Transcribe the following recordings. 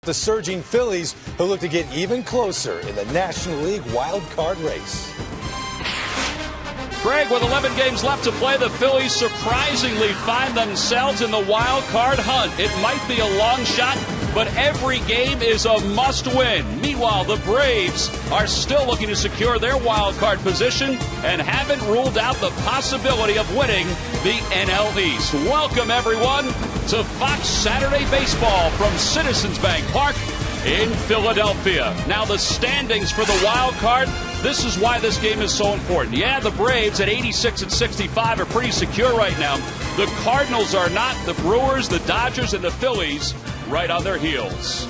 The surging Phillies, who look to get even closer in the National League wild card race. Greg, with 11 games left to play, the Phillies surprisingly find themselves in the wild card hunt. It might be a long shot, but every game is a must-win. Meanwhile, the Braves are still looking to secure their wild card position and haven't ruled out the possibility of winning the NL East. Welcome, everyone, to Fox Saturday Baseball from Citizens Bank Park in Philadelphia. Now, the standings for the wild card. This is why this game is so important. Yeah, the Braves at 86 and 65 are pretty secure right now. The Cardinals are not. The Brewers, the Dodgers, and the Phillies right on their heels.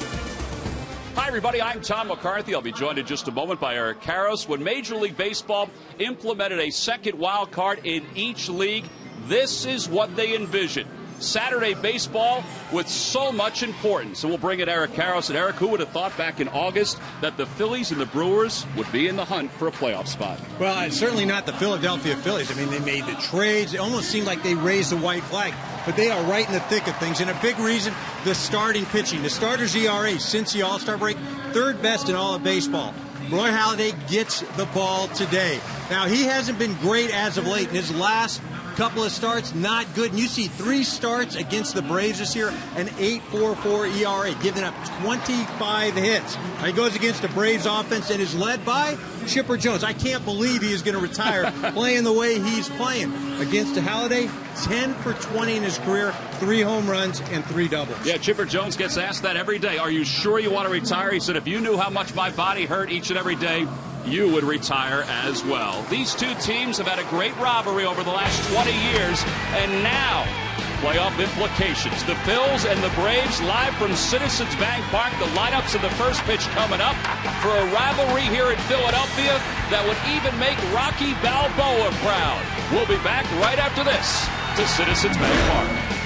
Hi, everybody. I'm Tom McCarthy. I'll be joined in just a moment by Eric Karros. When Major League Baseball implemented a second wild card in each league, this is what they envisioned. Saturday baseball with so much importance. And we'll bring in Eric Karros. And Eric, who would have thought back in August that the Phillies and the Brewers would be in the hunt for a playoff spot? Well, it's certainly not the Philadelphia Phillies. I mean, they made the trades. It almost seemed like they raised the white flag. But they are right in the thick of things. And a big reason, the starting pitching. The starter's ERA since the All-Star break, third best in all of baseball. Roy Halladay gets the ball today. Now, he hasn't been great as of late. In his last couple of starts, not good. And you see 3 starts against the Braves this year, an 8.44 ERA, giving up 25 hits. Now he goes against the Braves offense and is led by Chipper Jones. I can't believe he is going to retire playing the way he's playing. Against Halladay, 10 for 20 in his career, 3 home runs and 3 doubles. Yeah, Chipper Jones gets asked that every day. Are you sure you want to retire? He said, if you knew how much my body hurt each and every day, you would retire as well. These two teams have had a great rivalry over the last 20 years, and now playoff implications. The Phils and the Braves live from Citizens Bank Park. The lineups of the first pitch coming up for a rivalry here in Philadelphia that would even make Rocky Balboa proud. We'll be back right after this to Citizens Bank Park.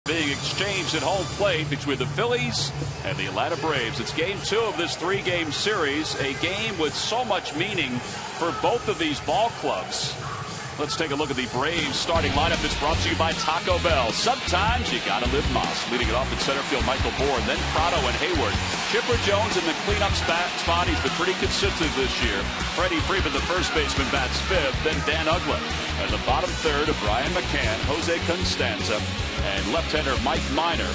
Being exchanged at home plate between the Phillies and the Atlanta Braves. It's game 2 of this 3-game series, a game with so much meaning for both of these ball clubs. Let's take a look at the Braves starting lineup. It's brought to you by Taco Bell. Sometimes you gotta live Moss. Leading it off in center field, Michael Bourne, then Prado and Hayward. Chipper Jones in the cleanup spot. He's been pretty consistent this year. Freddie Freeman, the first baseman, bats fifth. Then Dan Uggla. And the bottom third of Brian McCann, Jose Constanza, and left-hander Mike Minor.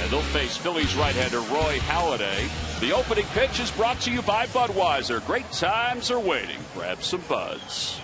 And they'll face Phillies right-hander Roy Halladay. The opening pitch is brought to you by Budweiser. Great times are waiting. Grab some buds.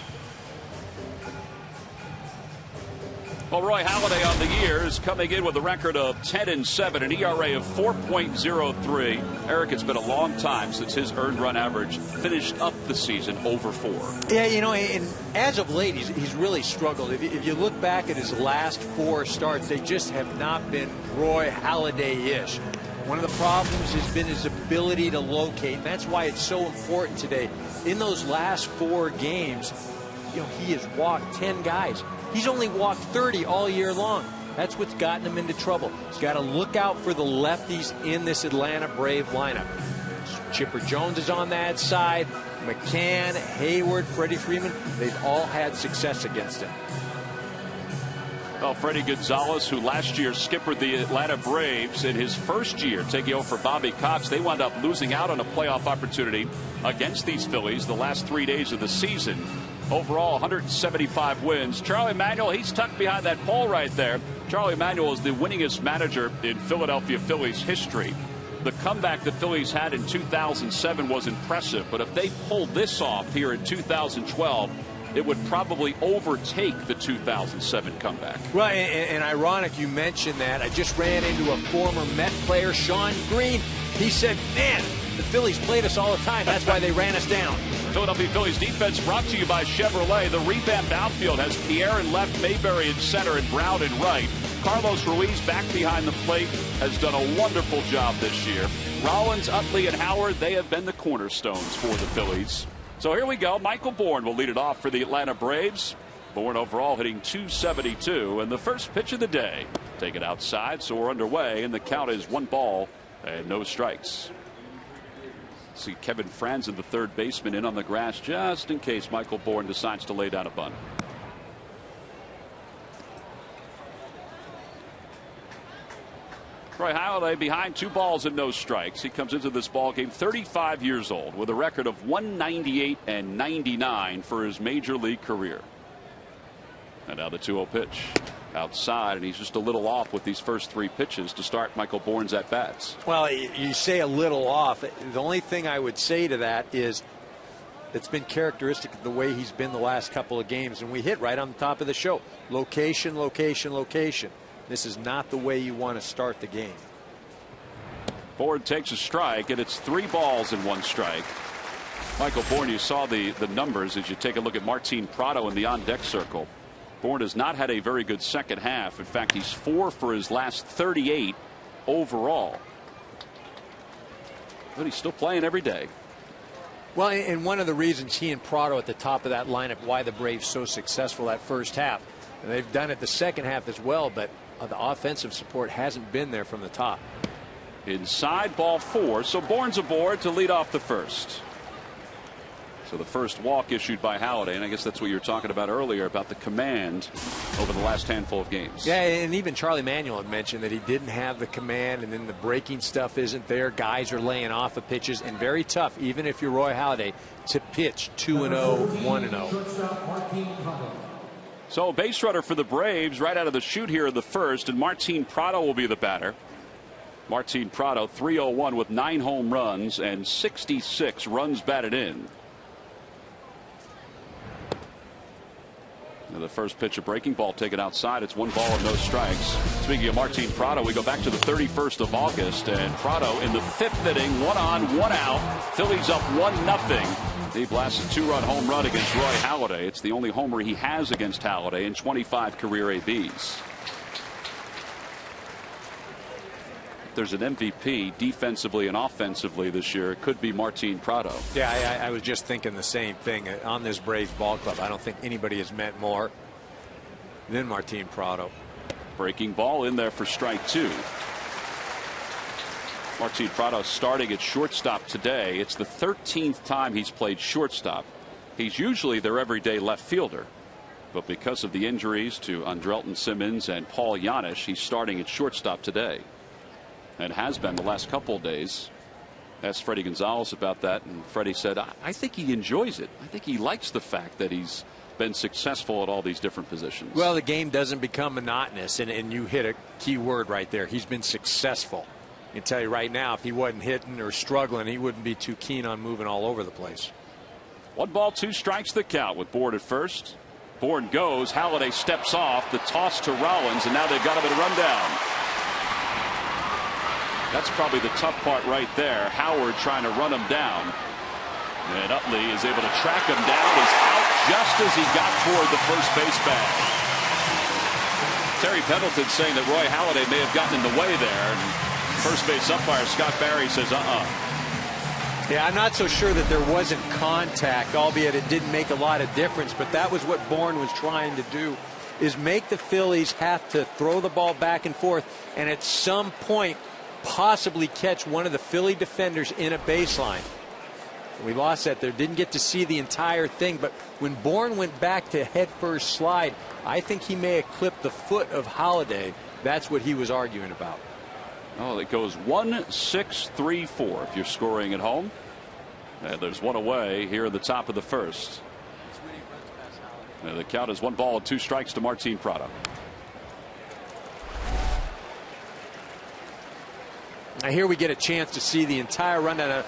Well, Roy Halladay on the year is coming in with a record of 10-7, an ERA of 4.03. Eric, it's been a long time since his earned run average finished up the season over 4. Yeah, you know, and as of late, he's really struggled. If you look back at his last 4 starts, they just have not been Roy Halladay-ish. One of the problems has been his ability to locate, and that's why it's so important today. In those last 4 games, you know, he has walked 10 guys. He's only walked 30 all year long. That's what's gotten him into trouble. He's got to look out for the lefties in this Atlanta Brave lineup. Chipper Jones is on that side. McCann, Hayward, Freddie Freeman, they've all had success against him. Well, Freddie Gonzalez, who last year skippered the Atlanta Braves in his first year, taking over for Bobby Cox, they wound up losing out on a playoff opportunity against these Phillies the last 3 days of the season. Overall, 175 wins. Charlie Emanuel, he's tucked behind that pole right there. Charlie Emanuel is the winningest manager in Philadelphia Phillies history. The comeback the Phillies had in 2007 was impressive, but if they pulled this off here in 2012, it would probably overtake the 2007 comeback. Right, and ironic you mentioned that. I just ran into a former Met player, Sean Green. He said, man, the Phillies played us all the time. That's why they ran us down. Philadelphia Phillies defense brought to you by Chevrolet. The revamped outfield has Pierre in left, Mayberry in center, and Brown in right. Carlos Ruiz back behind the plate has done a wonderful job this year. Rollins, Utley, and Howard, they have been the cornerstones for the Phillies. So here we go. Michael Bourne will lead it off for the Atlanta Braves. Bourne overall hitting .272, and the first pitch of the day. Take it outside, so we're underway, and the count is 1 ball and no strikes. See Kevin Franzen, the third baseman, in on the grass just in case Michael Bourne decides to lay down a bunt. Roy Halladay behind 2 balls and no strikes. He comes into this ball game 35 years old with a record of 198 and 99 for his major league career. And now the 2-0 pitch outside, and he's just a little off with these first 3 pitches to start Michael Bourne's at bats. Well, you say a little off. The only thing I would say to that is it's been characteristic of the way he's been the last couple of games, and we hit right on the top of the show. Location, location, location. This is not the way you want to start the game. Bourne takes a strike, and it's 3 balls and 1 strike. Michael Bourne, you saw the numbers as you take a look at Martin Prado in the on-deck circle. Bourne has not had a very good second half. In fact, he's 4 for his last 38 overall. But he's still playing every day. Well, and one of the reasons he and Prado at the top of that lineup, why the Braves so successful that first half. And they've done it the second half as well, but the offensive support hasn't been there from the top. Inside, ball 4. So Bourne's aboard to lead off the first. So the first walk issued by Halladay, and I guess that's what you were talking about earlier about the command over the last handful of games. Yeah, and even Charlie Emanuel had mentioned that he didn't have the command, and then the breaking stuff isn't there. Guys are laying off of pitches, and very tough, even if you're Roy Halladay, to pitch 2-0, 1-0. So base runner for the Braves right out of the chute here in the first, and Martin Prado will be the batter. Martin Prado, 301 with 9 home runs and 66 runs batted in. The first pitch, a breaking ball taken outside. It's 1 ball and no strikes. Speaking of Martin Prado, we go back to the 31st of August, and Prado in the 5th inning, 1 on, 1 out. Phillies up 1-0. He blasted a 2-run home run against Roy Halladay. It's the only homer he has against Halladay in 25 career ABs. If there's an MVP defensively and offensively this year, it could be Martin Prado. Yeah, I was just thinking the same thing on this Braves ball club. I don't think anybody has meant more than Martin Prado. Breaking ball in there for strike 2. Martin Prado starting at shortstop today. It's the 13th time he's played shortstop. He's usually their everyday left fielder. But because of the injuries to Andrelton Simmons and Paul Giannis, he's starting at shortstop today and has been the last couple of days. Asked Freddie Gonzalez about that, and Freddie said, I think he enjoys it. I think he likes the fact that he's been successful at all these different positions. Well, the game doesn't become monotonous, and you hit a key word right there. He's been successful. I can tell you right now, if he wasn't hitting or struggling, he wouldn't be too keen on moving all over the place. 1 ball, 2 strikes the count with Bourne at first. Bourne goes. Halladay steps off. The toss to Rollins, and now they've got him at a rundown. That's probably the tough part right there. Howard trying to run him down. And Utley is able to track him down. He's out just as he got toward the first base bag. Terry Pendleton saying that Roy Halladay may have gotten in the way there. And first base umpire Scott Barry says, Yeah, I'm not so sure that there wasn't contact, albeit it didn't make a lot of difference. But that was what Bourne was trying to do, is make the Phillies have to throw the ball back and forth, and at some point possibly catch one of the Philly defenders in a baseline. We lost that there. Didn't get to see the entire thing, but when Bourne went back to head first slide, I think he may have clipped the foot of Halladay. That's what he was arguing about. Oh, it goes 1-6-3-4 if you're scoring at home. And there's one away here at the top of the first. And the count is 1 ball and 2 strikes to Martin Prado. Now here we get a chance to see the entire rundown.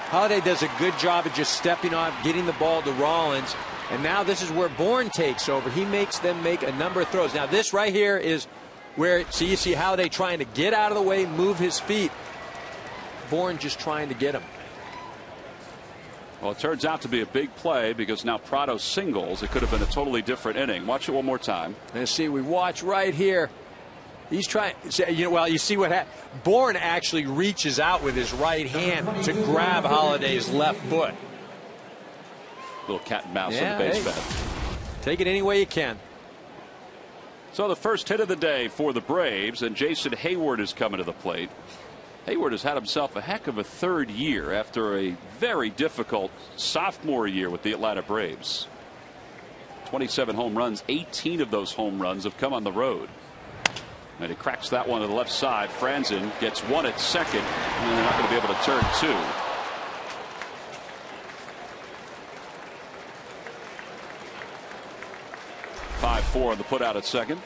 Halladay does a good job of just stepping off, getting the ball to Rollins, and now this is where Bourne takes over. He makes them make a number of throws. Now this right here is where, so you see Halladay trying to get out of the way, move his feet. Bourne just trying to get him. Well, it turns out to be a big play because now Prado singles. It could have been a totally different inning. Watch it one more time. And see, we watch right here. He's trying, well, you see what happened. Bourne actually reaches out with his right hand to grab Holladay's left foot. Little cat and mouse on the base pad. Take it any way you can. So the first hit of the day for the Braves, and Jason Hayward is coming to the plate. Hayward has had himself a heck of a third year after a very difficult sophomore year with the Atlanta Braves. 27 home runs, 18 of those home runs have come on the road. And he cracks that one to the left side. Franzen gets one at second, and they're not going to be able to turn 2. "5-4" on the put out at second.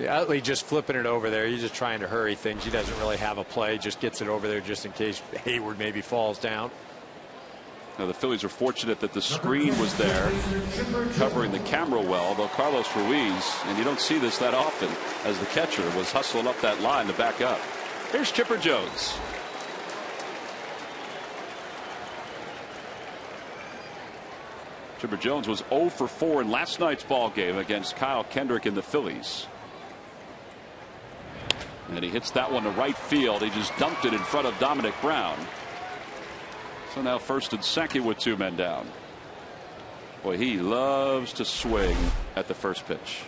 Utley just flipping it over there. He's just trying to hurry things. He doesn't really have a play. Just gets it over there just in case Hayward maybe falls down. Now the Phillies are fortunate that the screen was there covering the camera well, though Carlos Ruiz, and you don't see this that often, as the catcher was hustling up that line to back up. Here's Chipper Jones. Chipper Jones was 0 for 4 in last night's ball game against Kyle Kendrick and the Phillies. And he hits that one to right field. He just dumped it in front of Dominic Brown. So now first and second with 2 men down. Boy, he loves to swing at the first pitch.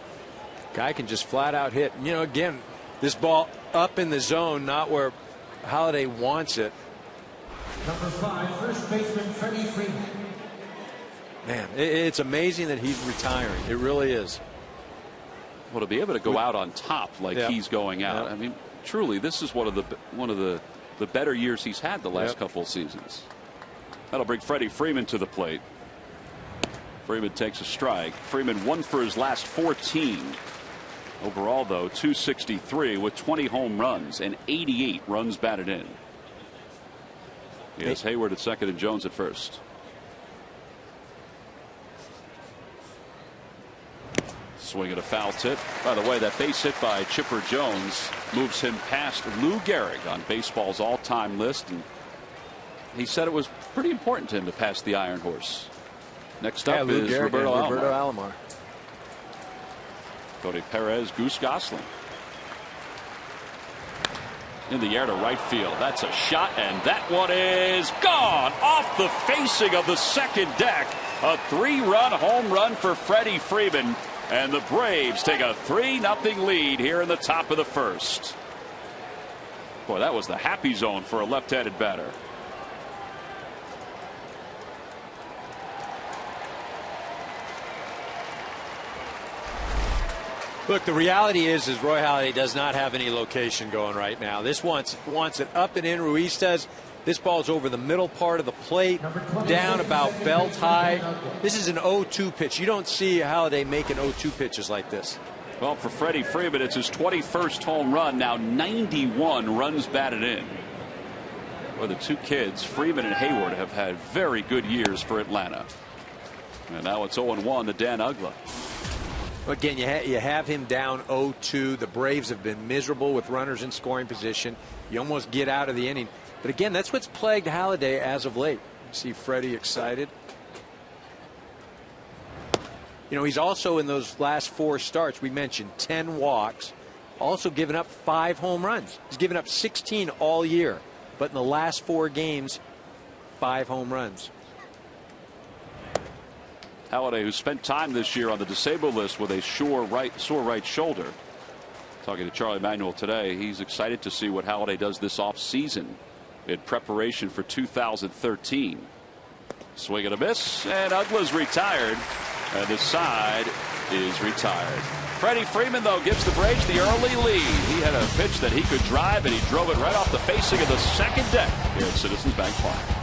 Guy can just flat out hit. You know, again, this ball up in the zone, not where Halladay wants it. Number 5, first baseman Freddie Freeman. Man, it's amazing that he's retiring. It really is. Well, to be able to go out on top like he's going out, I mean, truly, this is one of the better years he's had the last couple of seasons. That'll bring Freddie Freeman to the plate. Freeman takes a strike. Freeman 1 for his last 14. Overall, though, 263 with 20 home runs and 88 runs batted in. He has Hayward at second and Jones at first. Swing at a foul tip. By the way, that base hit by Chipper Jones moves him past Lou Gehrig on baseball's all-time list, and he said it was pretty important to him to pass the Iron Horse. Next up is Roberto Alomar. Cody Perez, Goose Gosling. In the air to right field. That's a shot, and that one is gone off the facing of the second deck. A 3-run home run for Freddie Freeman. And the Braves take a 3-0 lead here in the top of the first. Boy, that was the happy zone for a left-handed batter. Look, the reality is Roy Halladay does not have any location going right now. This wants it up and in. Ruiz does. This ball's over the middle part of the plate, down about belt high. This is an 0-2 pitch. You don't see Halladay making 0-2 pitches like this. Well, for Freddie Freeman, it's his 21st home run. Now 91 runs batted in. Well, the two kids, Freeman and Hayward, have had very good years for Atlanta. And now it's 0-1 to Dan Uggla. Again, you have him down 0-2. The Braves have been miserable with runners in scoring position. You almost get out of the inning. But again, that's what's plagued Halladay as of late. You see Freddie excited. You know, he's also in those last 4 starts, we mentioned 10 walks, also given up 5 home runs. He's given up 16 all year. But in the last 4 games, 5 home runs. Halladay, who spent time this year on the disabled list with a sore right shoulder. Talking to Charlie Manuel today, he's excited to see what Halladay does this offseason in preparation for 2013. Swing and a miss, and Uggla's retired, and the side is retired. Freddie Freeman, though, gives the Braves the early lead. He had a pitch that he could drive, and he drove it right off the facing of the second deck here at Citizens Bank Park.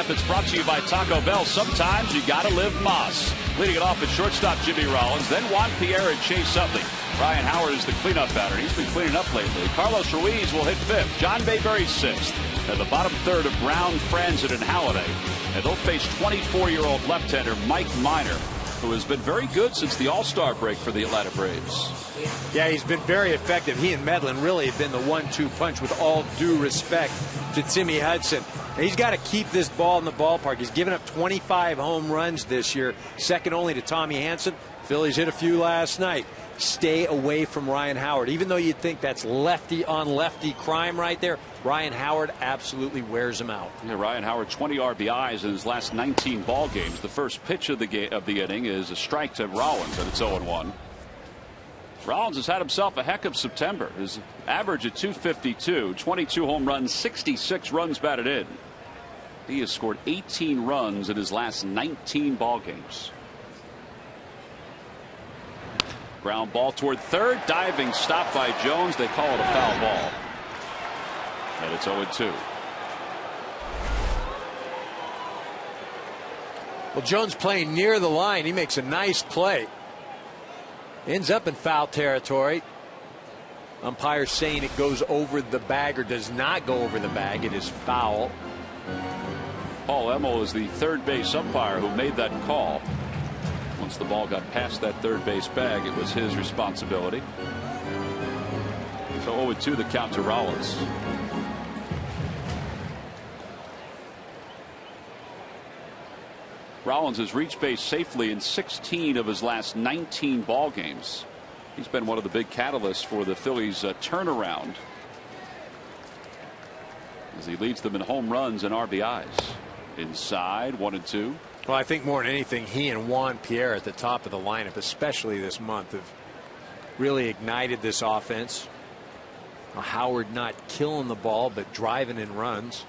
It's brought to you by Taco Bell. Sometimes you gotta live Moss. Leading it off at shortstop, Jimmy Rollins. Then Juan Pierre and Chase Utley. Ryan Howard is the cleanup batter. He's been cleaning up lately. Carlos Ruiz will hit 5th. John Bayberry 6th. And the bottom third of Brown, Franzen, and Halladay. And they'll face 24-year-old left-hander Mike Minor, who has been very good since the All-Star break for the Atlanta Braves. Yeah, he's been very effective. He and Medlin really have been the 1-2 punch, with all due respect to Timmy Hudson. And he's got to keep this ball in the ballpark. He's given up 25 home runs this year, second only to Tommy Hanson. Phillies hit a few last night. Stay away from Ryan Howard. Even though you'd think that's lefty on lefty crime right there, Ryan Howard absolutely wears him out. Yeah, Ryan Howard 20 RBIs in his last 19 ball games. The first pitch of the inning is a strike to Rollins, and it's 0-1. Rollins has had himself a heck of September. His average at 252, 22 home runs, 66 runs batted in. He has scored 18 runs in his last 19 ball games. Ground ball toward third, diving stop by Jones. They call it a foul ball. And it's 0-2. Well, Jones playing near the line. He makes a nice play. Ends up in foul territory. Umpire saying it goes over the bag or does not go over the bag. It is foul. Paul Emmel is the third base umpire who made that call. Once the ball got past that third base bag, it was his responsibility. So 0-2 the count to Rollins. Rollins has reached base safely in 16 of his last 19 ball games. He's been one of the big catalysts for the Phillies' turnaround as he leads them in home runs and RBIs. Inside, 1-2. Well, I think more than anything, he and Juan Pierre at the top of the lineup, especially this month, have really ignited this offense. Howard not killing the ball, but driving in runs.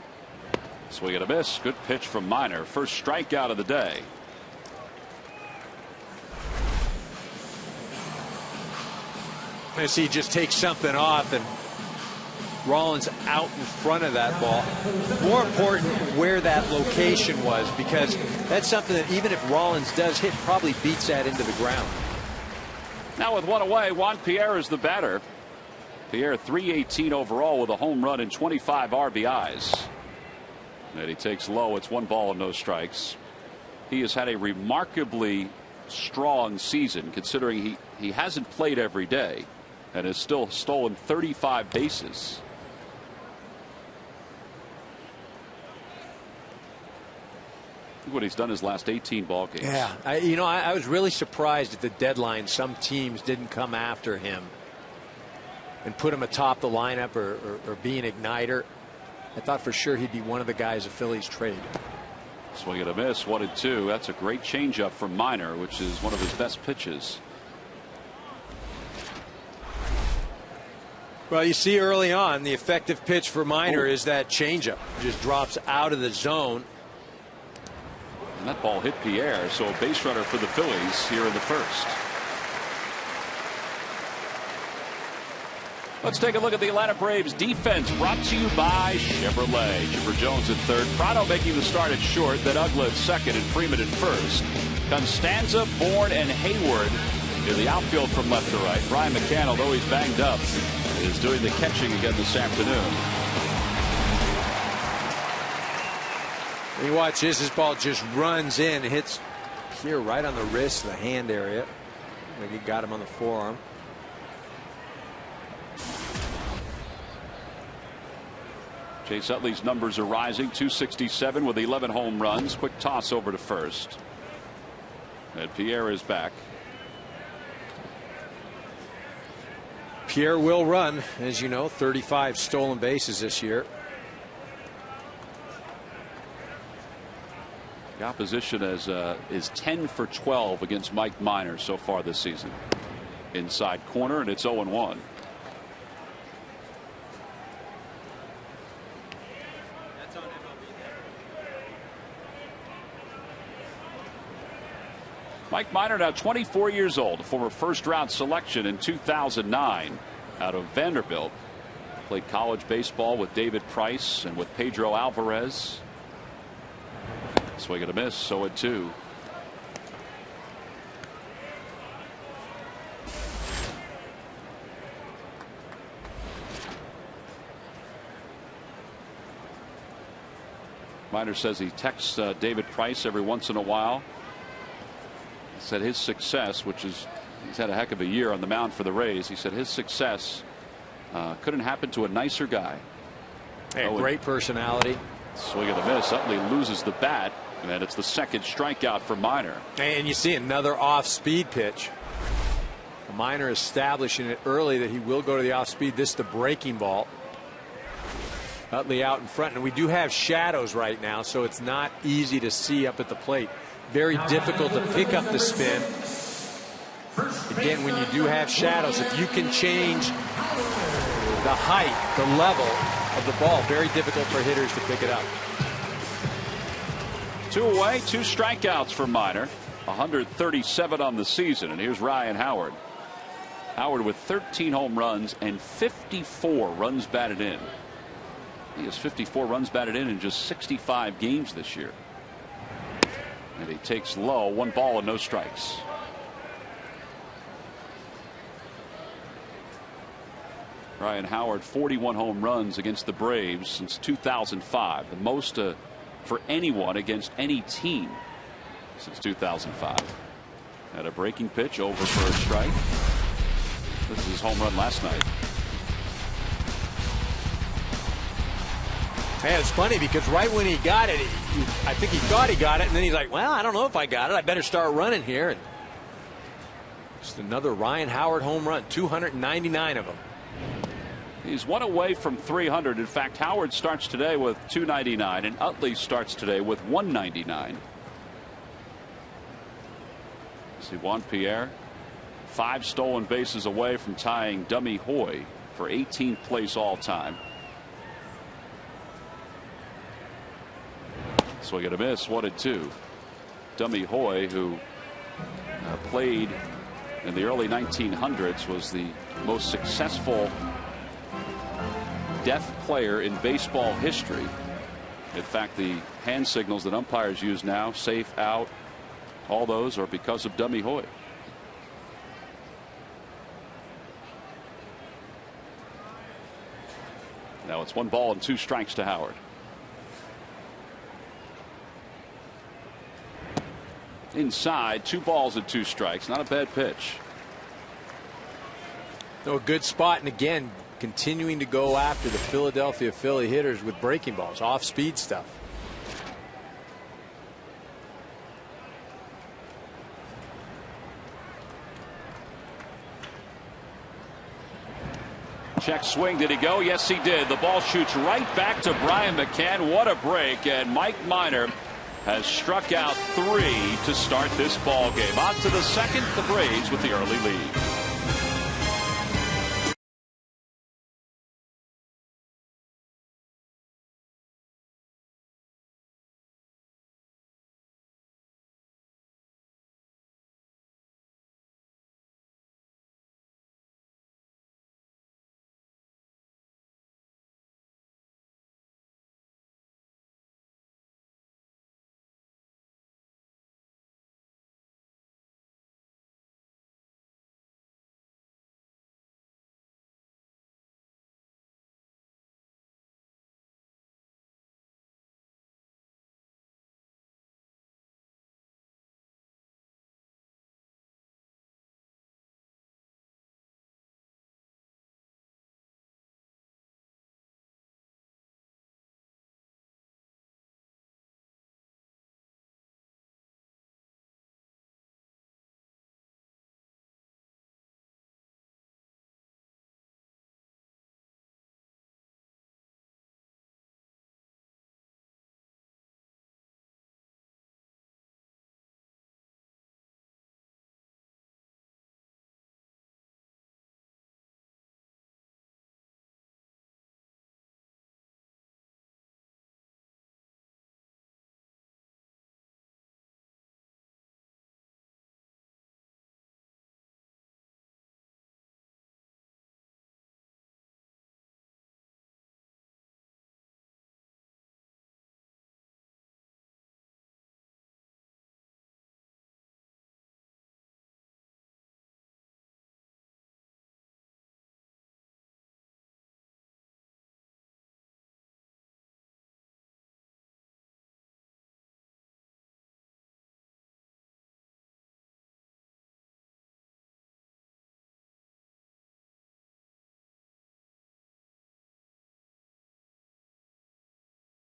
Swing and a miss. Good pitch from Minor. First strikeout of the day. As he just takes something off and Rollins out in front of that ball. More important where that location was, because that's something that even if Rollins does hit, probably beats that into the ground. Now with one away, Juan Pierre is the batter. Pierre 318 overall with a home run and 25 RBIs. And he takes low. It's 1 ball and no strikes. He has had a remarkably strong season, considering he hasn't played every day and has still stolen 35 bases. Look what he's done his last 18 ball games. Yeah, I was really surprised at the deadline some teams didn't come after him and put him atop the lineup or be an igniter. I thought for sure he'd be one of the guys the Phillies trade. Swing and a miss, 1-2. That's a great changeup from Minor, which is one of his best pitches. Well, you see early on the effective pitch for Minor is that changeup. Just drops out of the zone. And that ball hit Pierre, so a base runner for the Phillies here in the first. Let's take a look at the Atlanta Braves defense, brought to you by Chevrolet. Chipper Jones at third, Prado making the start at short, then Ugla at second and Freeman at first. Constanza, Bourne, and Hayward in the outfield from left to right. Brian McCann, although he's banged up, is doing the catching again this afternoon. You watch this ball just runs in, hits here right on the wrist, the hand area. Like he got him on the forearm. Chase Utley's numbers are rising, 267 with 11 home runs. Quick toss over to first. And Pierre is back. Pierre will run, as you know, 35 stolen bases this year. The opposition is 10 for 12 against Mike Minor so far this season. Inside corner, and it's 0-1. Mike Minor now 24 years old, a former first-round selection in 2009 out of Vanderbilt. Played college baseball with David Price and with Pedro Alvarez. Swing and a miss, 0-2. Minor says he texts David Price every once in a while. He said his success, which is he's had a heck of a year on the mound for the Rays. He said his success couldn't happen to a nicer guy. Hey, great personality. Swing and a miss. Utley loses the bat, and it's the second strikeout for Minor. And you see another off-speed pitch. Minor establishing it early that he will go to the off-speed. This is the breaking ball. Utley out in front, and we do have shadows right now, so it's not easy to see up at the plate. Very difficult to pick up the spin. Again, when you do have shadows, if you can change the height, the level of the ball, very difficult for hitters to pick it up. 2 away, 2 strikeouts for Minor. 137 on the season, and here's Ryan Howard. Howard with 13 home runs and 54 runs batted in. He has 54 runs batted in just 65 games this year. And he takes low, 1 ball and no strikes. Ryan Howard, 41 home runs against the Braves since 2005, the most for anyone against any team since 2005. Had a breaking pitch over for a strike. This is his home run last night. Man, it's funny because right when he got it, I think he thought he got it, and then he's like, well, I don't know if I got it. I better start running here. And just another Ryan Howard home run, 299 of them. He's one away from 300. In fact, Howard starts today with 299, and Utley starts today with 199. See Juan Pierre, 5 stolen bases away from tying Dummy Hoy for 18th place all time. Swing and a miss, 1-2. Dummy Hoy, who played in the early 1900s, was the most successful deaf player in baseball history. In fact, the hand signals that umpires use now, safe, out, all those are because of Dummy Hoy. Now it's 1 ball and 2 strikes to Howard. Inside, 2 balls and 2 strikes. Not a bad pitch. No, a good spot, and again, continuing to go after the Philadelphia Philly hitters with breaking balls, off speed stuff. Check swing. Did he go? Yes, he did. The ball shoots right back to Brian McCann. What a break. And Mike Minor has struck out 3 to start this ball game. On to the second, the Braves with the early lead.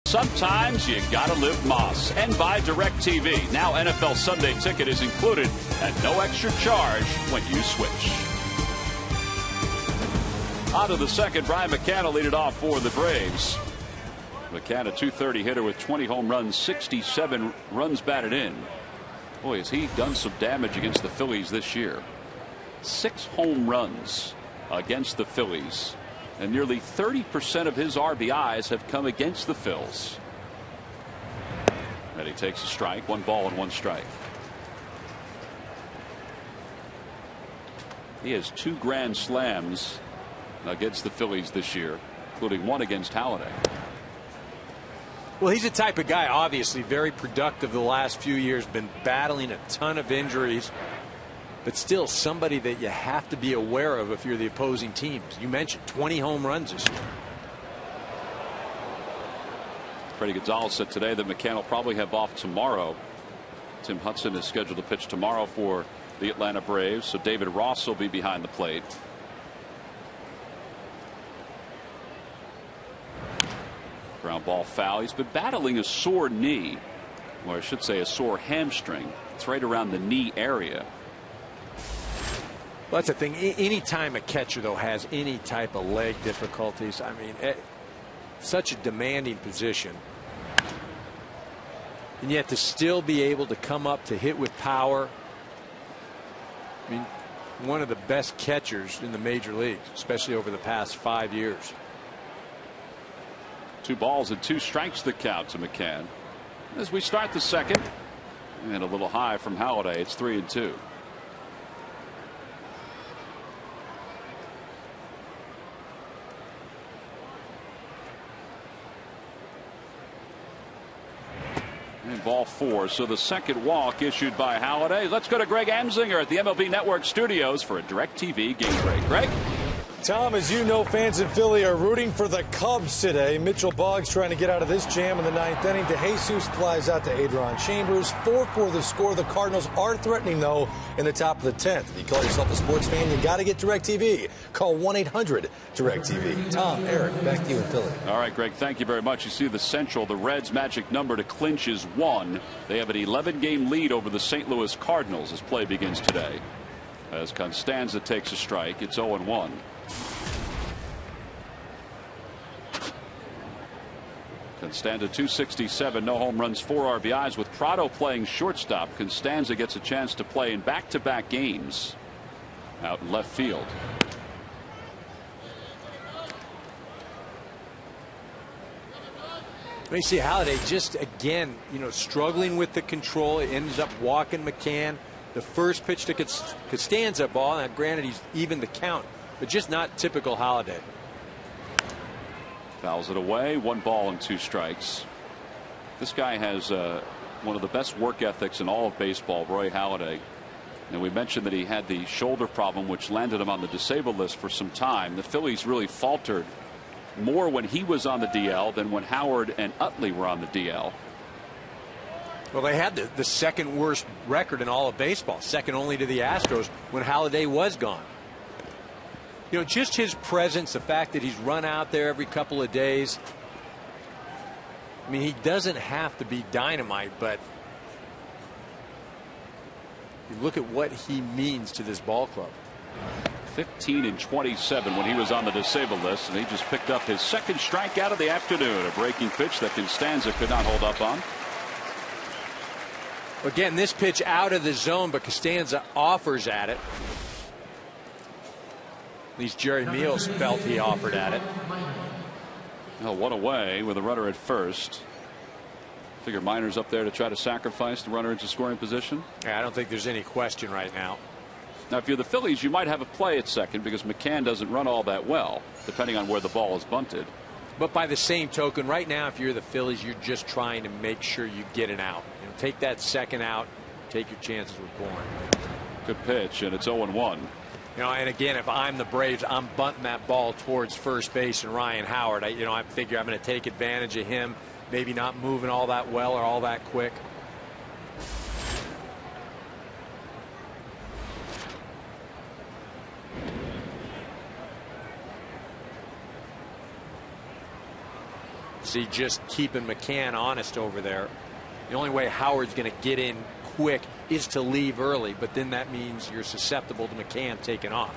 Sometimes you gotta live Moss. And buy DirecTV. Now NFL Sunday Ticket is included at no extra charge when you switch. On to the second, Brian McCann will lead it off for the Braves. McCann, a .230 hitter with 20 home runs, 67 runs batted in. Boy, has he done some damage against the Phillies this year. 6 home runs against the Phillies. And nearly 30% of his RBIs have come against the Phils. And he takes a strike, 1 ball and 1 strike. He has 2 grand slams against the Phillies this year, including 1 against Halladay. Well, he's the type of guy, obviously, very productive the last few years, been battling a ton of injuries. But still somebody that you have to be aware of if you're the opposing teams. You mentioned 20 home runs this year. Freddie Gonzalez said today that McCann will probably have off tomorrow. Tim Hudson is scheduled to pitch tomorrow for the Atlanta Braves, so David Ross will be behind the plate. Ground ball foul. He's been battling a sore knee, or I should say a sore hamstring. It's right around the knee area. Well, that's the thing. Anytime a catcher, though, has any type of leg difficulties, I mean, such a demanding position. And yet to still be able to come up to hit with power. I mean, one of the best catchers in the major leagues, especially over the past 5 years. 2 balls and 2 strikes the count to McCann. As we start the second, and a little high from Halladay. It's 3-2. And ball 4. So the second walk issued by Halladay. Let's go to Greg Amsinger at the MLB Network studios for a DirecTV game break. Greg? Tom, as you know, fans in Philly are rooting for the Cubs today. Mitchell Boggs trying to get out of this jam in the 9th inning. DeJesus flies out to Adron Chambers. 4-4 the score. The Cardinals are threatening, though, in the top of the 10th. If you call yourself a sports fan, you got to get DirecTV. Call 1-800-DirecTV. Tom, Eric, back to you in Philly. All right, Greg, thank you very much. You see the Central, the Reds' magic number to clinch is 1. They have an 11-game lead over the St. Louis Cardinals as play begins today. As Constanza takes a strike, it's 0-1. Constanza 267, no home runs, 4 RBIs. With Prado playing shortstop, Constanza gets a chance to play in back-to-back games out in left field. You see Halladay just again, struggling with the control. It ends up walking McCann. The first pitch to Costanza ball. Now, granted, he's even the count, but just not typical Halladay. Fouls it away. 1 ball and 2 strikes. This guy has one of the best work ethics in all of baseball, Roy Halladay. And we mentioned that he had the shoulder problem, which landed him on the disabled list for some time. The Phillies really faltered more when he was on the DL than when Howard and Utley were on the DL. Well, they had the second worst record in all of baseball, second only to the Astros when Halladay was gone. Just his presence, the fact that he's run out there every couple of days. I mean, he doesn't have to be dynamite, but you look at what he means to this ball club. 15 and 27 when he was on the disabled list, and he just picked up his second strikeout of the afternoon. A breaking pitch that Constanza could not hold up on. Again, this pitch out of the zone, but Costanza offers at it. At least Jerry Meals felt he offered at it. Well, 1 away with a runner at first. Figure Minor's up there to try to sacrifice the runner into scoring position. Yeah, I don't think there's any question right now. Now, if you're the Phillies, you might have a play at second because McCann doesn't run all that well, depending on where the ball is bunted. But by the same token, right now, if you're the Phillies, you're just trying to make sure you get an out. Take that second out, take your chances with Bourne. Good pitch, and it's 0-1. And again, if I'm the Braves, I'm bunting that ball towards first base and Ryan Howard. I figure I'm going to take advantage of him, maybe not moving all that well or all that quick. See, just keeping McCann honest over there. The only way Howard's going to get in quick is to leave early, but then that means you're susceptible to McCann taking off.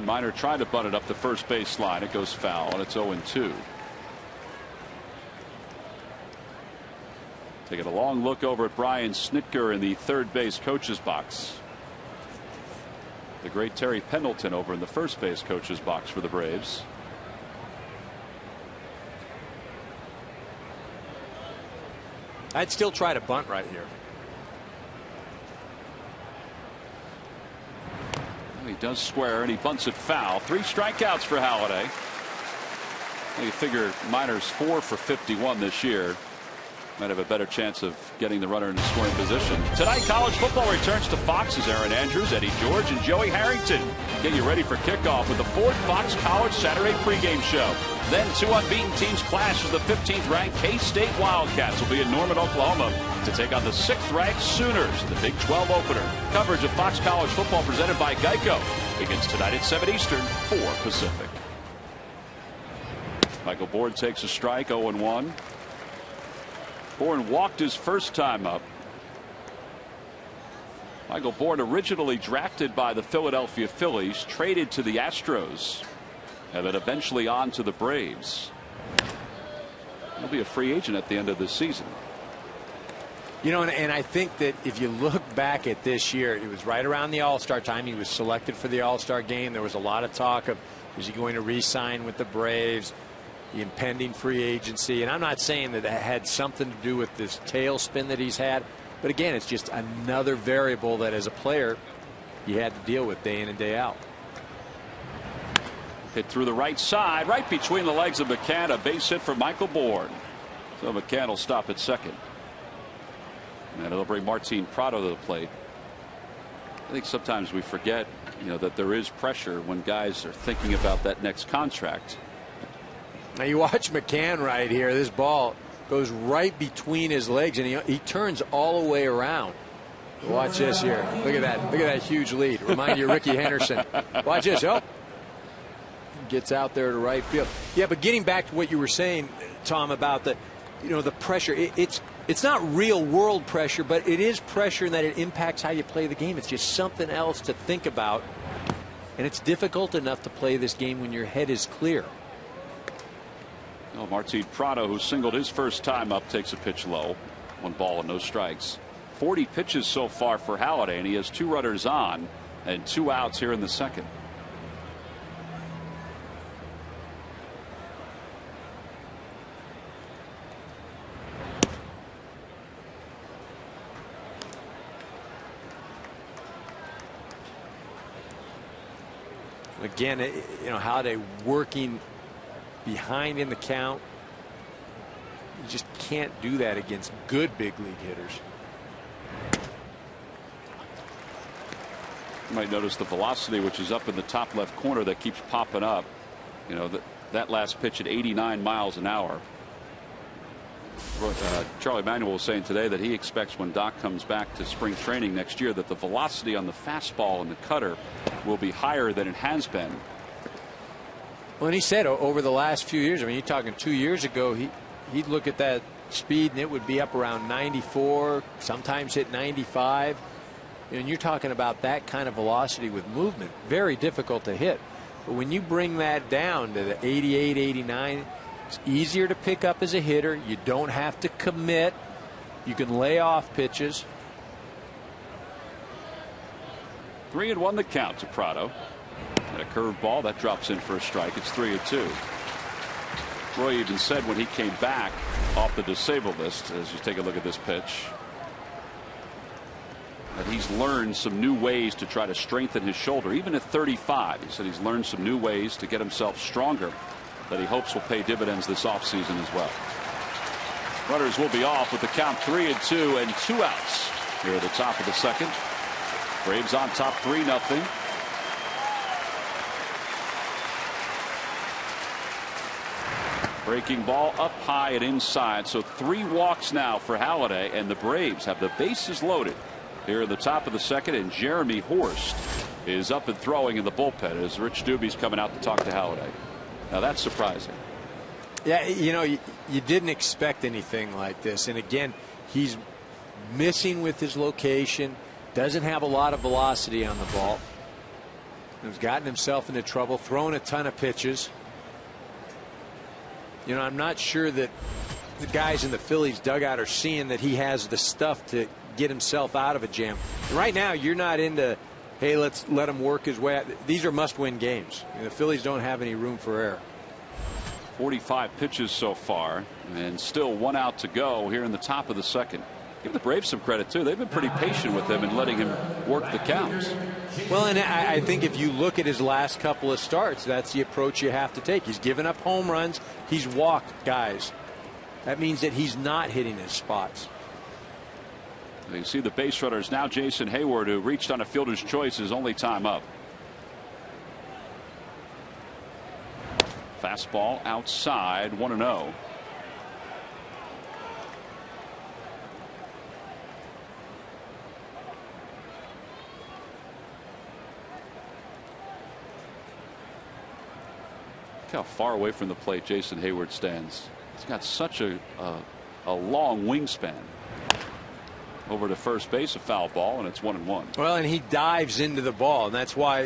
Minor tried to bunt it up the first base line. It goes foul, and it's 0-2. Taking a long look over at Brian Snitker in the third base coach's box. The great Terry Pendleton over in the first base coach's box for the Braves. I'd still try to bunt right here. Well, he does square and he bunts it foul. 3 strikeouts for Halladay. You figure Minor's 4 for 51 this year. Might have a better chance of getting the runner in scoring position. Tonight, college football returns to Fox as Aaron Andrews, Eddie George, and Joey Harrington get you ready for kickoff with the 4th Fox College Saturday pregame show. Then 2 unbeaten teams clash as the 15th-ranked K-State Wildcats will be in Norman, Oklahoma to take on the 6th-ranked Sooners in the Big 12 opener. Coverage of Fox College football presented by Geico begins tonight at 7 Eastern, 4 Pacific. Michael Bourne takes a strike, 0-1. Bourne walked his first time up. Michael Bourne, originally drafted by the Philadelphia Phillies, traded to the Astros, and then eventually on to the Braves. He'll be a free agent at the end of the season. You know, and I think that if you look back at this year, it was right around the All-Star time. He was selected for the All-Star game. There was a lot of talk of, is he going to re-sign with the Braves, the impending free agency. And I'm not saying that that had something to do with this tailspin that he's had. But again, it's just another variable that as a player you had to deal with day in and day out. Hit through the right side, right between the legs of McCann. A base hit for Michael Bourne. So McCann will stop at second. And it'll bring Martin Prado to the plate. I think sometimes we forget, that there is pressure when guys are thinking about that next contract. Now you watch McCann right here. This ball goes right between his legs, and he turns all the way around. Watch this here. Look at that. Look at that huge lead. Remind you of Ricky Henderson. Watch this. Oh, gets out there to right field. Yeah, but getting back to what you were saying, Tom, about the pressure. It's not real world pressure, but it is pressure in that it impacts how you play the game. It's just something else to think about, and it's difficult enough to play this game when your head is clear. Martin Prado, who singled his first time up, takes a pitch low. 1 ball and no strikes. 40 pitches so far for Halladay, and he has 2 runners on and 2 outs here in the second. Again, Halladay working behind in the count. You just can't do that against good big league hitters. You might notice the velocity, which is up in the top left corner, that keeps popping up. That last pitch at 89 miles an hour. Charlie Manuel was saying today that he expects when Doc comes back to spring training next year that the velocity on the fastball and the cutter will be higher than it has been. Well, and he said over the last few years, I mean, you're talking 2 years ago, he'd look at that speed and it would be up around 94, sometimes hit 95. And you're talking about that kind of velocity with movement, very difficult to hit. But when you bring that down to the 88, 89, it's easier to pick up as a hitter. You don't have to commit. You can lay off pitches. 3-1 the count to Prado. And a curveball that drops in for a strike. It's 3-2. Roy even said when he came back off the disabled list, as you take a look at this pitch, that he's learned some new ways to try to strengthen his shoulder. Even at 35, he said he's learned some new ways to get himself stronger that he hopes will pay dividends this offseason as well. Runners will be off with the count 3-2 and 2 outs here at the top of the second. Braves on top 3-0. Breaking ball up high and inside. So 3 walks now for Halladay, and the Braves have the bases loaded here at the top of the second, and Jeremy Horst is up and throwing in the bullpen as Rich Dubie's coming out to talk to Halladay. Now that's surprising. Yeah, you didn't expect anything like this, and again, he's missing with his location, doesn't have a lot of velocity on the ball, has gotten himself into trouble, thrown a ton of pitches. I'm not sure that the guys in the Phillies dugout are seeing that he has the stuff to get himself out of a jam. And right now, you're not into, hey, let's let him work his way out. These are must-win games. The Phillies don't have any room for error. 45 pitches so far, and still 1 out to go here in the top of the second. Give the Braves some credit, too. They've been pretty patient with him and letting him work the counts. Well, and I think if you look at his last couple of starts, that's the approach you have to take. He's given up home runs. He's walked guys. That means that he's not hitting his spots. You see the base runners now. Jason Hayward, who reached on a fielder's choice, is only time up. Fastball outside, 1-0. how far away from the plate Jason Hayward stands. He's got such a long wingspan. Over to first base, a foul ball, and it's 1-1. Well, and he dives into the ball, and that's why,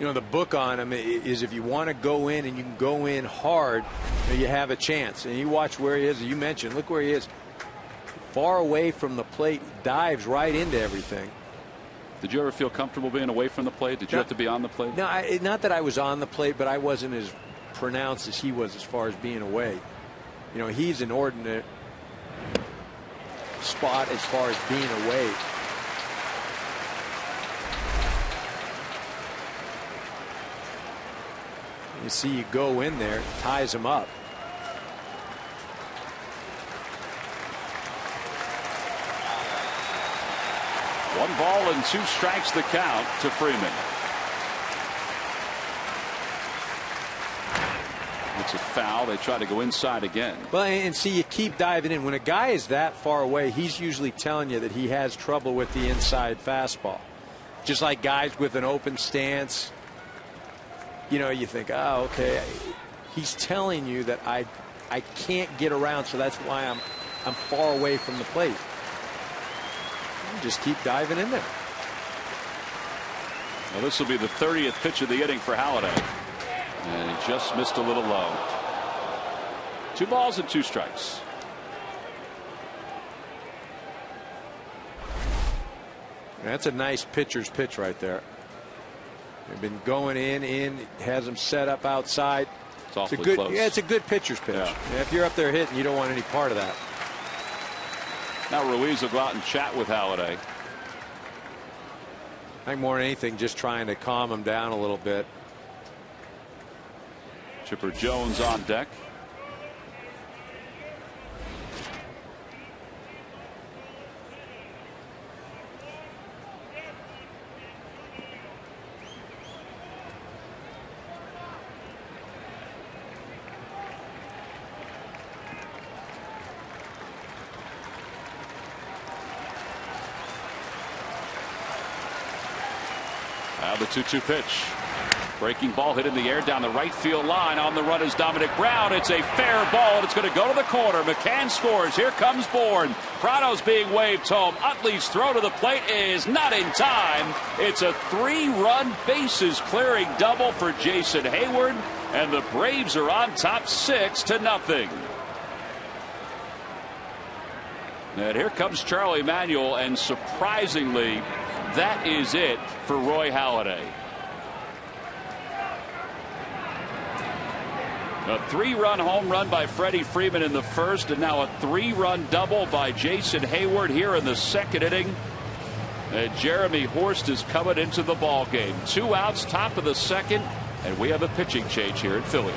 you know, the book on him is if you want to go in and you can go in hard, you have a chance. And you watch where he is. You mentioned, look where he is. Far away from the plate, dives right into everything. Did you ever feel comfortable being away from the plate? Did you have to be on the plate? No, not that I was on the plate, but I wasn't as pronounced as he was as far as being away. You know, he's an ordinate spot as far as being away. You see, you go in there, ties him up. One ball and 2 strikes the count to Freeman. It's a foul. They try to go inside again. Well, and see, you keep diving in. When a guy is that far away, he's usually telling you that he has trouble with the inside fastball. Just like guys with an open stance. You know, you think, oh, okay, he's telling you that I can't get around, so that's why I'm far away from the plate. You just keep diving in there. Well, this will be the 30th pitch of the inning for Halladay. And he just missed a little low. 2 balls and 2 strikes. That's a nice pitcher's pitch right there. They've been going in, has them set up outside. It's awfully a good, close. Yeah, it's a good pitcher's pitch. Yeah. Yeah, if you're up there hitting, you don't want any part of that. Now Ruiz will go out and chat with Halladay. I think more than anything, just trying to calm him down a little bit. Chipper Jones on deck. Now the 2-2 pitch. Breaking ball hit in the air down the right field line. On the run is Dominic Brown. It's a fair ball, and it's going to go to the corner. McCann scores. Here comes Bourne. Prado's being waved home. Utley's throw to the plate is not in time. It's a 3-run bases clearing double for Jason Hayward, and the Braves are on top 6-0. And here comes Charlie Manuel, and surprisingly, that is it for Roy Halladay. A 3-run home run by Freddie Freeman in the first, and now a 3-run double by Jason Hayward here in the second inning. And Jeremy Horst is coming into the ball game. 2 outs, top of the second, and we have a pitching change here in Philly.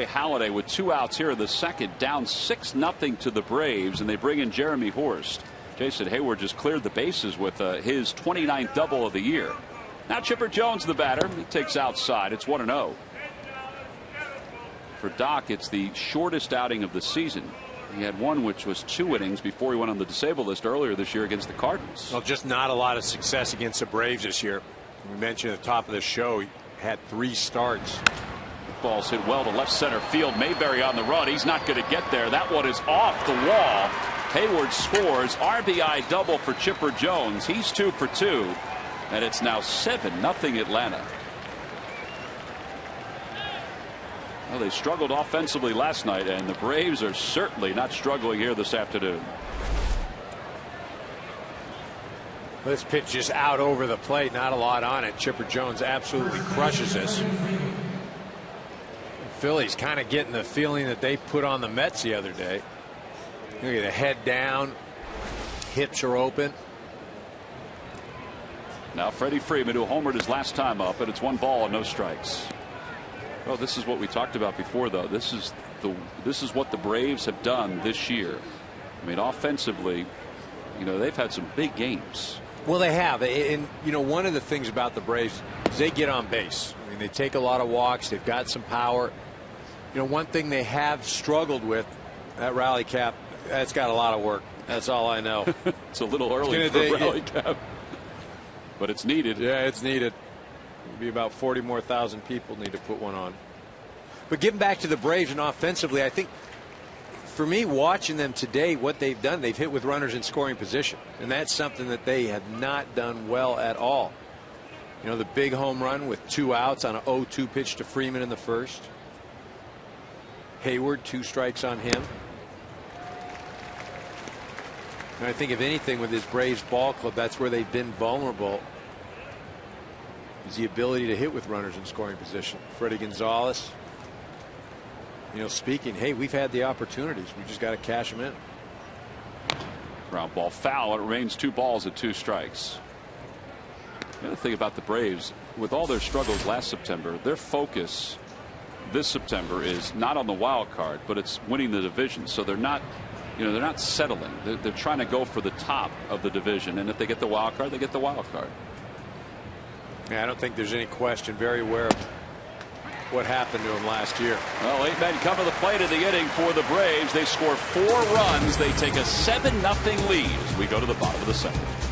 Halliday with 2 outs here in the second, down 6-0 to the Braves, and they bring in Jeremy Horst. Jason Hayward just cleared the bases with his 29th double of the year. Now Chipper Jones, the batter, he takes outside. It's 1-0. For Doc, it's the shortest outing of the season. He had one which was 2 innings before he went on the disabled list earlier this year against the Cardinals. Well, just not a lot of success against the Braves this year. We mentioned at the top of the show, he had 3 starts. Ball's hit well to left center field. Mayberry on the run. He's not going to get there. That one is off the wall. Hayward scores. RBI double for Chipper Jones. He's 2 for 2. And it's now 7-0 Atlanta. Well, they struggled offensively last night, and the Braves are certainly not struggling here this afternoon. This pitch just out over the plate. Not a lot on it. Chipper Jones absolutely crushes this. Phillies kind of getting the feeling that they put on the Mets the other day. Look at the head down. Hips are open. Now Freddie Freeman, who homered his last time up, and it's 1 ball and no strikes. Well, this is what we talked about before, though. This is what the Braves have done this year. I mean, offensively, they've had some big games. Well, they have. And, one of the things about the Braves is they get on base. I mean, they take a lot of walks. They've got some power. One thing they have struggled with, that rally cap, that's got a lot of work. That's all I know. It's a little early for rally cap. But it's needed. Yeah, it's needed. Maybe about 40 more thousand people need to put one on. But getting back to the Braves and offensively, I think for me, watching them today, what they've done, they've hit with runners in scoring position. And that's something that they have not done well at all. The big home run with 2 outs on an 0-2 pitch to Freeman in the first. Hayward, 2 strikes on him. And I think if anything with this Braves ball club, that's where they've been vulnerable, is the ability to hit with runners in scoring position. Freddie Gonzalez, speaking, hey, we've had the opportunities. We just got to cash them in. Ground ball foul. It remains 2 balls and 2 strikes. The other thing about the Braves, with all their struggles last September, their focus this September is not on the wild card, but it's winning the division. So they're not, they're not settling. They're trying to go for the top of the division, and if they get the wild card, they get the wild card. Yeah, I don't think there's any question. Very aware of what happened to him last year. Well, 8 men come to the plate in the inning for the Braves. They score 4 runs. They take a 7-0 lead as we go to the bottom of the 7th.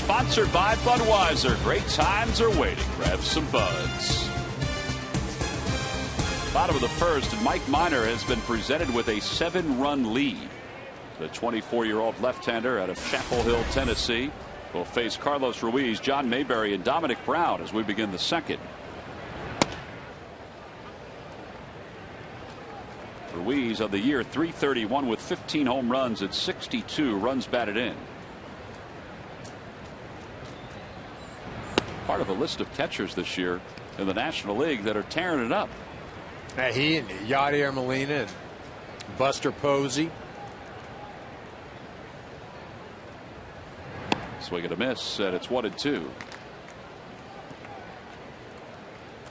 sponsored by Budweiser. Great times are waiting. Grab some buds. Bottom of the first, and Mike Minor has been presented with a 7-run lead. The 24-year-old left-hander out of Chapel Hill, Tennessee, will face Carlos Ruiz, John Mayberry, and Dominic Brown as we begin the second. Ruiz of the year, .331 with 15 home runs at 62 runs batted in. Part of a list of catchers this year in the National League that are tearing it up. He and Yadier Molina and Buster Posey. Swing and a miss, and it's 1-2.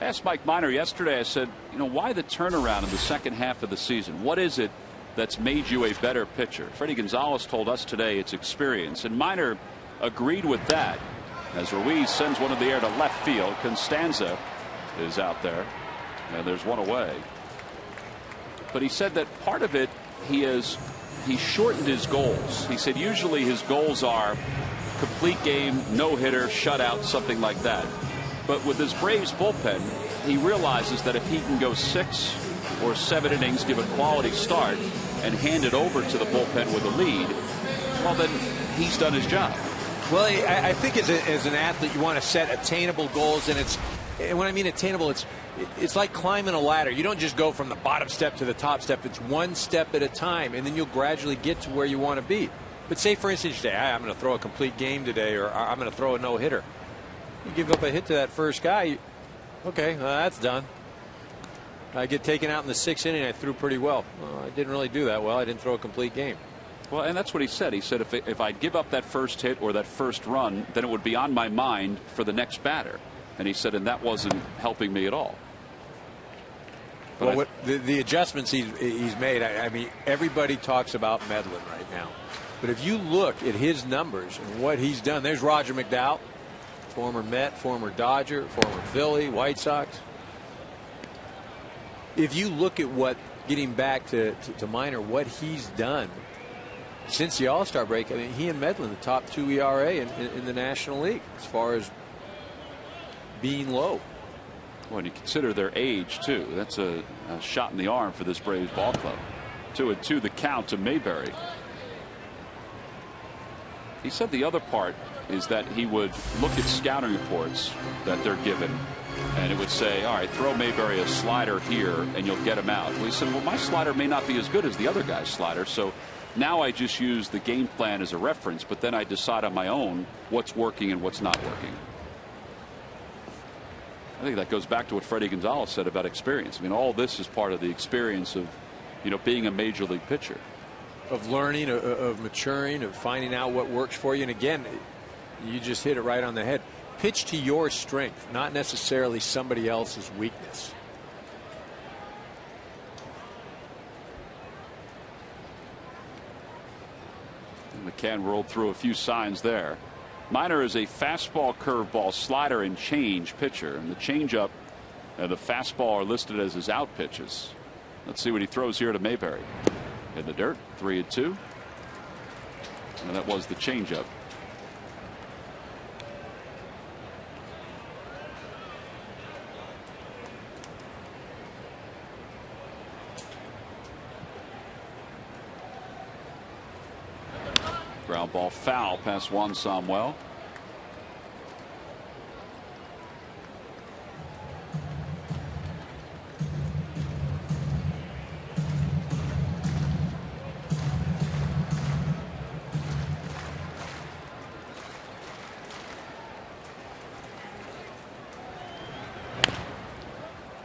I asked Mike Minor yesterday, I said, you know, why the turnaround in the second half of the season? What is it that's made you a better pitcher? Freddie Gonzalez told us today it's experience, and Minor agreed with that as Ruiz sends one in the air to left field. Constanza is out there, and there's one away. But he said that part of it, he shortened his goals. He said usually his goals are complete game, no-hitter, shutout, something like that. But with his Braves bullpen, he realizes that if he can go 6 or 7 innings, give a quality start, and hand it over to the bullpen with a lead, well, then he's done his job. Well, I think as an athlete, you want to set attainable goals, and when I mean attainable, it's like climbing a ladder. You don't just go from the bottom step to the top step. It's one step at a time, and then you'll gradually get to where you want to be. But say, for instance, you say, I'm going to throw a complete game today, or I'm going to throw a no-hitter. You give up a hit to that first guy, okay, that's done. I get taken out in the 6th inning. I threw pretty well. I didn't really do that well. I didn't throw a complete game. Well, and that's what he said. He said if I give up that first hit or that first run, then it would be on my mind for the next batter. And he said, and that wasn't helping me at all. But well, the adjustments he's made, I mean, everybody talks about Medlin right now. But if you look at his numbers and what he's done, there's Roger McDowell, former Met, former Dodger, former Philly, White Sox. If you look at what, getting back to Minor, what he's done since the All-Star break, I mean, he and Medlin, the top 2 ERA in the National League as far as being low. When you consider their age, too, that's a shot in the arm for this Braves ball club. 2-2 the count to Mayberry. He said the other part is that he would look at scouting reports that they're given, and it would say, all right, throw Mayberry a slider here and you'll get him out. Well, he said, well, my slider may not be as good as the other guy's slider, so now I just use the game plan as a reference, but then I decide on my own what's working and what's not working. I think that goes back to what Freddie Gonzalez said about experience. I mean, all this is part of the experience of, you know, being a major league pitcher. Of learning, of maturing, of finding out what works for you. And again, you just hit it right on the head. Pitch to your strength, not necessarily somebody else's weakness. McCann rolled through a few signs there. Minor is a fastball, curveball, slider, and change pitcher. And the changeup and the fastball are listed as his out pitches. Let's see what he throws here to Mayberry. In the dirt, 3-2. And that was the changeup. Ground ball foul past Juan Samuel.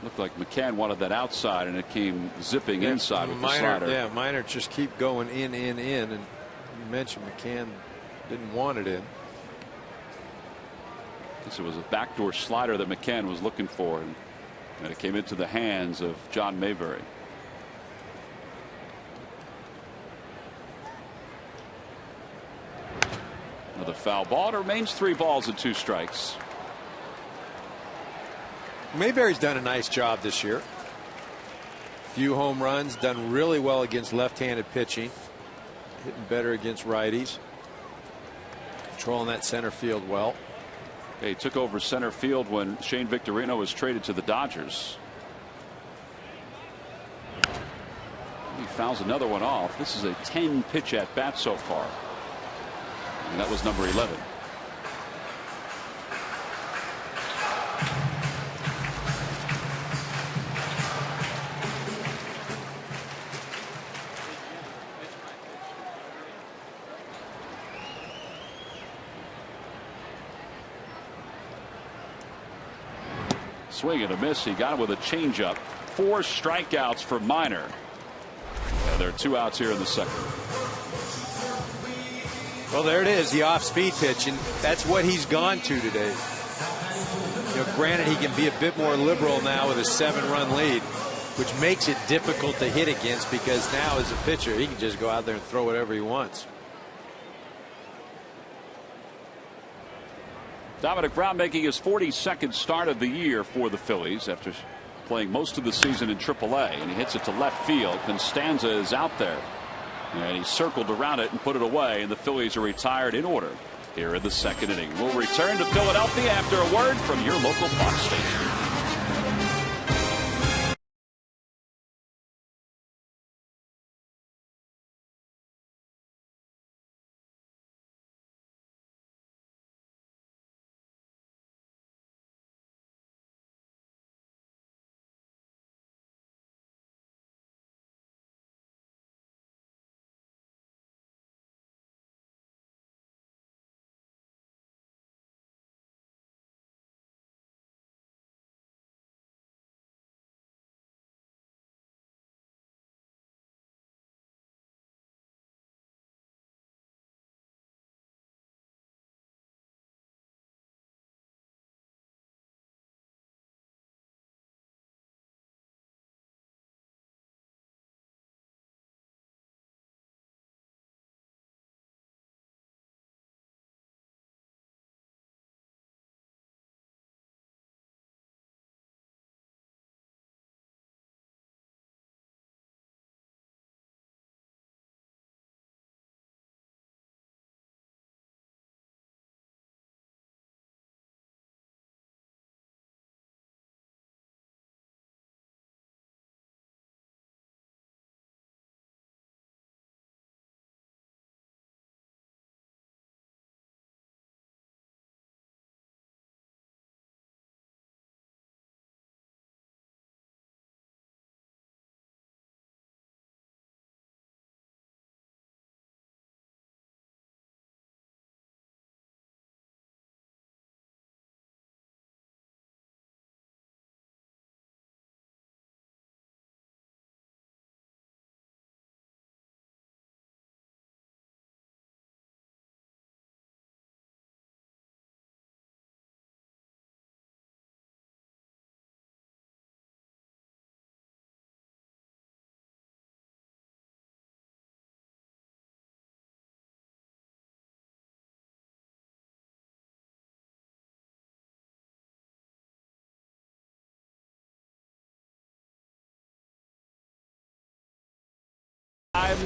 Looked like McCann wanted that outside, and it came zipping inside with the slider. Yeah, Minor just keep going in, and you mentioned McCann didn't want it in. It was a backdoor slider that McCann was looking for, and it came into the hands of John Mayberry. Another foul ball. It remains 3 balls and 2 strikes. Mayberry's done a nice job this year. Few home runs, done really well against left-handed pitching, hitting better against righties. controlling that center field well. He took over center field when Shane Victorino was traded to the Dodgers. He fouls another one off. This is a 10-pitch at bat so far. And that was number 11. Swing and a miss. He got it with a changeup. 4 strikeouts for Minor. There are 2 outs here in the second. Well, there it is, the off-speed pitch, and that's what he's gone to today. You know, granted, he can be a bit more liberal now with a 7-run lead, which makes it difficult to hit against because now as a pitcher, he can just go out there and throw whatever he wants. Dominic Brown making his 42nd start of the year for the Phillies after playing most of the season in AAA, and he hits it to left field. Constanza is out there, and he circled around it and put it away, and the Phillies are retired in order here in the second inning. We'll return to Philadelphia after a word from your local Fox station.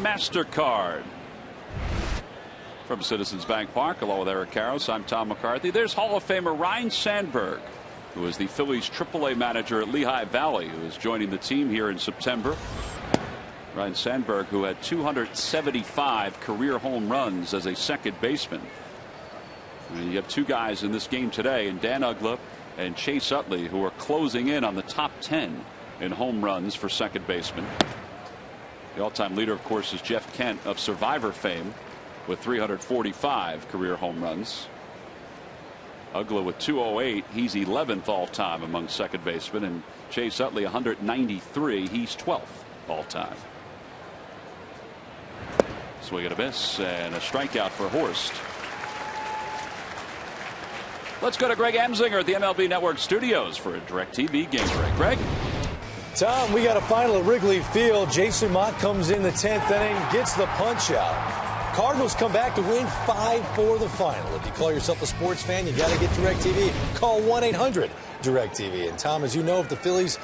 MasterCard from Citizens Bank Park, along with Eric Karros. I'm Tom McCarthy. There's Hall of Famer Ryne Sandberg, who is the Phillies AAA manager at Lehigh Valley, who is joining the team here in September. Ryne Sandberg, who had 275 career home runs as a second baseman. And you have 2 guys in this game today, and Dan Uggla and Chase Utley, who are closing in on the top 10 in home runs for second baseman. The all-time leader, of course, is Jeff Kent of Survivor fame with 345 career home runs. Uggla with 208. He's 11th all-time among second basemen, and Chase Utley 193. He's 12th all-time. Swing and a miss, and a strikeout for Horst. Let's go to Greg Amsinger at the MLB Network studios for a DirecTV game break. Greg? Tom, we got a final at Wrigley Field. Jason Mott comes in the 10th inning, gets the punch out. Cardinals come back to win 5-4 the final. If you call yourself a sports fan, you got to get DirecTV. Call 1-800-DirecTV. And Tom, as you know, if the Phillies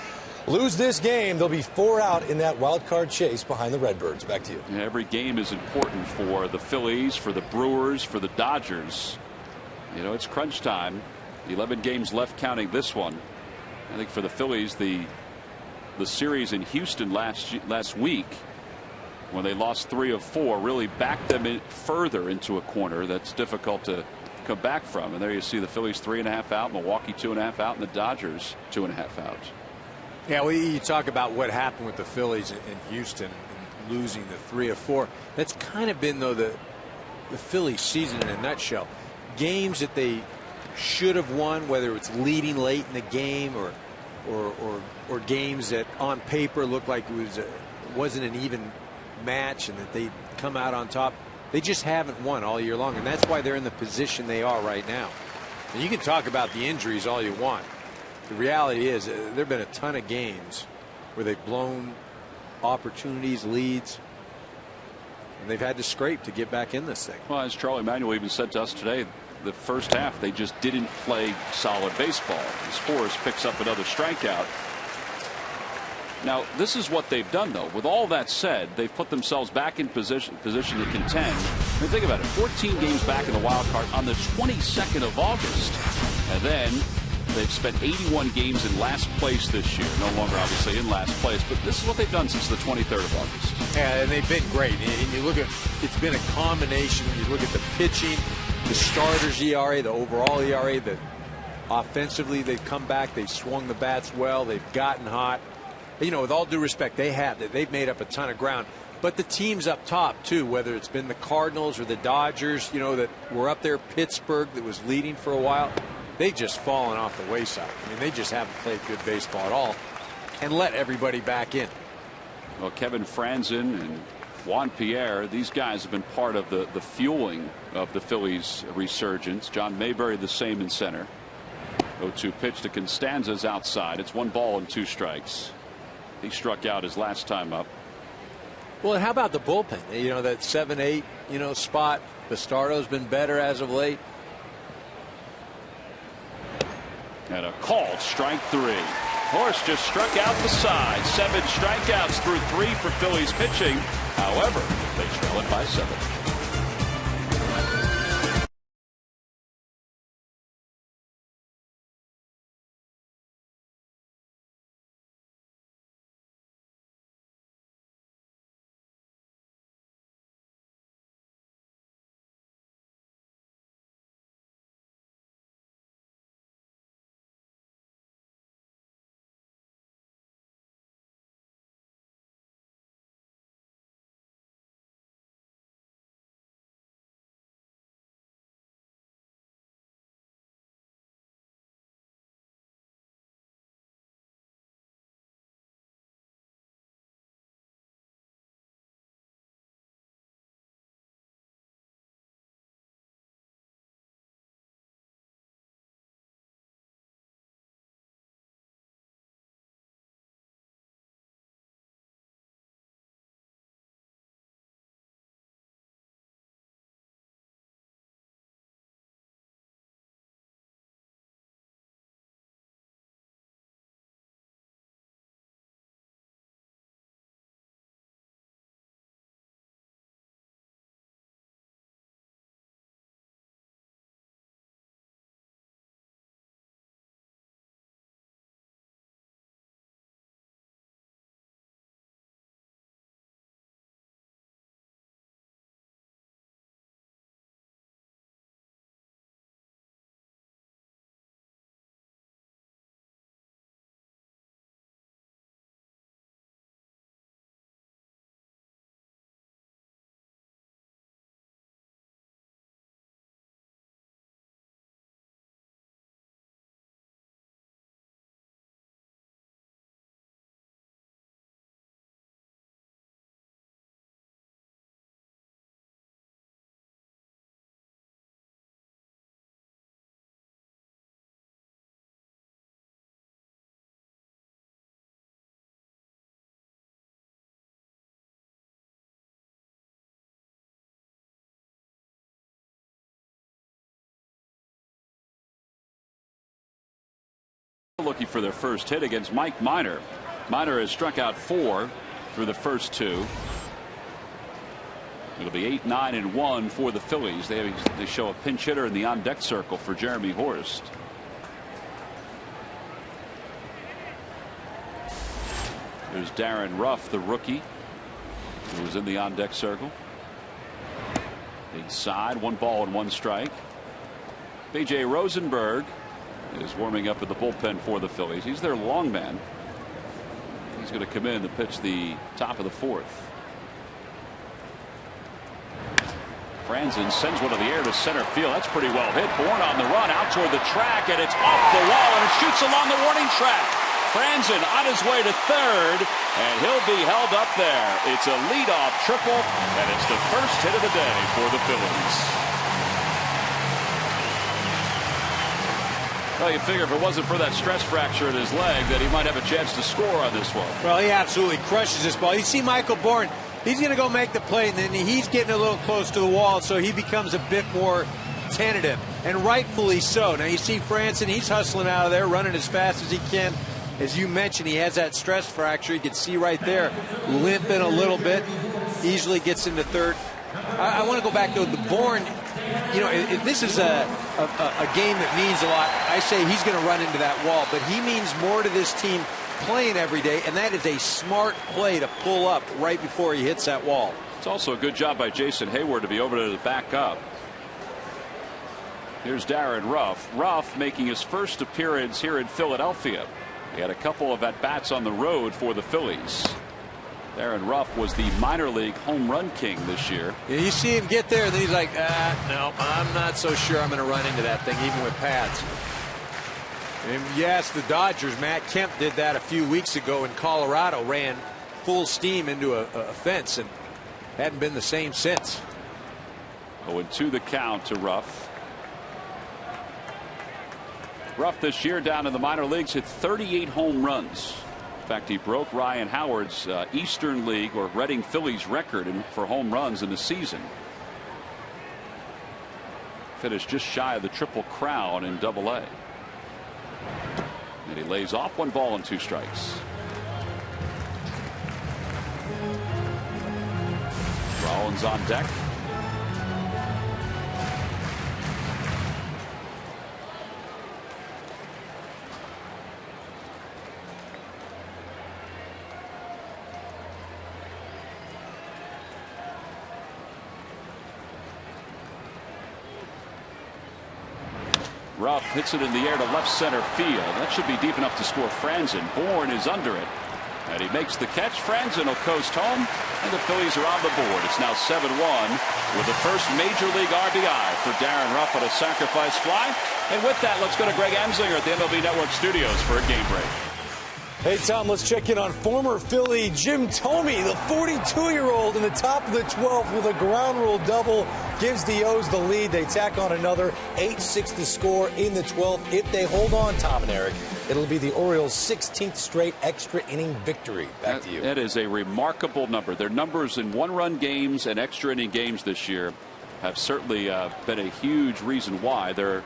lose this game, they'll be 4 out in that wild card chase behind the Redbirds. Back to you. Yeah, every game is important for the Phillies, for the Brewers, for the Dodgers. You know, it's crunch time. 11 games left, counting this one. I think for the Phillies, the series in Houston last week, when they lost 3 of 4, really backed them further into a corner that's difficult to come back from. And there you see the Phillies 3.5 out, Milwaukee 2.5 out, and the Dodgers 2.5 out. Yeah, well, you talk about what happened with the Phillies in Houston and losing the 3 of 4. That's kind of been, though, the Phillies season in a nutshell. Games that they should have won, whether it's leading late in the game or games that on paper looked like it wasn't an even match and that they come out on top. They just haven't won all year long, and that's why they're in the position they are right now. And you can talk about the injuries all you want. The reality is there have been a ton of games where they've blown opportunities, leads, and they've had to scrape to get back in this thing. Well, as Charlie Manuel even said to us today, the first half they just didn't play solid baseball. Spores picks up another strikeout. Now, this is what they've done, though. With all that said, they've put themselves back in position to contend. I mean, think about it. 14 games back in the wild card on the 22nd of August. And then they've spent 81 games in last place this year. No longer, obviously, in last place. But this is what they've done since the 23rd of August. Yeah, and they've been great. And you look at, it's been a combination. You look at the pitching, the starters ERA, the overall ERA, that offensively they've come back. They've swung the bats well. They've gotten hot. You know, with all due respect, they've made up a ton of ground. But the teams up top, too, whether it's been the Cardinals or the Dodgers, you know, that were up there, Pittsburgh, that was leading for a while, they've just fallen off the wayside. I mean, they just haven't played good baseball at all and let everybody back in. Well, Kevin Franzen and Juan Pierre, these guys have been part of the fueling of the Phillies' resurgence. John Mayberry the same in center. 0-2 pitch to Constanza's outside. It's 1 ball and 2 strikes. He struck out his last time up. Well, how about the bullpen? You know, that 7-8, you know, spot. Bastardo's been better as of late. And a called strike 3. Horse just struck out the side. 7 strikeouts through 3 for Phillies pitching. However, they trail it by 7. Looking for their first hit against Mike Minor. Minor has struck out 4 through the first 2. It'll be 8-9-1 for the Phillies. They show a pinch hitter in the on-deck circle for Jeremy Horst. There's Darren Ruff, the rookie, who was in the on-deck circle. Inside, 1 ball and 1 strike. B.J. Rosenberg is warming up in the bullpen for the Phillies. He's their long man. He's going to come in to pitch the top of the 4th. Franzen sends one to the air to center field. That's pretty well hit. Bourne on the run out toward the track, and it's off the wall, and it shoots along the warning track. Franzen on his way to third, and he'll be held up there. It's a leadoff triple, and it's the first hit of the day for the Phillies. Well, you figure if it wasn't for that stress fracture in his leg that he might have a chance to score on this one. Well, he absolutely crushes this ball. You see Michael Bourne, he's going to go make the play, and then he's getting a little close to the wall, so he becomes a bit more tentative, and rightfully so. Now you see Franzen, he's hustling out of there, running as fast as he can. As you mentioned, he has that stress fracture. You can see right there, limping a little bit, easily gets into third. I want to go back to the Bourne. You know, if this is a game that means a lot, I say he's going to run into that wall, but he means more to this team playing every day, and that is a smart play to pull up right before he hits that wall. It's also a good job by Jason Hayward to be over to the back up. Here's Darren Ruff. Ruff making his first appearance here in Philadelphia. He had a couple of at-bats on the road for the Phillies. Darren Ruff was the minor league home run king this year. Yeah, you see him get there, and then he's like, no, I'm not so sure I'm going to run into that thing, even with pads. And yes, the Dodgers, Matt Kemp did that a few weeks ago in Colorado, ran full steam into a fence, and hadn't been the same since. 0-2 the count to Ruff. Ruff this year down in the minor leagues hit 38 home runs. In fact, he broke Ryan Howard's Eastern League or Reading Phillies record for home runs in the season. Finished just shy of the Triple Crown in Double-A. And he lays off 1 ball and 2 strikes. Rollins on deck. Ruff hits it in the air to left center field. That should be deep enough to score Franzen. Bourne is under it, and he makes the catch. Franzen will coast home, and the Phillies are on the board. It's now 7-1 with the first major league RBI for Darren Ruff on a sacrifice fly. And with that, let's go to Greg Amslinger at the MLB Network studios for a game break. Hey, Tom, let's check in on former Philly Jim Thome, the 42-year-old in the top of the 12th with a ground rule double. Gives the O's the lead. They tack on another 8-6 to score in the 12th. If they hold on, Tom and Eric, it'll be the Orioles' 16th straight extra inning victory. Back to you. That is a remarkable number. Their numbers in 1-run games and extra inning games this year have certainly been a huge reason why they're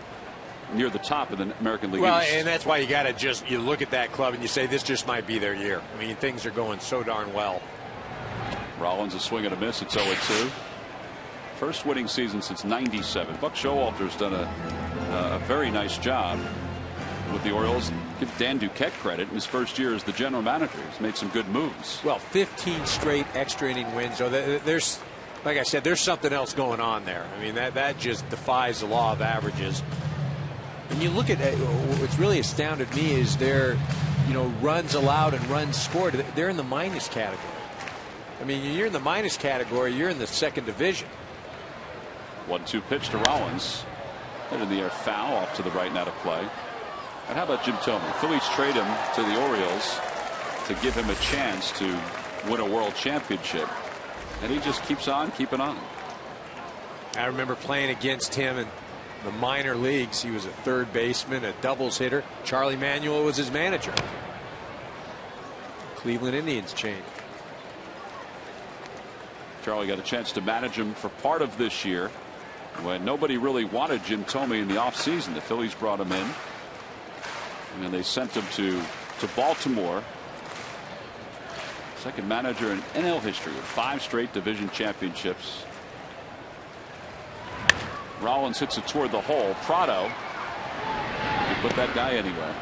near the top of the American League Well, East. and that's why you got to you look at that club and you say this just might be their year. I mean, things are going so darn well. Rollins a swing and a miss. It's 0-2. First winning season since '97. Buck Showalter's done a very nice job with the Orioles. Give Dan Duquette credit. In his first year as the general manager, he's made some good moves. Well, 15 straight extra inning wins. So there's, like I said, there's something else going on there. I mean, that just defies the law of averages. And you look at what's really astounded me is their, runs allowed and runs scored. They're in the minus category. I mean, you're in the minus category. You're in the second division. 1-2 pitch to Rollins. Hit in the air, foul off to the right, and out of play. And how about Jim Thome? Phillies trade him to the Orioles to give him a chance to win a world championship. And he just keeps on keeping on. I remember playing against him in the minor leagues. He was a third baseman, a doubles hitter. Charlie Manuel was his manager. Cleveland Indians chain. Charlie got a chance to manage him for part of this year when nobody really wanted Jim Thome in the offseason. The Phillies brought him in, and they sent him to Baltimore Second manager in NL history with 5 straight division championships. Rollins hits it toward the hole. Prado can put that guy anywhere.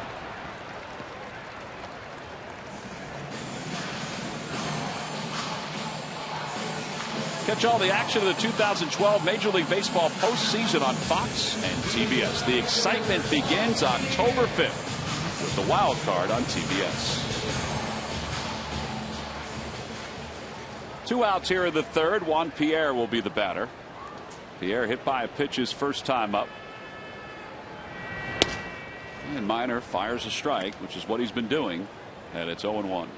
Catch all the action of the 2012 Major League Baseball postseason on Fox and TBS. The excitement begins October 5th with the wild card on TBS. 2 outs here in the third. Juan Pierre will be the batter. Pierre hit by a pitch his first time up. And Minor fires a strike, which is what he's been doing, and it's 0-1.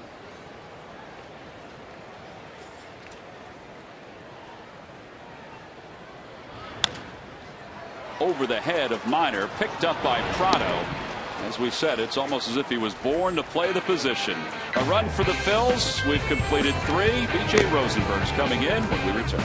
Over the head of Minor, picked up by Prado. As we said, it's almost as if he was born to play the position. A run for the Phils. We've completed 3. B.J. Rosenberg's coming in when we return.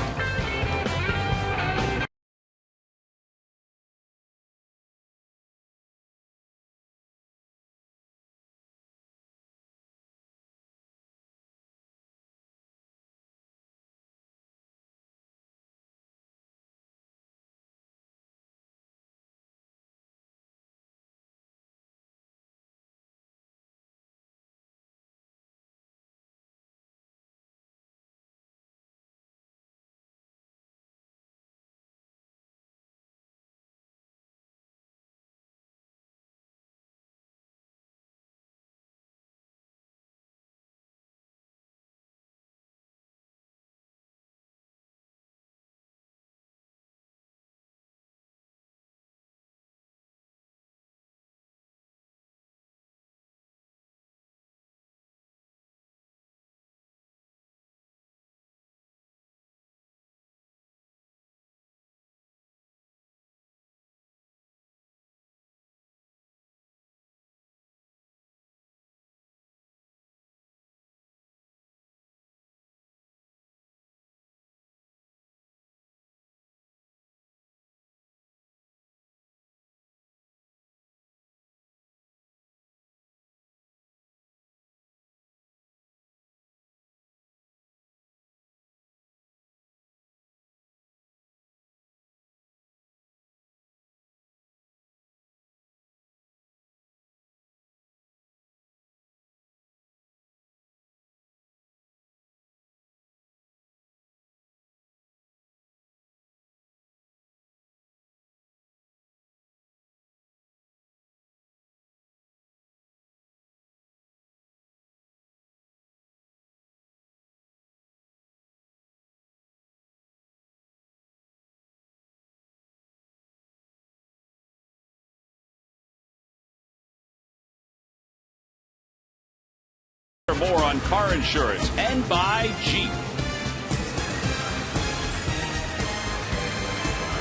More on car insurance and by Jeep.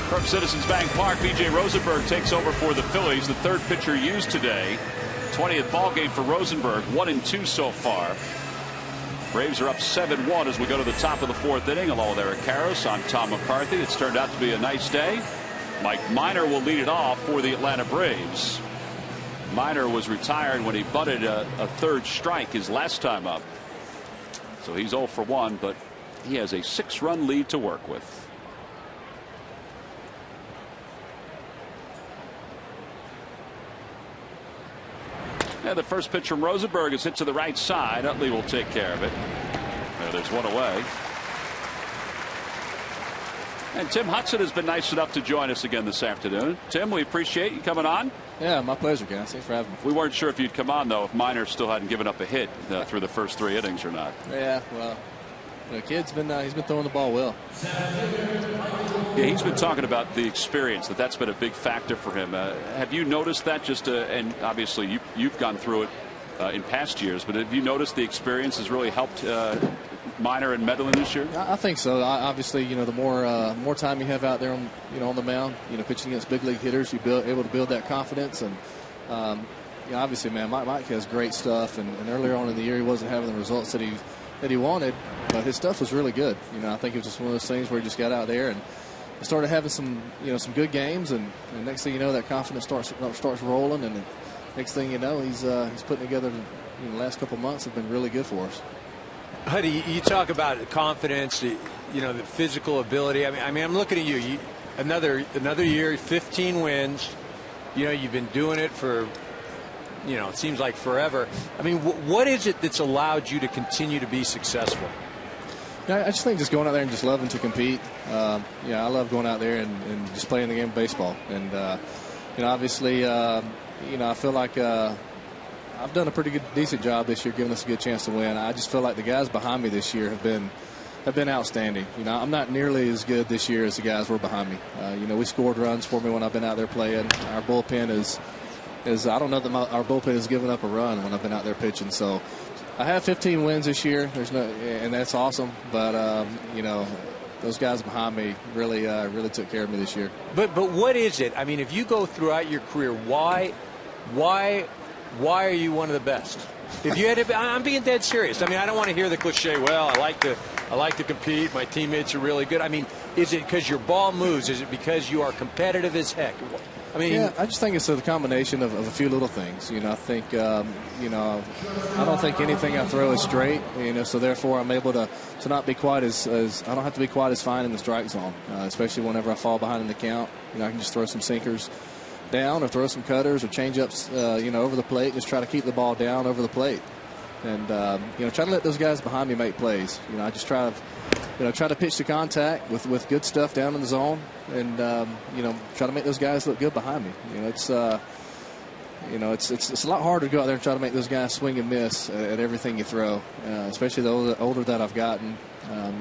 From Citizens Bank Park, B.J. Rosenberg takes over for the Phillies. The third pitcher used today. 20th ball game for Rosenberg. 1-2 so far. Braves are up 7-1 as we go to the top of the 4th inning. Along with Eric Karros, I'm Tom McCarthy. It's turned out to be a nice day. Mike Minor will lead it off for the Atlanta Braves. Minor was retired when he butted a third strike his last time up. So he's 0 for 1, but he has a 6-run lead to work with. And the first pitch from Rosenberg is hit to the right side. Utley will take care of it. There's one away. And Tim Hudson has been nice enough to join us again this afternoon. Tim, we appreciate you coming on. Yeah, my pleasure, guys. Thanks for having me. We weren't sure if you'd come on, though, if Minor still hadn't given up a hit through the first 3 innings or not. Yeah, well, the kid's been he's been throwing the ball well. Yeah, he's been talking about the experience, that's been a big factor for him. Have you noticed that? And obviously you've gone through it in past years, but have you noticed the experience has really helped Minor and Medellin this year? I think so. Obviously, the more time you have out there on the mound, pitching against big league hitters, you're able to build that confidence. And obviously, man, Mike has great stuff. And earlier on in the year, he wasn't having the results that he wanted, but his stuff was really good. I think it was just one of those things where he just got out there and started having some good games. And next thing you know, that confidence starts rolling. And next thing you know, he's putting together. The last couple months have been really good for us. Huddy, you talk about confidence, the physical ability. I mean, I'm looking at you. Another year, 15 wins. You've been doing it for, it seems like forever. I mean, what is it that's allowed you to continue to be successful? I just think just going out there and just loving to compete. I love going out there and just playing the game of baseball. And, obviously, I feel like I've done a pretty decent job this year, giving us a good chance to win. I just feel like the guys behind me this year have been outstanding. I'm not nearly as good this year as the guys were behind me. We scored runs for me when I've been out there playing. Our bullpen is I don't know that our bullpen has given up a run when I've been out there pitching. So I have 15 wins this year. And that's awesome. But those guys behind me really took care of me this year. But what is it? I mean, if you go throughout your career, why are you one of the best? If you had to, I'm being dead serious. I mean, I don't want to hear the cliche. Well, I like to compete. My teammates are really good. I mean, is it because your ball moves? Is it because you are competitive as heck? I mean, I just think it's a combination of a few little things. I think, I don't think anything I throw is straight. So therefore I'm able to not be quite as I don't have to be quite as fine in the strike zone, especially whenever I fall behind in the count. I can just throw some sinkers down or throw some cutters or change ups, over the plate. Just try to keep the ball down over the plate, and try to let those guys behind me make plays. I just try to pitch to contact with good stuff down in the zone, and try to make those guys look good behind me. It's a lot harder to go out there and try to make those guys swing and miss at everything you throw, especially the older that I've gotten.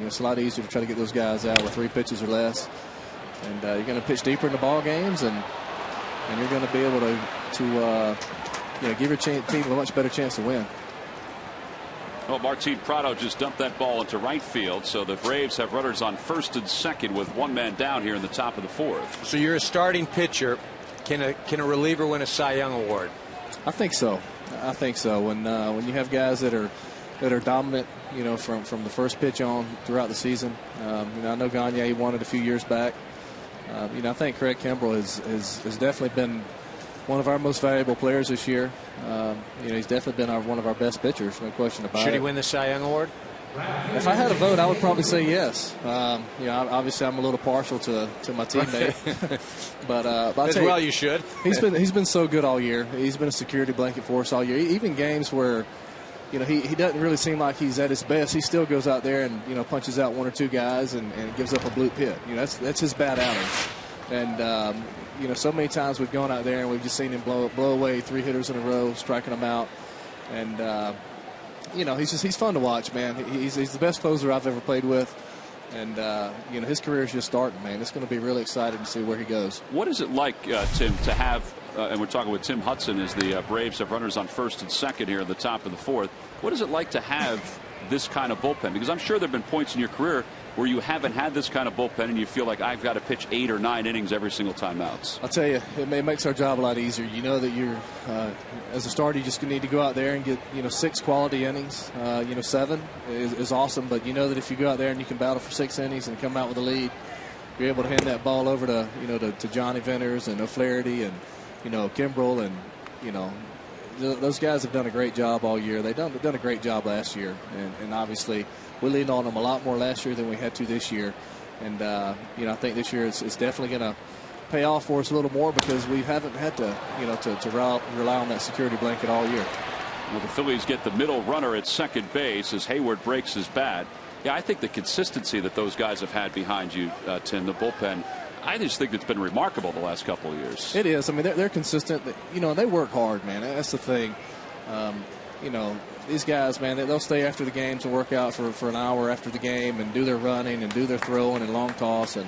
It's a lot easier to try to get those guys out with 3 pitches or less, and you're going to pitch deeper in the ball games, and you're going to be able to give your team a much better chance to win. Well, Martin Prado just dumped that ball into right field, so the Braves have runners on first and second with 1 man down here in the top of the 4th. So you're a starting pitcher. Can a reliever win a Cy Young award? I think so. When you have guys that are dominant, from the first pitch on throughout the season. I know Gagne, he won it a few years back. I think Craig Kimbrell has definitely been one of our most valuable players this year. He's definitely been one of our best pitchers, no question about it. Should he win the Cy Young award? If I had a vote, I would probably say yes. Obviously I'm a little partial to my teammate, but as well you should. He's been so good all year. He's been a security blanket for us all year. Even games where he doesn't really seem like he's at his best, he still goes out there and punches out 1 or 2 guys and gives up a bloop hit. That's his bad outing. And so many times we've gone out there and we've just seen him blow away 3 hitters in a row, striking them out. And he's fun to watch, man. He's the best closer I've ever played with. And his career is just starting, man. It's going to be really exciting to see where he goes. What is it like, Tim, to have and we're talking with Tim Hudson as the Braves have runners on first and second here at the top of the 4th. What is it like to have this kind of bullpen? Because I'm sure there have been points in your career where you haven't had this kind of bullpen and you feel like I've got to pitch 8 or 9 innings every single time out. I'll tell you, it makes our job a lot easier. You know that you're, as a starter, you just need to go out there and get 6 quality innings. 7 is awesome, but you know that if you go out there and you can battle for 6 innings and come out with a lead, you're able to hand that ball over to Johnny Venters and O'Flaherty and Kimbrell, and those guys have done a great job all year. They've done a great job last year, and obviously we leaned on them a lot more last year than we had to this year. And I think this year it's definitely going to pay off for us a little more because we haven't had to rely on that security blanket all year. Well, the Phillies get the middle runner at second base as Hayward breaks his bat. Yeah, I think the consistency that those guys have had behind you, Tim, the bullpen, I just think it's been remarkable the last couple of years. It is. I mean, they're consistent. They work hard, man. That's the thing. These guys, man, they'll stay after the games and work out for an hour after the game and do their running and do their throwing and long toss. And,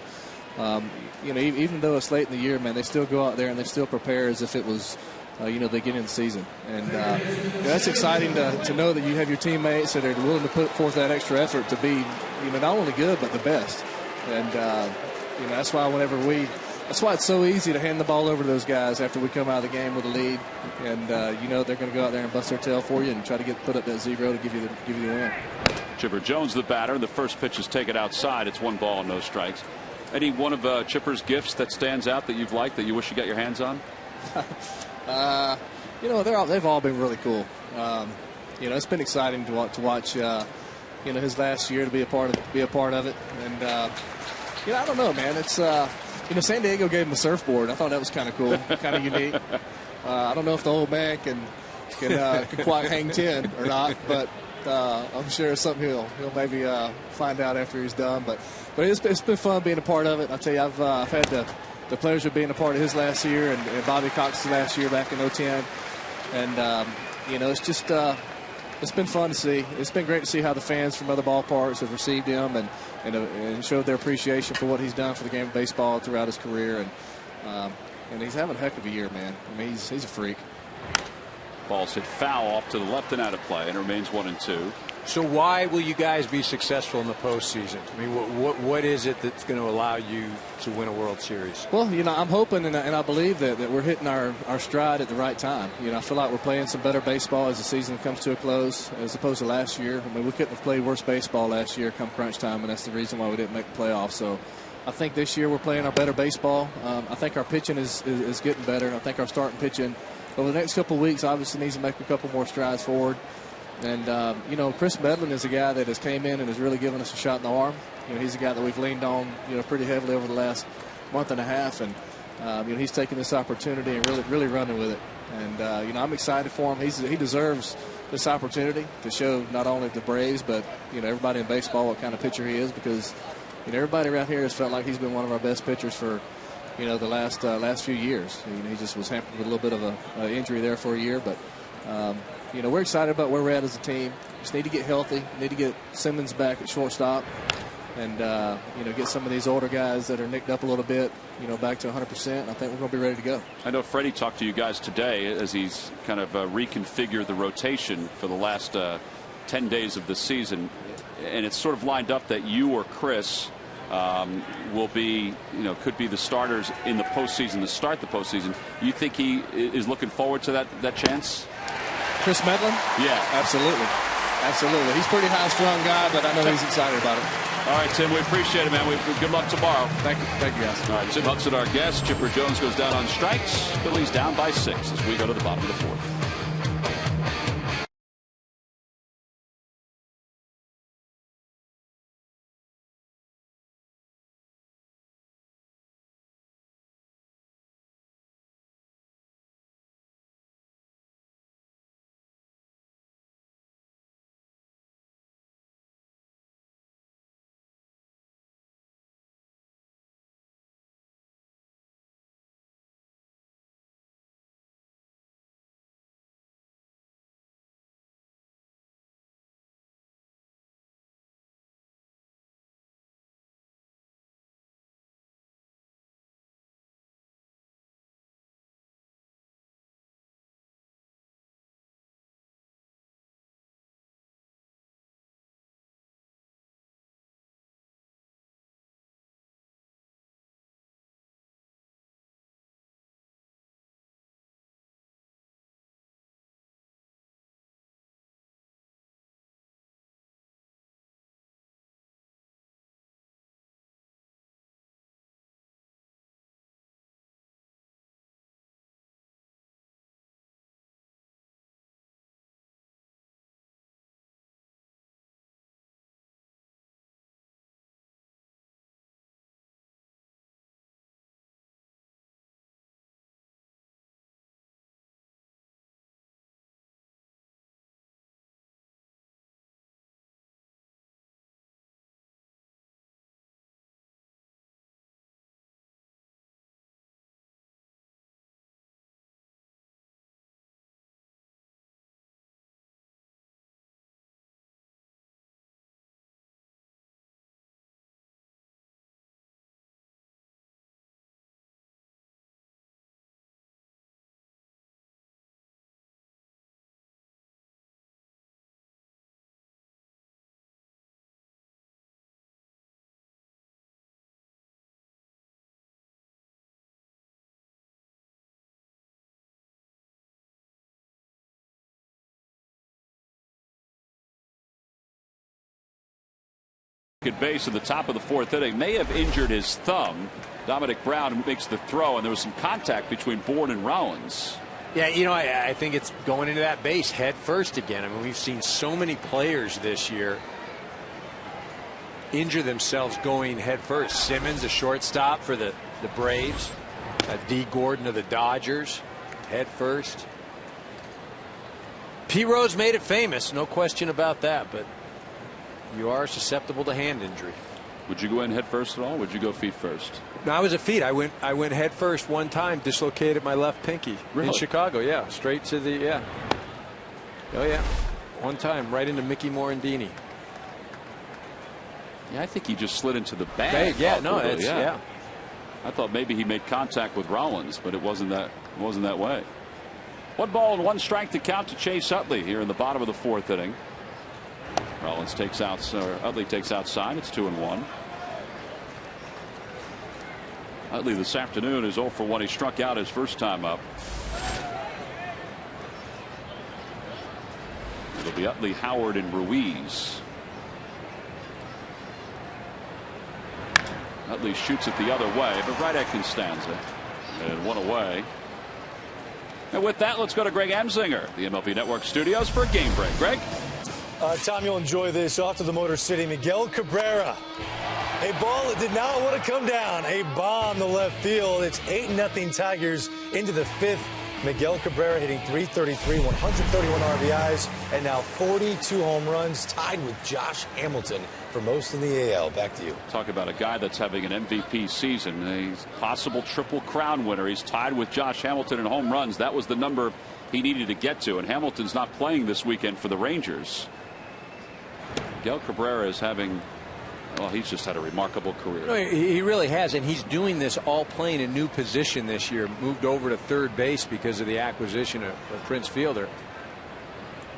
even though it's late in the year, man, they still go out there and they still prepare as if it was, the beginning of the season. And that's exciting to know that you have your teammates that are willing to put forth that extra effort to be, not only good, but the best. And, that's why that's why it's so easy to hand the ball over to those guys after we come out of the game with a lead. And, they're going to go out there and bust their tail for you and try to put up that 0 to give you the win. Chipper Jones, the batter. The first pitch is taken outside. It's 1 ball, no strikes. Any one of Chipper's gifts that stands out that you've liked that you wish you got your hands on? They've all been really cool. It's been exciting to watch you know, his last year to be a part of it. And you know, I don't know, man. It's you know, San Diego gave him a surfboard. I thought that was kind of cool, kind of unique. I don't know if the old man can quite hang 10 or not, but I'm sure it's something he'll maybe find out after he's done. But it's been fun being a part of it. I tell you, I've had the pleasure of being a part of his last year and Bobby Cox's last year back in 2010. And you know, it's just it's been fun to see. It's been great to see how the fans from other ballparks have received him and showed their appreciation for what he's done for the game of baseball throughout his career. And he's having a heck of a year, man. I mean, he's a freak. Ball's hit foul off to the left and out of play, and remains 1-2. So why will you guys be successful in the postseason? I mean, what is it that's going to allow you to win a World Series? Well, you know, I'm hoping and I believe that we're hitting our stride at the right time. You know, I feel like we're playing some better baseball as the season comes to a close as opposed to last year. I mean, we couldn't have played worse baseball last year come crunch time, and that's the reason why we didn't make the playoffs. So I think this year we're playing our better baseball. I think our pitching is getting better. I think our starting pitching over the next couple of weeks obviously needs to make a couple more strides forward. And, you know, Chris Medlin is a guy that has came in and has really given us a shot in the arm. You know, he's a guy that we've leaned on, you know, pretty heavily over the last month and a half. And, you know, he's taken this opportunity and really running with it. And, you know, I'm excited for him. He deserves this opportunity to show not only the Braves but, you know, everybody in baseball what kind of pitcher he is, because, you know, everybody around here has felt like he's been one of our best pitchers for, you know, the last few years. You know, he just was hampered with a little bit of an injury there for a year. But, you know, we're excited about where we're at as a team. Just need to get healthy. Need to get Simmons back at shortstop, and you know, get some of these older guys that are nicked up a little bit, you know, back to 100%. I think we're going to be ready to go. I know Freddie talked to you guys today as he's kind of reconfigured the rotation for the last 10 days of the season, and it's sort of lined up that you or Chris will be, you know, could be the starters in the postseason to start the postseason. You think he is looking forward to that chance? Chris Medlin? Yeah. Absolutely. Absolutely. He's a pretty high-strung guy, but I know he's excited about it. All right, Tim, we appreciate it, man. Good luck tomorrow. Thank you, guys. All right, Tim Hudson, our guest. Chipper Jones goes down on strikes. Phillies down by 6 as we go to the bottom of the fourth. At base at the top of the fourth inning, may have injured his thumb. Dominic Brown makes the throw, and there was some contact between Bourne and Rollins. Yeah, you know, I think it's going into that base head first again. I mean, we've seen so many players this year injure themselves going head first. Simmons, a shortstop for the Braves. D. Gordon of the Dodgers, head first. P. Rose made it famous, no question about that, but you are susceptible to hand injury. Would you go in head first at all? Would you go feet first? No, I was a feet. I went head first one time, dislocated my left pinky in Chicago. Yeah, straight to the Oh yeah, one time right into Mickey Morandini. Yeah, I think he just slid into the bag. Yeah, no, it's yeah. I thought maybe he made contact with Rollins, but it wasn't that way. 1 ball and 1 strike to count to Chase Utley here in the bottom of the 4th inning. Rollins takes out, or Utley takes outside. It's 2-1. Utley this afternoon is 0 for 1. He struck out his first time up. It'll be Utley, Howard, and Ruiz. Utley shoots it the other way, but right at Constanza. And 1 away. And with that, let's go to Greg Amsinger, the MLB Network studios for Game Break. Greg? Tom, you'll enjoy this. Off to the Motor City, Miguel Cabrera. A ball that did not want to come down. A bomb to left field. It's 8-0 Tigers into the 5th. Miguel Cabrera hitting .333, 131 RBIs, and now 42 home runs, tied with Josh Hamilton for most in the AL. Back to you. Talk about a guy that's having an MVP season, a possible Triple Crown winner. He's tied with Josh Hamilton in home runs. That was the number he needed to get to, and Hamilton's not playing this weekend for the Rangers. Miguel Cabrera is having, well, he's just had a remarkable career. No, he really has, and he's doing this all playing a new position this year. Moved over to third base because of the acquisition of Prince Fielder.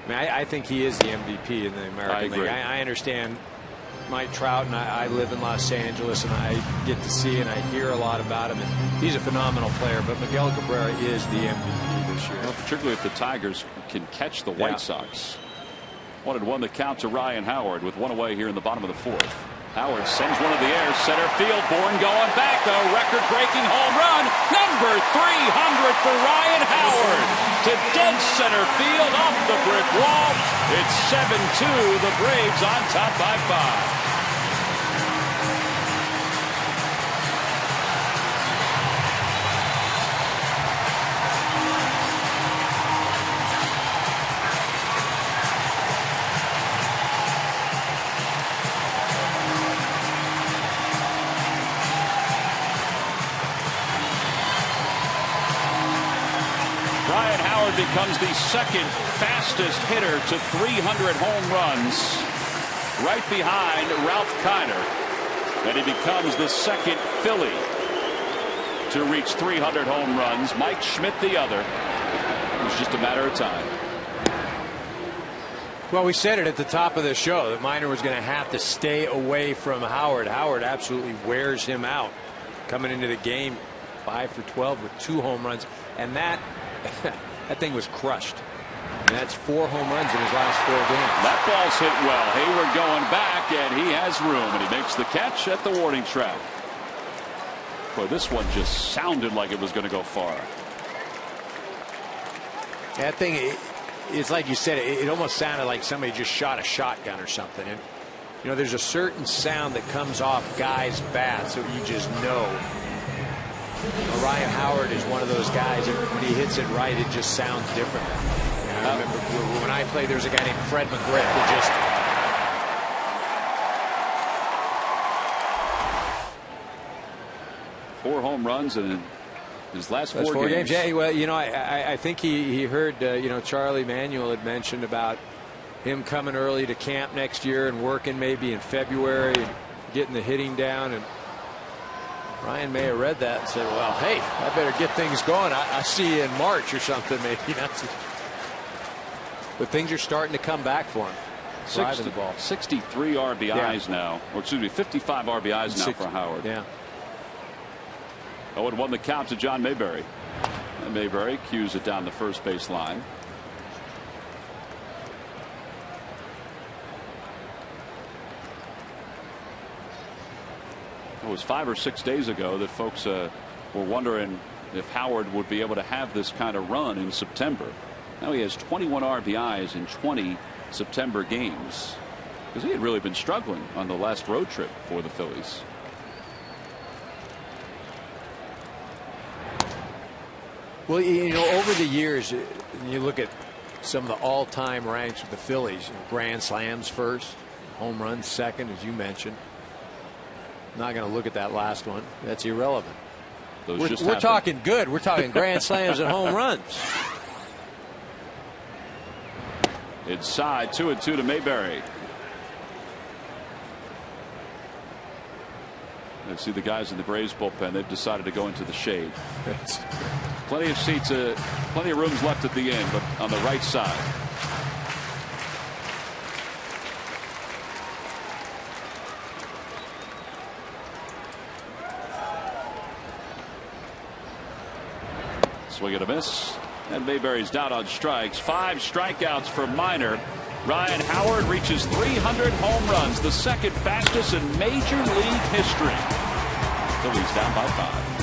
I mean, I think he is the MVP in the American League. I understand Mike Trout, and I live in Los Angeles, and I get to see and I hear a lot about him. And he's a phenomenal player, but Miguel Cabrera is the MVP this year. Well, particularly if the Tigers can catch the White Sox. 1-1 the count to Ryan Howard with 1 away here in the bottom of the 4th. Howard sends one to the air, center field. Bourne going back, a record-breaking home run, number 300 for Ryan Howard to dead center field, off the brick wall. It's 7-2. The Braves on top by 5. Becomes the 2nd fastest hitter to 300 home runs, right behind Ralph Kiner, and he becomes the 2nd Philly to reach 300 home runs. Mike Schmidt the other. It was just a matter of time. Well, we said it at the top of the show that Minor was going to have to stay away from Howard. Howard absolutely wears him out, coming into the game 5 for 12 with 2 home runs, and that that thing was crushed. And that's 4 home runs in his last 4 games. That ball's hit well. Hayward going back, and he has room, and he makes the catch at the warning track. Boy, this one just sounded like it was going to go far. That thing, it's like you said, it almost sounded like somebody just shot a shotgun or something. And, you know, there's a certain sound that comes off guys' bats that you just know. Ryan Howard is one of those guys, and when he hits it right, it just sounds different. And I remember when I played, there was a guy named Fred McGriff who just... Four home runs in his last four games. Yeah, well, you know, I think he heard, you know, Charlie Manuel had mentioned about him coming early to camp next year and working maybe in February and getting the hitting down, and Ryan may have read that and said, well, hey, I better get things going. I see you in March or something, maybe. But things are starting to come back for him. 63 RBIs now, or excuse me, 55 RBIs now for Howard. Yeah. 0-1 the count to John Mayberry. And Mayberry cues it down the first base line. It was 5 or 6 days ago that folks were wondering if Howard would be able to have this kind of run in September. Now he has 21 RBIs in 20 September games. because he had really been struggling on the last road trip for the Phillies. Well, you know, over the years, you look at some of the all-time ranks with the Phillies. Grand slams first, home runs second, as you mentioned. Not going to look at that last one. That's irrelevant. We're talking good. We're talking grand slams and home runs. Inside, 2-2 to Mayberry. I see the guys in the Braves bullpen. They've decided to go into the shade. Plenty of seats, plenty of rooms left at the end, but on the right side. Swing and a miss. And Mayberry's down on strikes. 5 strikeouts for Minor. Ryan Howard reaches 300 home runs, the second fastest in Major League history. Phillies down by 5.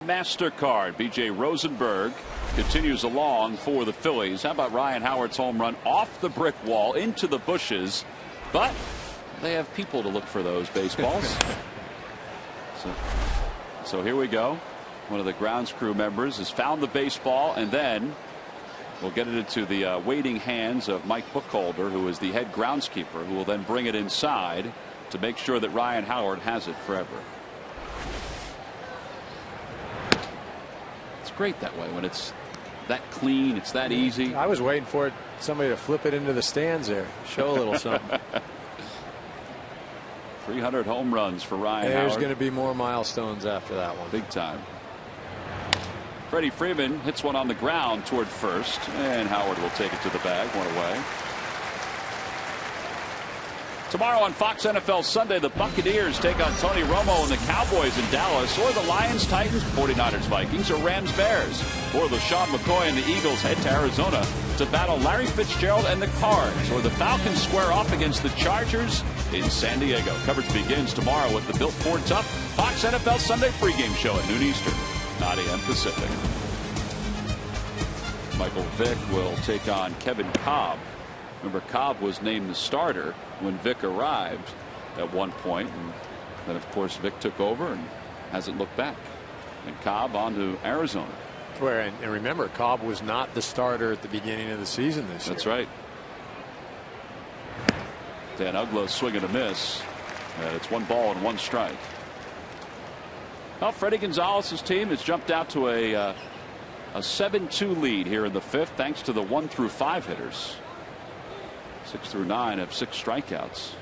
MasterCard. B.J. Rosenberg continues along for the Phillies. How about Ryan Howard's home run off the brick wall into the bushes? But they have people to look for those baseballs. So here we go. One of the grounds crew members has found the baseball, and then we'll get it into the waiting hands of Mike Buchholder, who is the head groundskeeper, who will then bring it inside to make sure that Ryan Howard has it forever. Great that way when it's that clean, it's that easy. I was waiting for somebody to flip it into the stands there, show a little something. 300 home runs for Ryan Howard. There's going to be more milestones after that one. Big time. Freddie Freeman hits one on the ground toward first, and Howard will take it to the bag, one away. Tomorrow on Fox NFL Sunday, the Buccaneers take on Tony Romo and the Cowboys in Dallas, or the Lions, Titans, 49ers, Vikings, or Rams, Bears. Or LaShawn McCoy and the Eagles head to Arizona to battle Larry Fitzgerald and the Cards, or the Falcons square off against the Chargers in San Diego. Coverage begins tomorrow with the Built Ford Tough Fox NFL Sunday pregame show at noon Eastern, 9 a.m. Pacific. Michael Vick will take on Kevin Cobb. Remember, Cobb was named the starter when Vick arrived at one point, and then of course Vick took over and hasn't looked back. And Cobb on to Arizona. Well, and remember, Cobb was not the starter at the beginning of the season this year. That's right. Dan Uglow swing and a miss. And it's 1 ball and 1 strike. Well, Freddie Gonzalez's team has jumped out to a 7-2 lead here in the 5th, thanks to the 1 through 5 hitters. 6 through 9 have 6 strikeouts.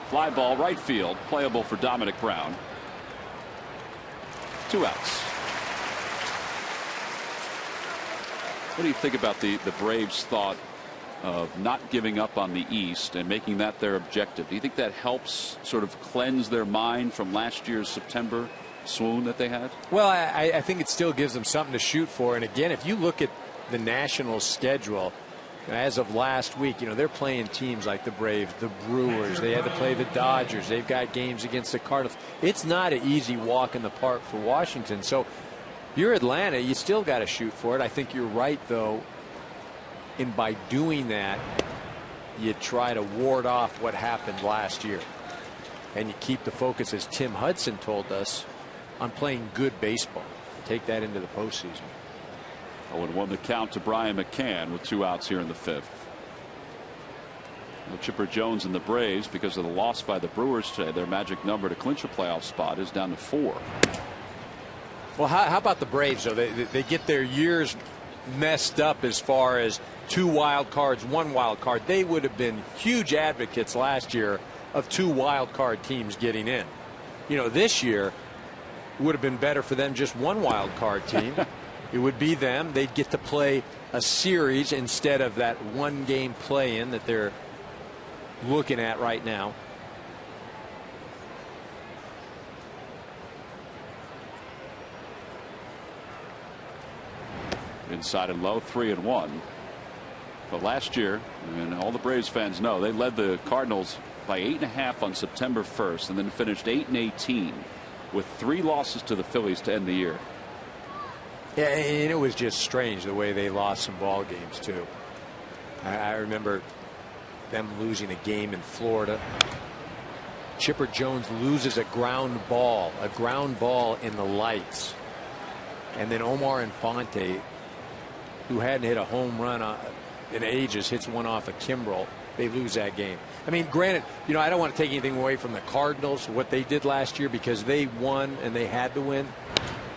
Fly ball right field, playable for Dominic Brown. 2 outs. What do you think about the Braves' thought of not giving up on the East and making that their objective? Do you think that helps sort of cleanse their mind from last year's September swoon that they had? Well, I think it still gives them something to shoot for. And again, if you look at the Nationals schedule, as of last week, they're playing teams like the Braves, the Brewers. They had to play the Dodgers. They've got games against the Cardinals. It's not an easy walk in the park for Washington. So you're Atlanta, you still got to shoot for it. I think you're right, though. And by doing that, you try to ward off what happened last year. And you keep the focus, as Tim Hudson told us, on playing good baseball. Take that into the postseason. 0-1 the count to Brian McCann with 2 outs here in the 5th. Well, Chipper Jones and the Braves, because of the loss by the Brewers today, their magic number to clinch a playoff spot is down to 4. Well, how about the Braves, though? They get their years messed up as far as 2 wild cards, 1 wild card. They would have been huge advocates last year of 2 wild card teams getting in. This year would have been better for them just 1 wild card team. It would be them. They'd get to play a series instead of that 1-game play-in that they're looking at right now. Inside and low, 3-1. But last year, and all the Braves fans know, they led the Cardinals by 8.5 on September 1st and then finished 8-18 with 3 losses to the Phillies to end the year. Yeah, and it was just strange the way they lost some ball games, too. I remember them losing a game in Florida. Chipper Jones loses a ground ball in the lights. And then Omar Infante, who hadn't hit a home run in ages, hits one off of Kimbrel. They lose that game. I mean, granted, I don't want to take anything away from the Cardinals, what they did last year, because they won and they had to win.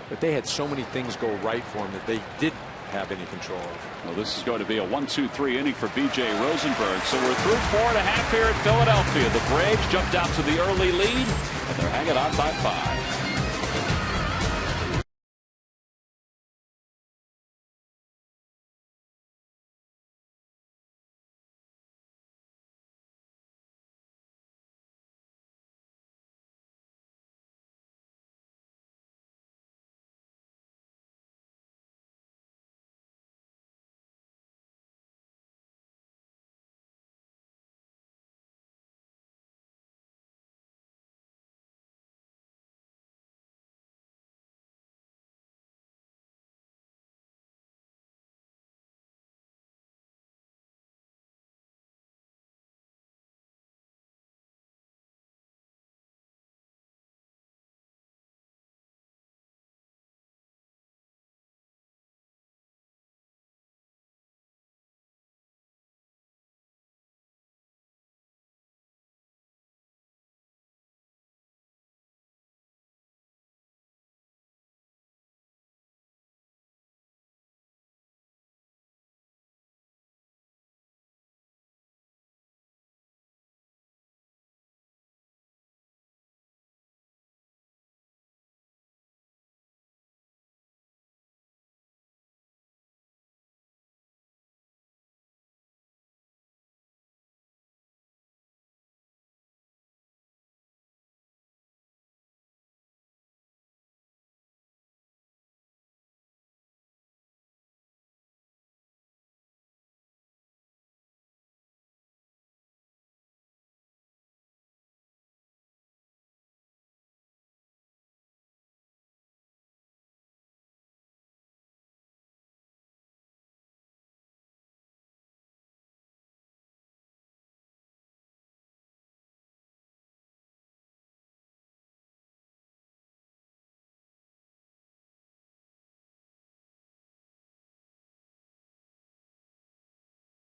But they had so many things go right for them that they didn't have any control of. Well, this is going to be a 1-2-3 inning for B.J. Rosenberg. So we're through 4.5 here at Philadelphia. The Braves jumped out to the early lead, and they're hanging on by 5.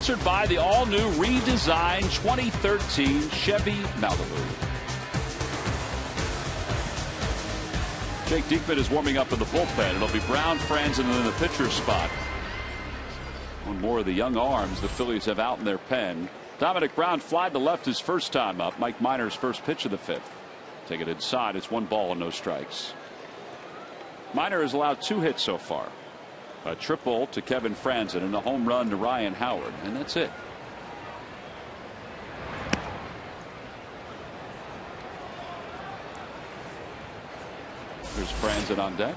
Sponsored by the all-new redesigned 2013 Chevy Malibu. Jake Diekman is warming up in the bullpen. It'll be Brown, Franzen in the pitcher's spot. One more of the young arms the Phillies have out in their pen. Dominic Brown flied to left his first time up. Mike Minor's first pitch of the 5th. Take it inside. It's 1 ball and no strikes. Minor has allowed 2 hits so far. A triple to Kevin Franzen and a home run to Ryan Howard, and that's it. There's Franzen on deck.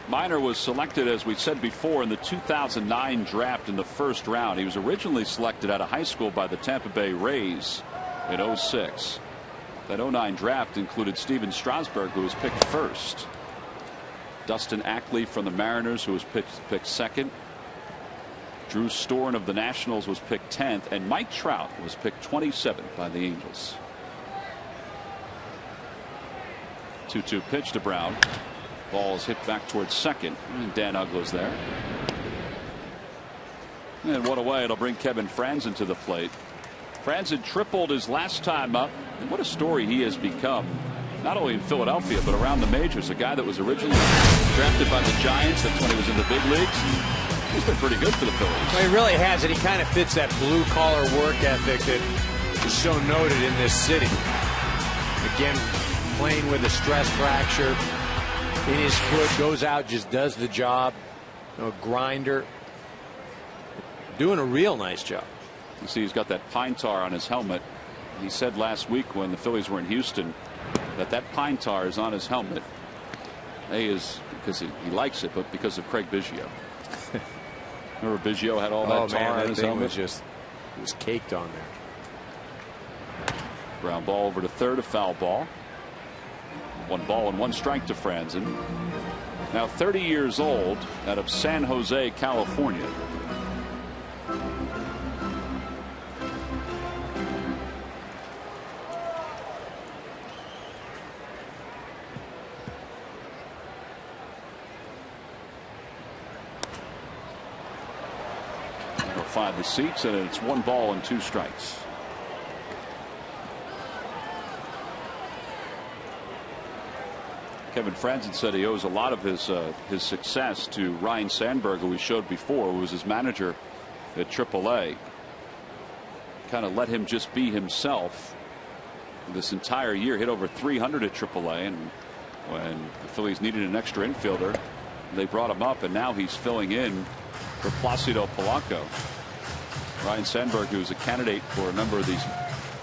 Minor was selected, as we said before, in the 2009 draft in the first round. He was originally selected out of high school by the Tampa Bay Rays in 06. That 09 draft included Steven Strasburg, who was picked first. Dustin Ackley from the Mariners, who was picked second. Drew Storen of the Nationals was picked 10th, and Mike Trout was picked 27th by the Angels. 2-2 pitch to Brown. Ball is hit back towards second, and Dan Uggla's there. And one away. It'll bring Kevin Franzen to the plate. Franzen tripled his last time up, and what a story he has become, not only in Philadelphia but around the majors. A guy that was originally drafted by the Giants. That's when he was in the big leagues. He's been pretty good for the Phillies. Well, he really has, and he kind of fits that blue collar work ethic that is so noted in this city. Again, playing with a stress fracture in his foot, goes out, just does the job. You know, grinder, doing a real nice job. You see, he's got that pine tar on his helmet. He said last week when the Phillies were in Houston that pine tar is on his helmet. A is because he likes it, but because of Craig Biggio. Remember Biggio had all that tar on his helmet? It was caked on there. Ground ball over to third, a foul ball. 1 ball and 1 strike to Franzen. Now 30 years old, out of San Jose, California. They'll find the seats, and it's 1 ball and 2 strikes. Kevin Franzen said he owes a lot of his success to Ryan Sandberg, who we showed before, who was his manager at AAA. Kind of let him just be himself this entire year. Hit over 300 at AAA, and when the Phillies needed an extra infielder, they brought him up, and now he's filling in for Placido Polanco. Ryan Sandberg, who's a candidate for a number of these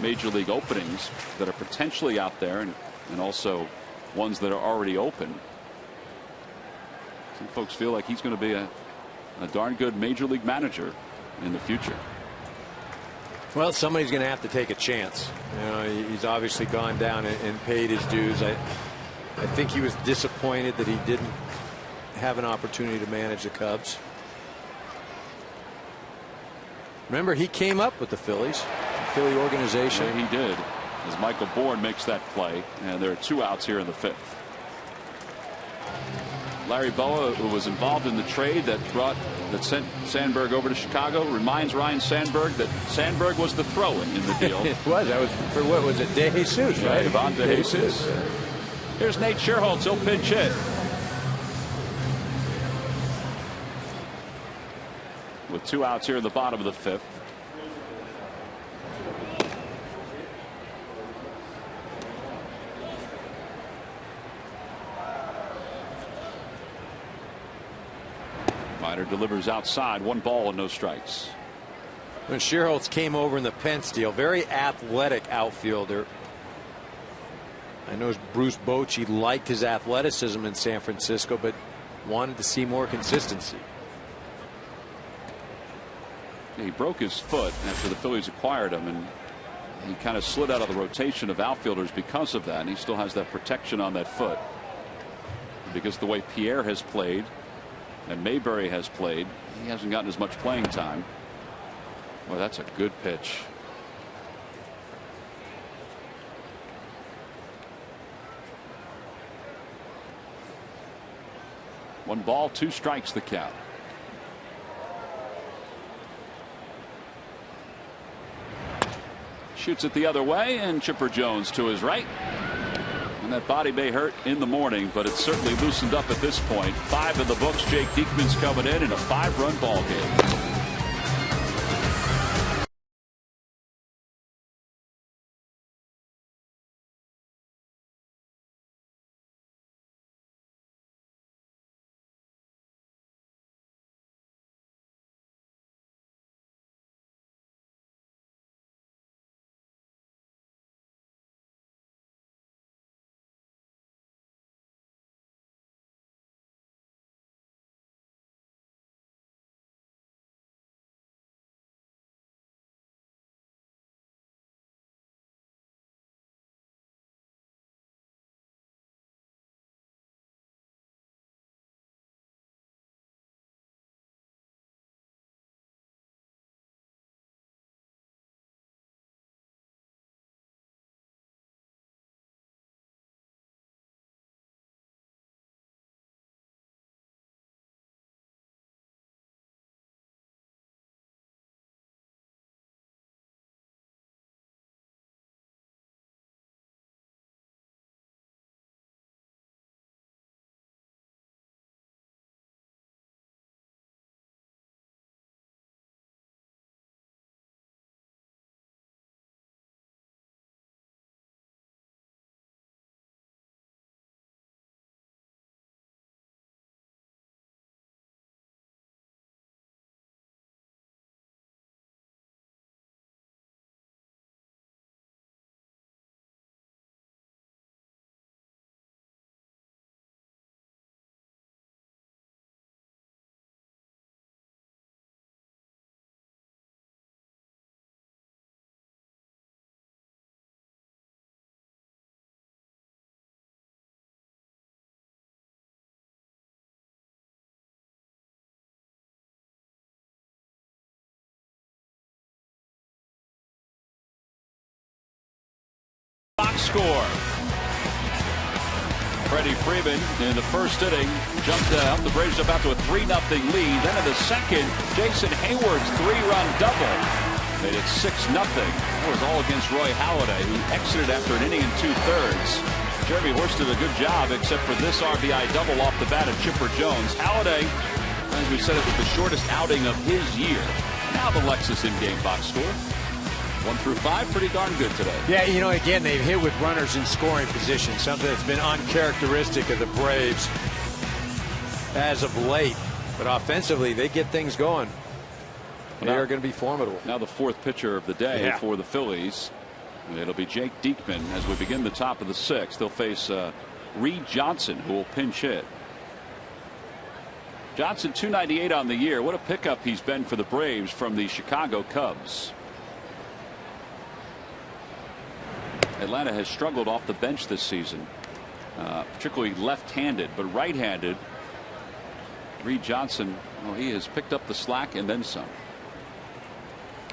major league openings that are potentially out there, and also ones that are already open. Some folks feel like he's going to be a darn good major league manager in the future. Well, somebody's going to have to take a chance. You know, he's obviously gone down and paid his dues. I think he was disappointed that he didn't have an opportunity to manage the Cubs. Remember, he came up with the Phillies, the Philly organization. Yeah, he did. As Michael Bourne makes that play, and there are 2 outs here in the 5th. Larry Boa, who was involved in the trade that sent Sandberg over to Chicago, reminds Ryan Sandberg that Sandberg was the throw-in in the deal. It was. That was for what was it? De Jesus, right? Ivan De Jesus. Here's Nate Scherholtz. He'll pinch hit. With 2 outs here in the bottom of the 5th. Minor delivers outside, 1 ball and no strikes. When Scherholtz came over in the Pence deal, very athletic outfielder. I know Bruce Bochy liked his athleticism in San Francisco, but wanted to see more consistency. He broke his foot after the Phillies acquired him, and he kind of slid out of the rotation of outfielders because of that. And he still has that protection on that foot. Because the way Pierre has played and Mayberry has played, he hasn't gotten as much playing time. Well, that's a good pitch. 1 ball, 2 strikes the count. Shoots it the other way, and Chipper Jones to his right. And that body may hurt in the morning, but it's certainly loosened up at this point. 5 in the books. Jake Diekman's coming in a 5-run ball game. Box score. Freddie Freeman in the first inning jumped up the Braves up out to a 3-0 lead. Then in the second, Jason Hayward's 3-run double made it 6-0. That was all against Roy Halladay, who exited after an inning and 2/3. Jeremy Horst did a good job, except for this RBI double off the bat of Chipper Jones. Halladay, as we said, it was the shortest outing of his year. Now the Lexus in-game box score. 1 through 5, pretty darn good today. Yeah, you know, again, they've hit with runners in scoring position, something that's been uncharacteristic of the Braves as of late. But offensively, they get things going. They are going to be formidable. Now the 4th pitcher of the day for the Phillies. It'll be Jake Diekman as we begin the top of the 6th. They'll face Reed Johnson, who will pinch hit. Johnson, 298 on the year. What a pickup he's been for the Braves from the Chicago Cubs. Atlanta has struggled off the bench this season, particularly left-handed, but right-handed. Reed Johnson, well, he has picked up the slack and then some.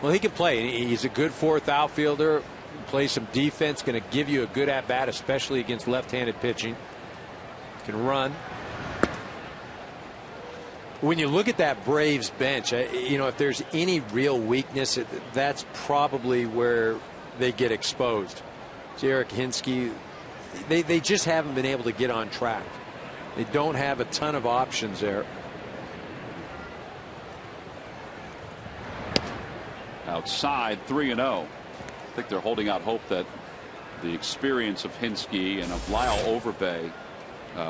Well, he can play. He's a good 4th outfielder. Play some defense. Going to give you a good at-bat, especially against left-handed pitching. Can run. When you look at that Braves bench, you know, if there's any real weakness, that's probably where they get exposed. Eric Hinske, they just haven't been able to get on track. They don't have a ton of options there. Outside, 3-0. I think they're holding out hope that the experience of Hinske and of Lyle Overbay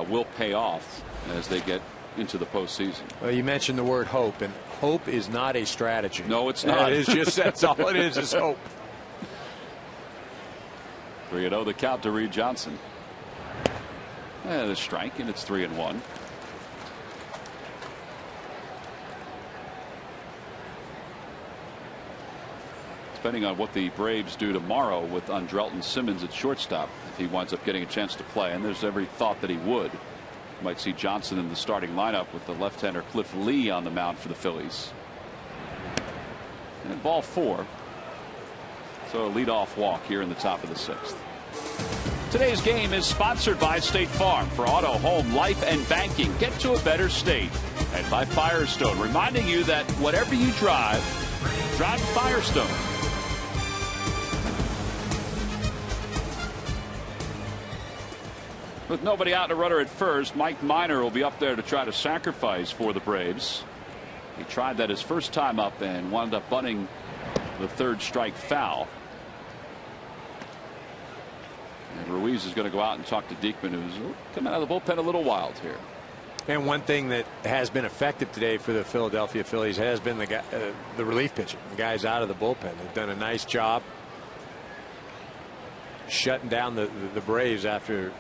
will pay off as they get into the postseason. Well, you mentioned the word hope, and hope is not a strategy. No, it's not. It is just, that's all it is hope. 3-0 the count to Reed Johnson. And a strike, and it's 3-1. Depending on what the Braves do tomorrow with Andrelton Simmons at shortstop, if he winds up getting a chance to play, and there's every thought that he would. You might see Johnson in the starting lineup with the left-hander Cliff Lee on the mound for the Phillies. And ball 4. So a leadoff walk here in the top of the 6th. Today's game is sponsored by State Farm. For auto, home, life, and banking, get to a better state. And by Firestone, reminding you that whatever you drive Firestone. With nobody out in a runner at first, Mike Minor will be up there to try to sacrifice for the Braves. He tried that his first time up and wound up bunting the third strike foul. And Ruiz is going to go out and talk to Diekman, who's coming out of the bullpen a little wild here. And one thing that has been effective today for the Philadelphia Phillies has been the relief pitching. The guys out of the bullpen. They've done a nice job shutting down the Braves after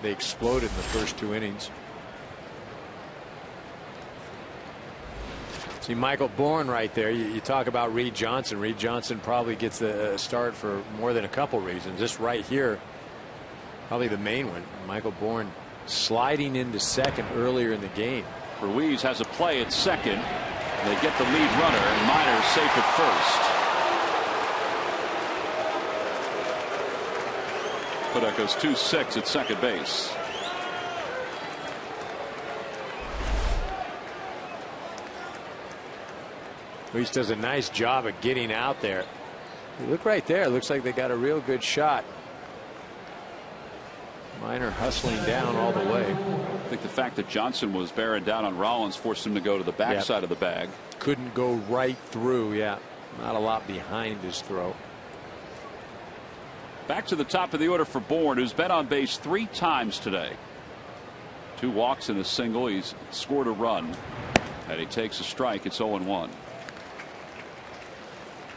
they exploded in the first 2 innings. See Michael Bourne right there. You talk about Reed Johnson. Reed Johnson probably gets the start for more than a couple reasons. This right here, probably the main one. Michael Bourne sliding into second earlier in the game. Ruiz has a play at second. They get the lead runner, and Minor's safe at first. But that goes 2-6 at second base. Ruiz does a nice job of getting out there. Look right there. It looks like they got a real good shot. Minor hustling down all the way. I think the fact that Johnson was bearing down on Rollins forced him to go to the backside of the bag. Couldn't go right through. Yeah, not a lot behind his throw. Back to the top of the order for Bourne, who's been on base 3 times today. 2 walks and a single. He's scored a run, and he takes a strike. It's 0-1.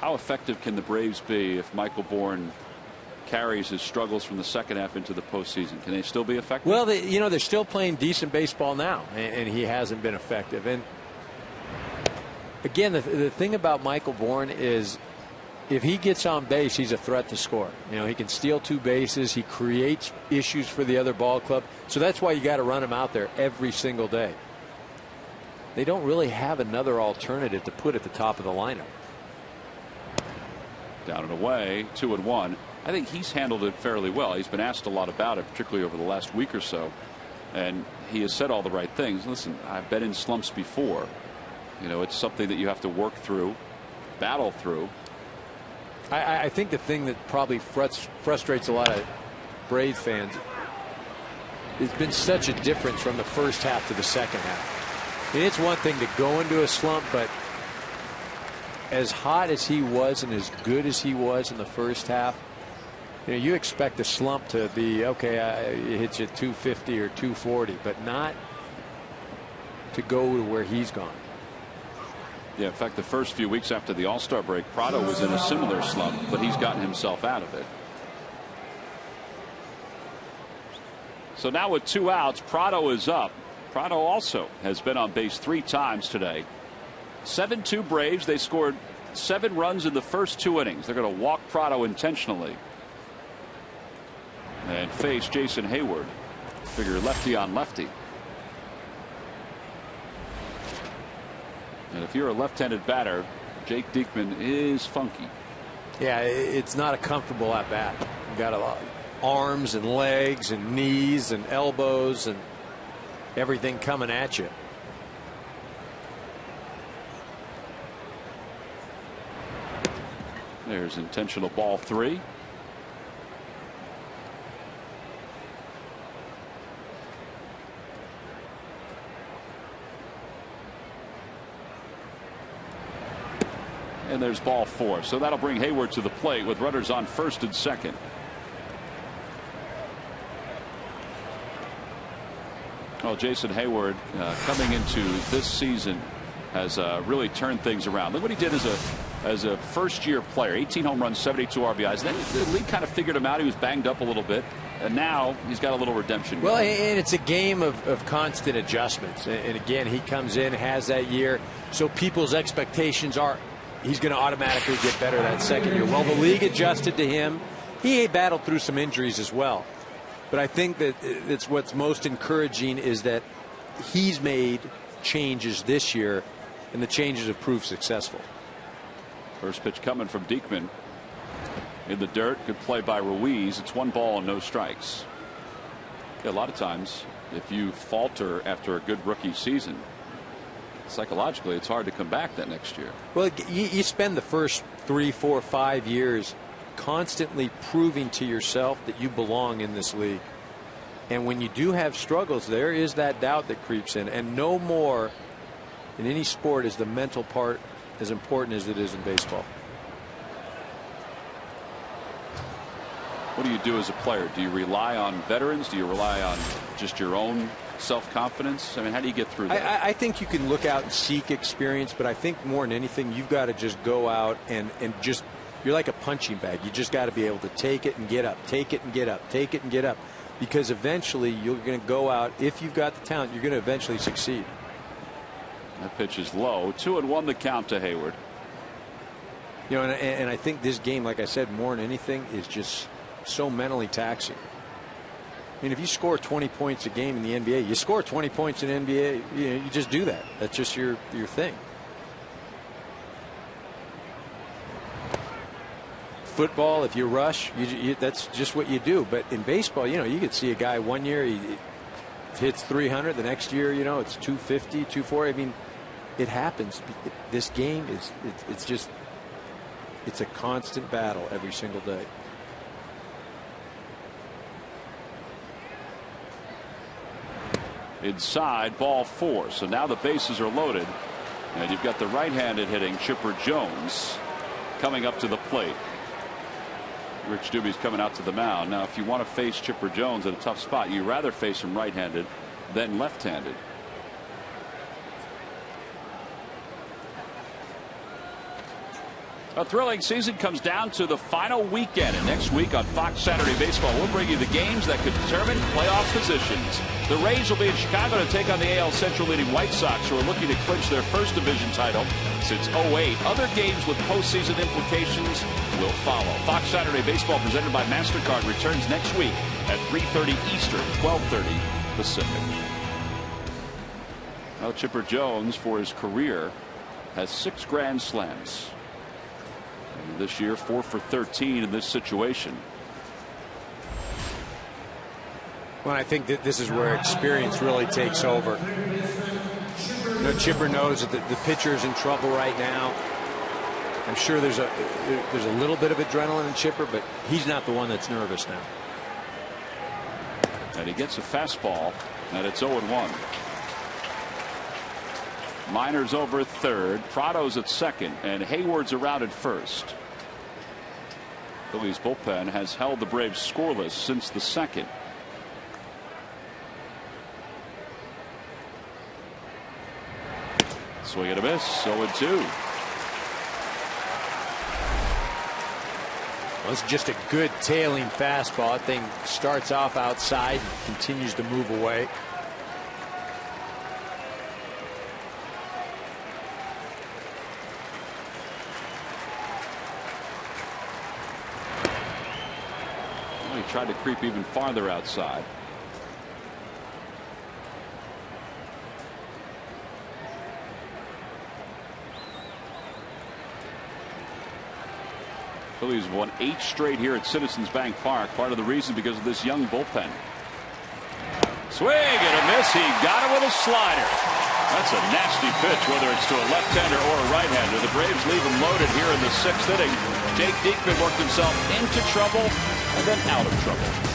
How effective can the Braves be if Michael Bourne carries his struggles from the second half into the postseason? Can they still be effective? Well, they're still playing decent baseball now, and he hasn't been effective. And again, the thing about Michael Bourne is if he gets on base, he's a threat to score. He can steal 2 bases. He creates issues for the other ball club. So that's why you got to run him out there every single day. They don't really have another alternative to put at the top of the lineup. Down and away, 2-1. I think he's handled it fairly well. He's been asked a lot about it, particularly over the last week or so. And he has said all the right things. Listen, I've been in slumps before. It's something that you have to work through, battle through. I think the thing that probably frustrates a lot of Braves fans, it's been such a difference from the first half to the second half. I mean, it's one thing to go into a slump, but as hot as he was and as good as he was in the first half, you expect the slump to be okay. It hits you 250 or 240, but not to go to where he's gone. Yeah, in fact, the first few weeks after the All-Star break, Prado was in a similar slump, but he's gotten himself out of it. So now with 2 outs, Prado is up. Prado also has been on base 3 times today. 7-2 Braves. They scored 7 runs in the first 2 innings. They're going to walk Prado intentionally and face Jason Hayward. Figure lefty on lefty. And if you're a left-handed batter, Jake Diekman is funky. Yeah, it's not a comfortable at bat. You got a lot of arms and legs and knees and elbows and everything coming at you. There's intentional ball 3. And there's ball 4. So that'll bring Hayward to the plate with runners on first and second. Well, Jason Hayward coming into this season has really turned things around. Look what he did as a first-year player. 18 home runs, 72 RBIs. Then the league kind of figured him out. He was banged up a little bit. And now he's got a little redemption. Well, and it's a game of constant adjustments. And again, he comes in, has that year. So people's expectations are he's going to automatically get better that second year. Well, the league adjusted to him. He battled through some injuries as well. But I think that it's what's most encouraging is that he's made changes this year, and the changes have proved successful. First pitch coming from Diekman. in the dirt. Good play by Ruiz. It's 1 ball and no strikes. Yeah, a lot of times if you falter after a good rookie season, psychologically it's hard to come back that next year. Well, you spend the first 3, 4, 5 years constantly proving to yourself that you belong in this league. And when you do have struggles, there is that doubt that creeps in. And no more in any sport is the mental part as important as it is in baseball. What do you do as a player? Do you rely on veterans? Do you rely on just your own self-confidence? I mean, how do you get through that? I think you can look out and seek experience, but I think more than anything, you've got to just go out and just, you're like a punching bag. You just got to be able to take it and get up, take it and get up, take it and get up. Because eventually you're going to go out, if you've got the talent, you're going to eventually succeed. That pitch is low. 2-1 the count to Hayward. You know, and I think this game, like I said, more than anything, is just so mentally taxing. I mean, if you score 20 points a game in the NBA, you score 20 points in the NBA, you just do that. That's just your thing. Football, if you rush, that's just what you do. But in baseball, you could see a guy one year he hits 300, the next year, it's 250, 240. I mean, it happens. This game it's a constant battle every single day. Inside, ball 4. So now the bases are loaded, and you've got the right-handed hitting Chipper Jones coming up to the plate. Rich Dubie's coming out to the mound. Now, if you want to face Chipper Jones at a tough spot, you'd rather face him right-handed than left-handed. A thrilling season comes down to the final weekend, and next week on Fox Saturday Baseball, we'll bring you the games that could determine playoff positions. The Rays will be in Chicago to take on the AL Central leading White Sox, who are looking to clinch their first division title since '08. Other games with postseason implications will follow. Fox Saturday Baseball, presented by MasterCard, returns next week at 3:30 Eastern, 12:30 Pacific. Well, Chipper Jones, for his career, has 6 grand slams. This year, 4 for 13 in this situation. Well, I think that this is where experience really takes over. Chipper knows that the pitcher is in trouble right now. I'm sure there's a little bit of adrenaline in Chipper, but he's not the one that's nervous now. And he gets a fastball, and it's 0-1. Minor's over at third, Prado's at second, and Hayward's around at first. Phillies bullpen has held the Braves scoreless since the second. Swing and a miss, 0-2. Well, it's just a good tailing fastball. That thing starts off outside and continues to move away. Tried to creep even farther outside. Phillies won 8 straight here at Citizens Bank Park. Part of the reason because of this young bullpen. Swing and a miss. He got it with a slider. That's a nasty pitch, whether it's to a left-hander or a right-hander. The Braves leave him loaded here in the 6th inning. Jake Diekman worked himself into trouble and then out of trouble.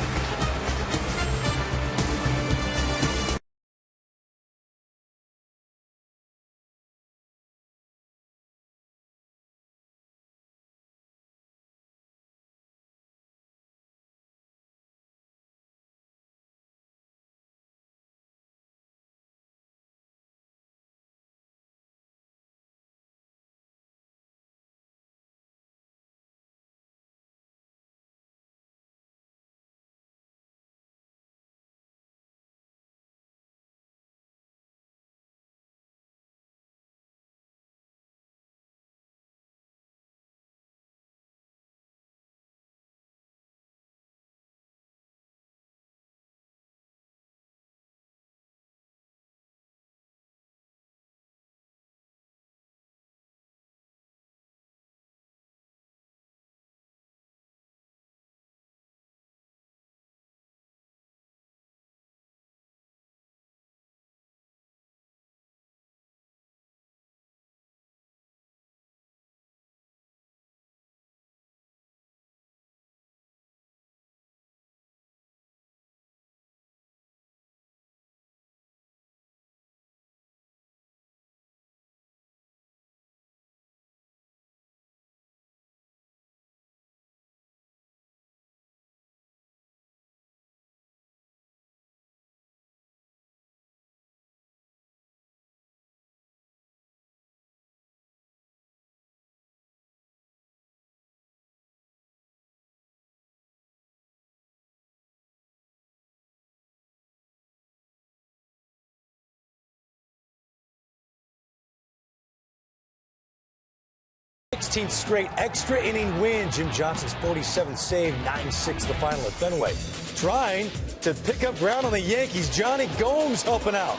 16th straight extra inning win. Jim Johnson's 47th save, 9-6 the final at Fenway. Trying to pick up ground on the Yankees, Johnny Gomes helping out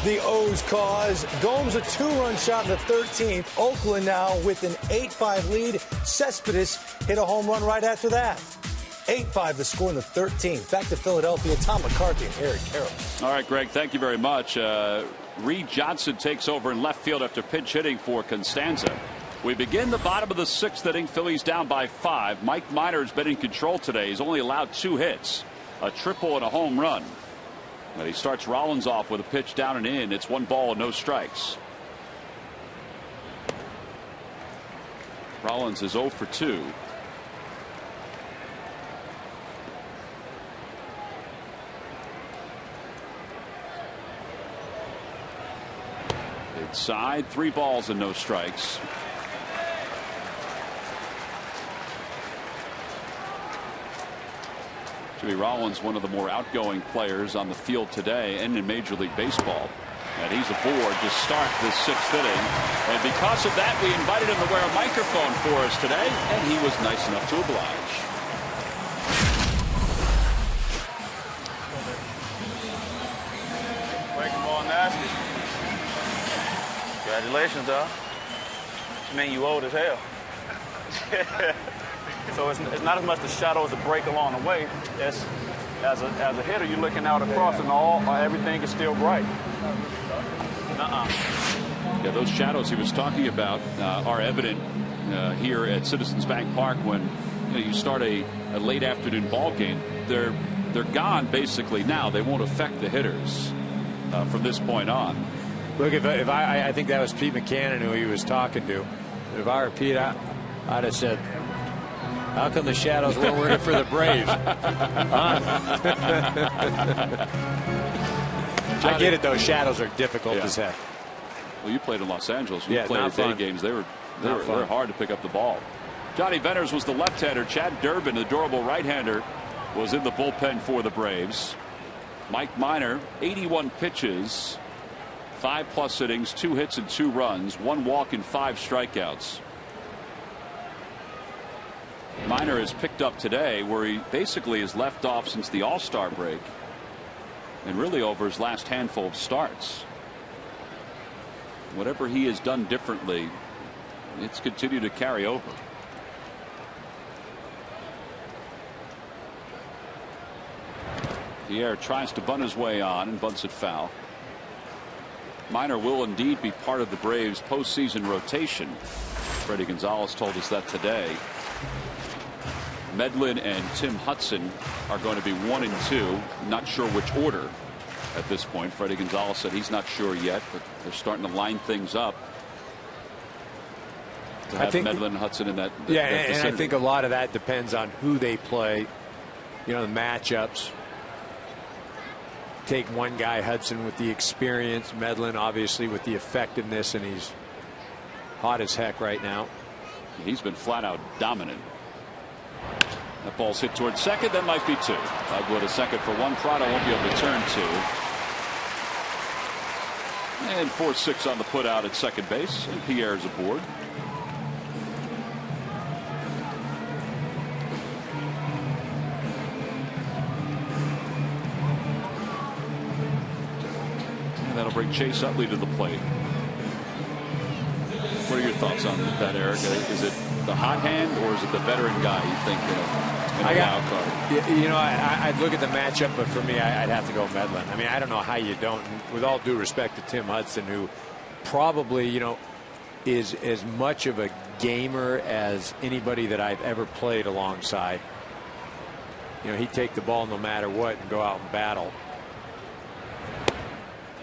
the O's cause. Gomes a 2-run shot in the 13th. Oakland now with an 8-5 lead. Cespedes hit a home run right after that. 8-5 the score in the 13th. Back to Philadelphia, Tom McCarthy and Eric Carroll. All right, Greg, thank you very much. Reed Johnson takes over in left field after pinch hitting for Constanza. We begin the bottom of the 6th inning. Phillies down by 5. Mike Minor's been in control today. He's only allowed 2 hits, a triple and a home run. And he starts Rollins off with a pitch down and in. It's 1 ball and no strikes. Rollins is 0 for 2. Inside, 3 balls and no strikes. Jimmy Rollins, one of the more outgoing players on the field today and in Major League Baseball. And he's aboard to start this 6th inning. And because of that, we invited him to wear a microphone for us today, and he was nice enough to oblige. Breaking ball nasty. Congratulations, dog. I mean, you old as hell. So it's not as much the shadow as a break along the way. It's, as a hitter, you're looking out across and everything is still bright. Yeah, those shadows he was talking about are evident here at Citizens Bank Park when you start a late afternoon ball game. They're gone basically now. They won't affect the hitters from this point on. Look, if I think that was Pete McCannon who he was talking to. If I were Pete, I'd have said, how come the shadows weren't working for the Braves? I get it, though. Shadows are difficult as heck. Well, you played in Los Angeles. You played at day games. They were hard to pick up the ball. Johnny Venters was the left-hander. Chad Durbin, the durable right-hander, was in the bullpen for the Braves. Mike Minor, 81 pitches, 5+ innings, 2 hits and 2 runs, 1 walk and 5 strikeouts. Minor has picked up today where he basically has left off since the All-Star break and really over his last handful of starts. Whatever he has done differently, it's continued to carry over. Pierre tries to bunt his way on and bunts it foul. Minor will indeed be part of the Braves postseason rotation. Freddie Gonzalez told us that today. Medlin and Tim Hudson are going to be 1 and 2. Not sure which order at this point. Freddie Gonzalez said he's not sure yet, but they're starting to line things up to have Medlin and Hudson in that. And I think a lot of that depends on who they play. You know, the matchups. Take one guy, Hudson, with the experience, Medlin obviously with the effectiveness, and he's hot as heck right now. He's been flat out dominant. That ball's hit towards second. That might be 2. I'll go to second for 1. Prado won't be able to turn 2. And 4-6 on the put out at second base. And Pierre's aboard. And that'll bring Chase Utley to the plate. What are your thoughts on that, Eric? Is it the hot hand or is it the veteran guy you think in a wild card? You know, I'd look at the matchup, but for me, I'd have to go Medlin. I mean, I don't know how you don't. With all due respect to Tim Hudson, who probably, you know, is as much of a gamer as anybody that I've ever played alongside. You know, he'd take the ball no matter what and go out and battle.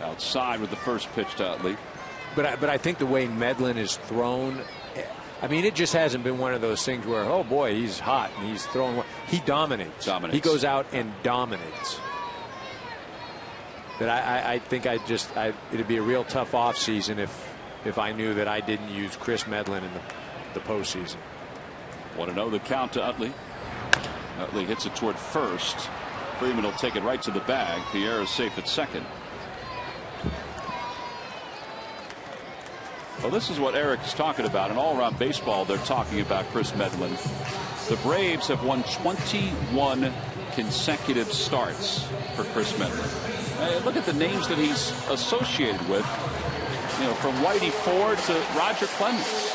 Outside with the first pitch to Utley. But I think the way Medlin is thrown, I mean, it just hasn't been one of those things where, oh boy, he's hot and he's throwing. He dominates. He goes out and dominates. But I think it'd be a real tough offseason if I knew that I didn't use Chris Medlin in the postseason. 1-0 the count to Utley. Utley hits it toward first. Freeman will take it right to the bag. Pierre is safe at second. Well, this is what Eric is talking about. In all-around baseball, they're talking about Chris Medlin. The Braves have won 21 consecutive starts for Chris Medlin. Look at the names that he's associated with. You know, from Whitey Ford to Roger Clemens.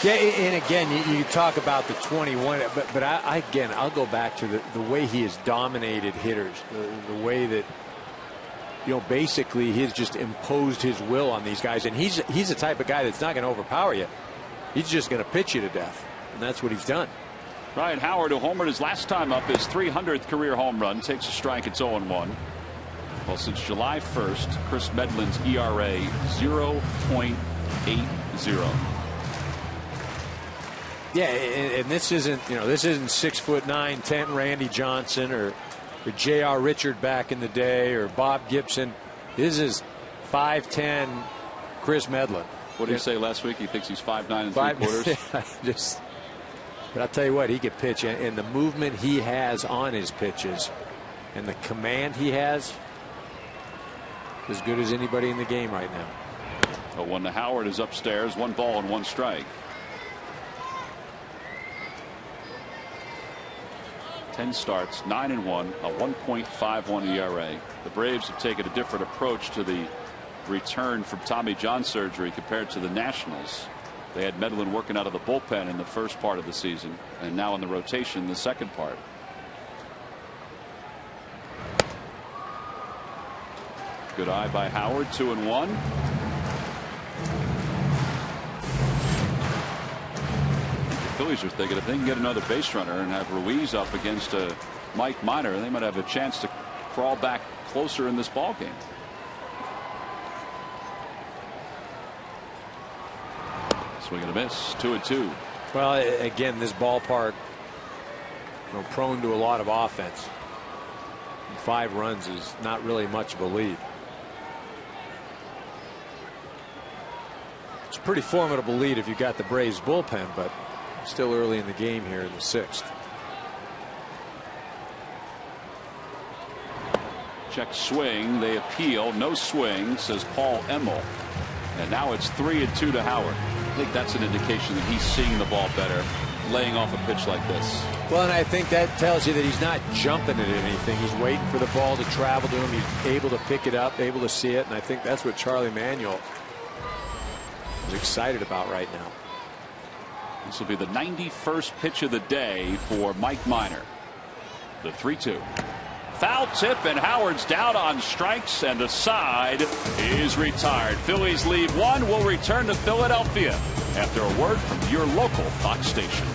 Yeah, and again, you talk about the 21, but I'll go back to the way he has dominated hitters, the way that, you know, basically he's just imposed his will on these guys, and he's the type of guy that's not going to overpower you. He's just going to pitch you to death, and that's what he's done. Ryan Howard, who homered his last time up, his 300th career home run, takes a strike. It's 0-1. Well, since July 1st, Chris Medlin's ERA 0.80. Yeah, and this isn't 6'9", 10 Randy Johnson or J.R. Richard back in the day or Bob Gibson. This is 5'10" Chris Medlin. What did he say last week? He thinks he's 5'9" and 3/4. But I'll tell you what, he could pitch, and the movement he has on his pitches and the command he has, as good as anybody in the game right now. But when the Howard is upstairs, 1 ball and 1 strike. 10 starts, 9-1, a 1.51 ERA. The Braves have taken a different approach to the return from Tommy John surgery compared to the Nationals. They had Medlin working out of the bullpen in the first part of the season, and now in the rotation in the second part. Good eye by Howard, 2-1. The Phillies are thinking if they can get another base runner and have Ruiz up against Mike Minor, they might have a chance to crawl back closer in this ball game. Swing and a miss, 2-2. Well, again, this ballpark, prone to a lot of offense. 5 runs is not really much of a lead. It's a pretty formidable lead if you got the Braves bullpen, but still early in the game here in the 6th. Check swing. They appeal. No swing, says Paul Emmel. And now it's 3-2 to Howard. I think that's an indication that he's seeing the ball better, laying off a pitch like this. Well, and I think that tells you that he's not jumping at anything. He's waiting for the ball to travel to him. He's able to pick it up, able to see it, and I think that's what Charlie Manuel is excited about right now. This will be the 91st pitch of the day for Mike Minor. The 3-2. Foul tip, and Howard's down on strikes, and the side is retired. Phillies lead 1. Will return to Philadelphia after a word from your local Fox station.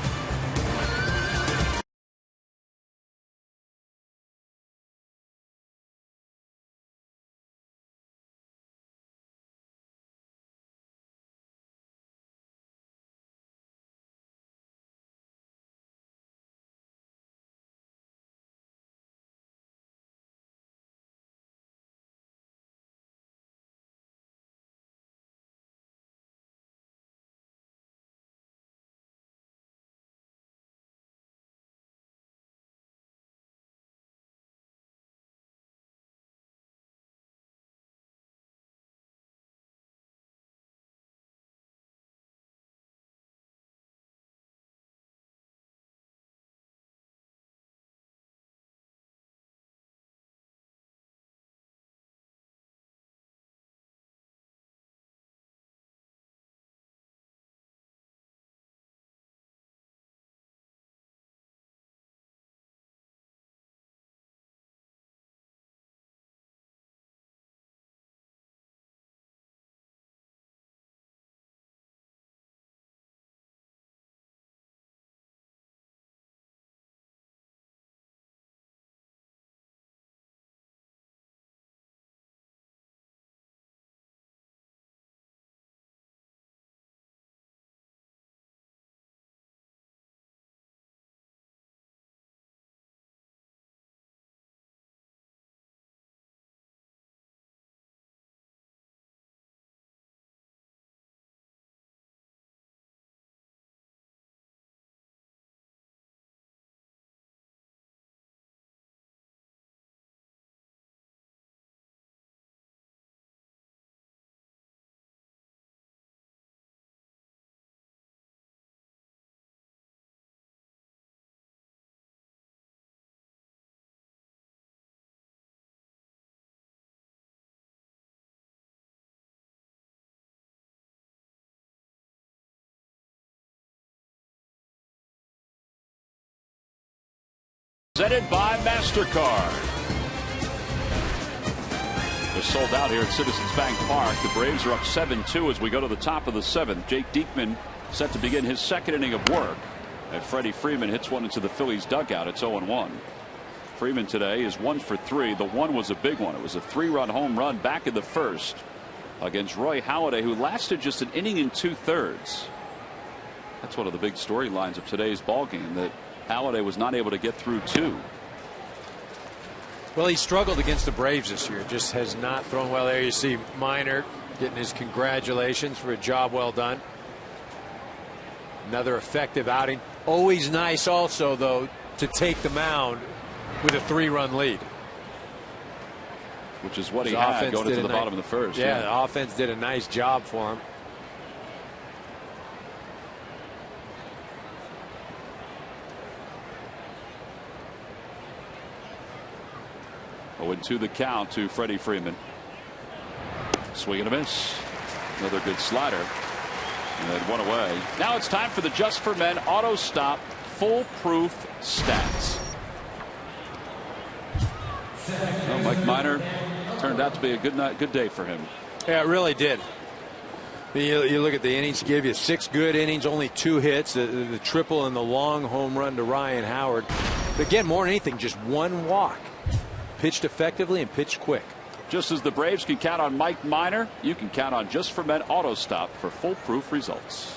Presented by MasterCard. They're sold out here at Citizens Bank Park. The Braves are up 7-2 as we go to the top of the 7th. Jake Diekman set to begin his second inning of work. And Freddie Freeman hits one into the Phillies dugout. It's 0-1. Freeman today is 1 for 3. The one was a big one. It was a 3-run home run back in the first against Roy Halladay, who lasted just an inning and 2/3. That's one of the big storylines of today's ballgame, that Halladay was not able to get through 2. Well, he struggled against the Braves this year. Just has not thrown well there. You see Minor getting his congratulations for a job well done. Another effective outing. Always nice also, though, to take the mound with a 3-run lead. Which is what he had going into the bottom of the first. Yeah, the offense did a nice job for him. To the count to Freddie Freeman. Swing and a miss. Another good slider. And one away. Now it's time for the Just for Men Auto Stop Foolproof Stats. Well, Mike Minor turned out to be a good day for him. Yeah, it really did. You look at the innings, gave you 6 good innings, only 2 hits, the triple and the long home run to Ryan Howard. But again, more than anything, just 1 walk. Pitched effectively and pitched quick. Just as the Braves can count on Mike Minor, you can count on Just for Men Auto Stop for foolproof results.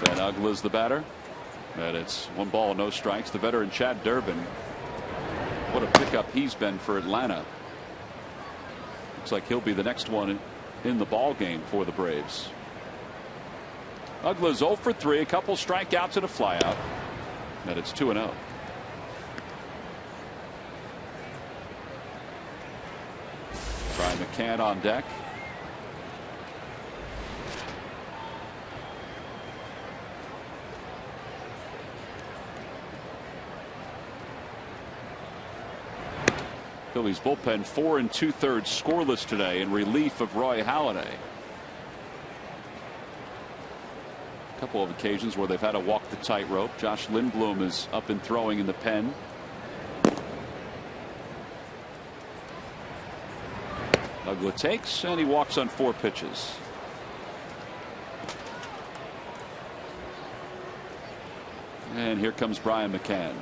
Ben Uggla's the batter. And it's 1 ball, no strikes. The veteran Chad Durbin. What a pickup he's been for Atlanta. Looks like he'll be the next one in the ball game for the Braves. Uggla's 0 for 3, a couple strikeouts and a flyout. And it's 2-0. Brian McCann on deck. Phillies bullpen 4 2/3 scoreless today in relief of Roy Halladay. A couple of occasions where they've had to walk the tightrope. Josh Lindblom is up and throwing in the pen. Uggla takes, and he walks on 4 pitches. And here comes Brian McCann.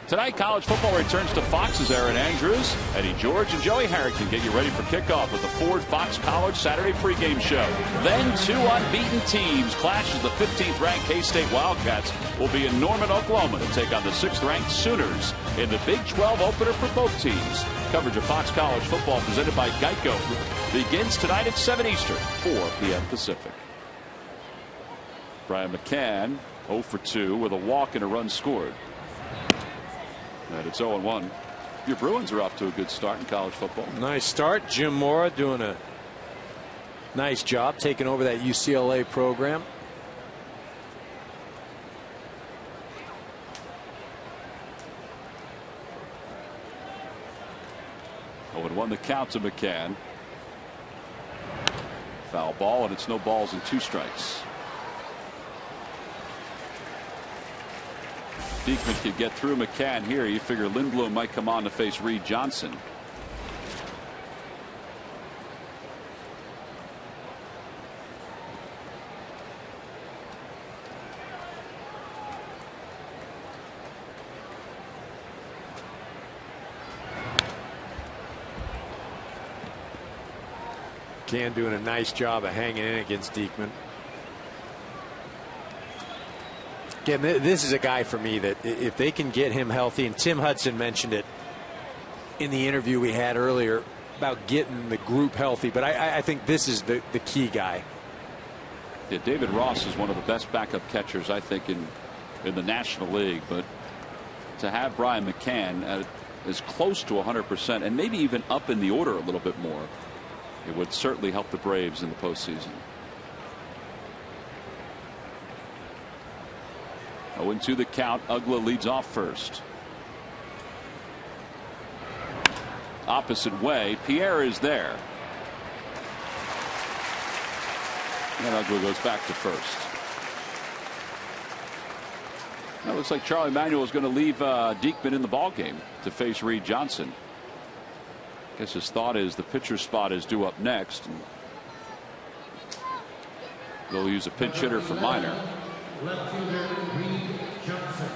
Tonight, college football returns to Fox's Aaron Andrews, Eddie George, and Joey Harrington get you ready for kickoff with the Ford Fox College Saturday pregame show. Then 2 unbeaten teams clash as the 15th-ranked K-State Wildcats will be in Norman, Oklahoma to take on the 6th-ranked Sooners in the Big 12 opener for both teams. Coverage of Fox College football presented by Geico begins tonight at 7 Eastern, 4 p.m. Pacific. Brian McCann 0 for 2 with a walk and a run scored. And it's 0-1. Your Bruins are off to a good start in college football. Nice start. Jim Mora doing a nice job taking over that UCLA program. And 1 the count to McCann. Foul ball, and it's no balls and 2 strikes. Diekman could get through McCann here. You figure Lindblom might come on to face Reed Johnson. McCann doing a nice job of hanging in against Diekman. Again, this is a guy for me that if they can get him healthy, and Tim Hudson mentioned it in the interview we had earlier about getting the group healthy, but I think this is the key guy. Yeah, David Ross is one of the best backup catchers, I think, in the National League, but to have Brian McCann as close to 100% and maybe even up in the order a little bit more, it would certainly help the Braves in the postseason. 0-2 the count. Uggla leads off first. Opposite way. Pierre is there. And Uggla goes back to first. It looks like Charlie Manuel is going to leave Diekman in the ballgame to face Reed Johnson. I guess his thought is the pitcher's spot is due up next. And they'll use a pinch hitter for Minor. Left fielder Reed Johnson.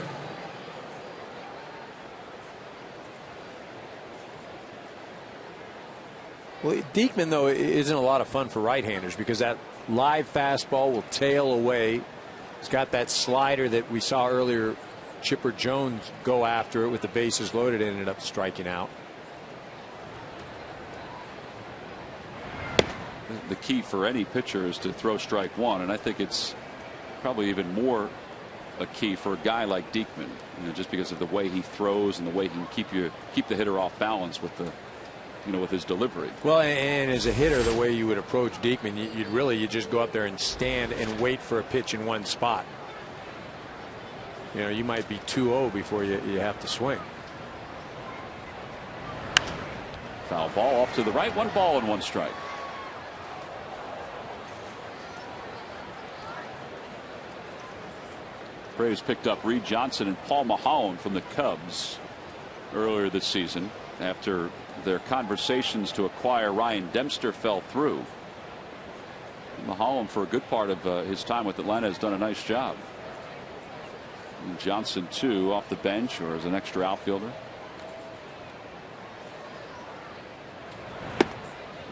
Well, Diekman, though, isn't a lot of fun for right-handers because that live fastball will tail away. He's got that slider that we saw earlier. Chipper Jones go after it with the bases loaded and ended up striking out. The key for any pitcher is to throw strike one, and I think it's probably even more a key for a guy like Diekman, just because of the way he throws and the way he can keep the hitter off balance with the with his delivery. Well, and as a hitter, the way you would approach Diekman, you'd just go up there and stand and wait for a pitch in one spot. You might be 2-0 before you have to swing. Foul ball off to the right. 1 ball and 1 strike. Braves picked up Reed Johnson and Paul Maholm from the Cubs earlier this season after their conversations to acquire Ryan Dempster fell through. Maholm, for a good part of his time with Atlanta, has done a nice job. And Johnson, too, off the bench or as an extra outfielder.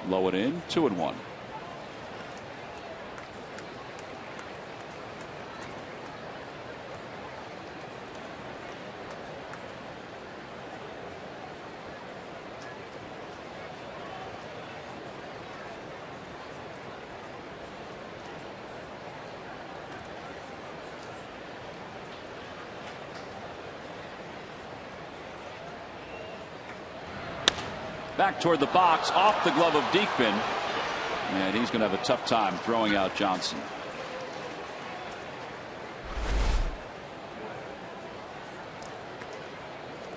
Low and in, 2-1. Back toward the box, off the glove of Diekman, and he's going to have a tough time throwing out Johnson.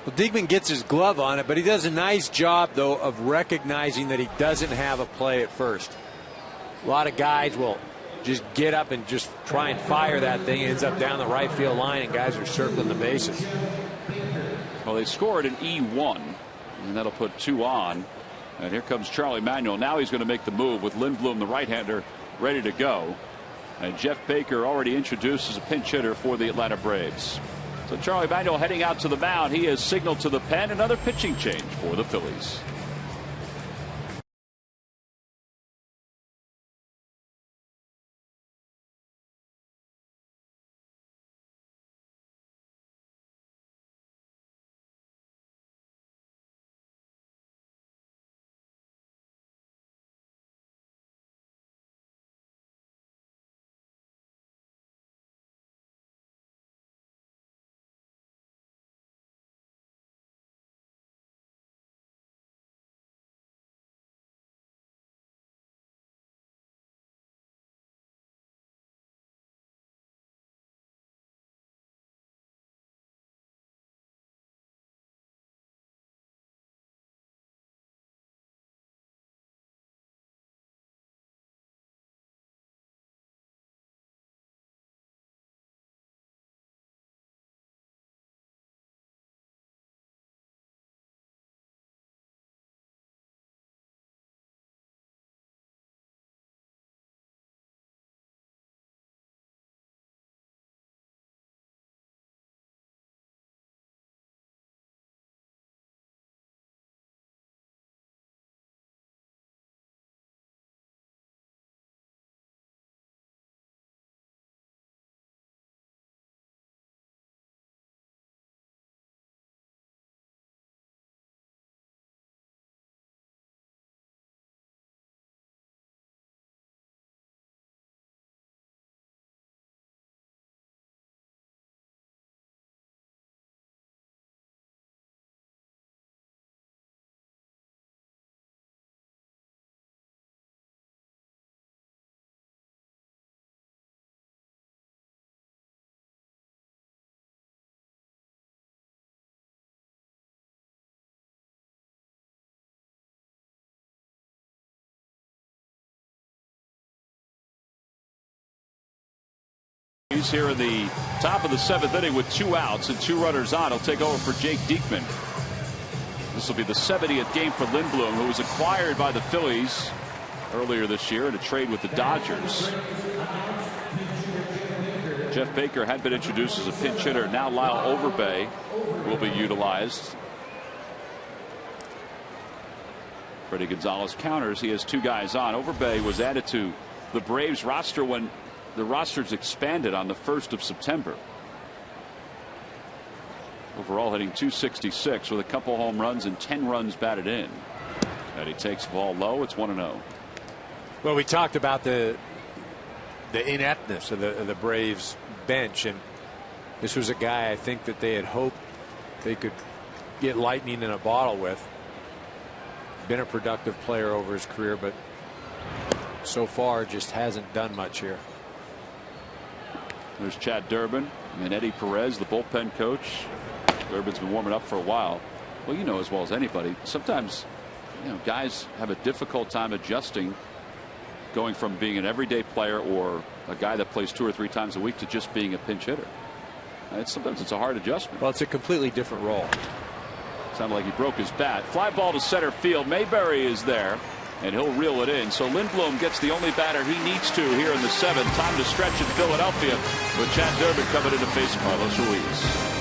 Well, Diekman gets his glove on it, but he does a nice job, though, of recognizing that he doesn't have a play at first. A lot of guys will just get up and just try and fire that thing. It ends up down the right field line, and guys are circling the bases. Well, they scored an E1. And that'll put 2 on. And here comes Charlie Manuel. Now he's going to make the move with Lindblom, the right-hander, ready to go. And Jeff Baker already introduced as a pinch hitter for the Atlanta Braves. So Charlie Manuel heading out to the mound. He has signaled to the pen another pitching change for the Phillies. He's here in the top of the 7th inning with 2 outs and 2 runners on. He'll take over for Jake Diekman. This will be the 70th game for Lindblom, who was acquired by the Phillies earlier this year in a trade with the Dodgers. Jeff Baker had been introduced as a pinch hitter. Now Lyle Overbay will be utilized. Freddie Gonzalez counters. He has 2 guys on. Overbay was added to the Braves roster when the rosters expanded on the 1st of September. Overall hitting .266 with a couple home runs and 10 runs batted in. And he takes the ball low. It's 1-0. Well, we talked about the ineptness of the Braves bench, and this was a guy I think that they had hoped they could get lightning in a bottle with. Been a productive player over his career, but so far just hasn't done much here. There's Chad Durbin and Eddie Perez, the bullpen coach. Durbin's been warming up for a while. Well, you know as well as anybody, sometimes guys have a difficult time adjusting, going from being an everyday player or a guy that plays 2 or 3 times a week to just being a pinch hitter. Sometimes it's a hard adjustment. Well, it's a completely different role. Sounded like he broke his bat. Fly ball to center field. Mayberry is there, and he'll reel it in. So Lindblom gets the only batter he needs to here in the 7th. Time to stretch in Philadelphia with Chad Durbin coming in to face Carlos Ruiz.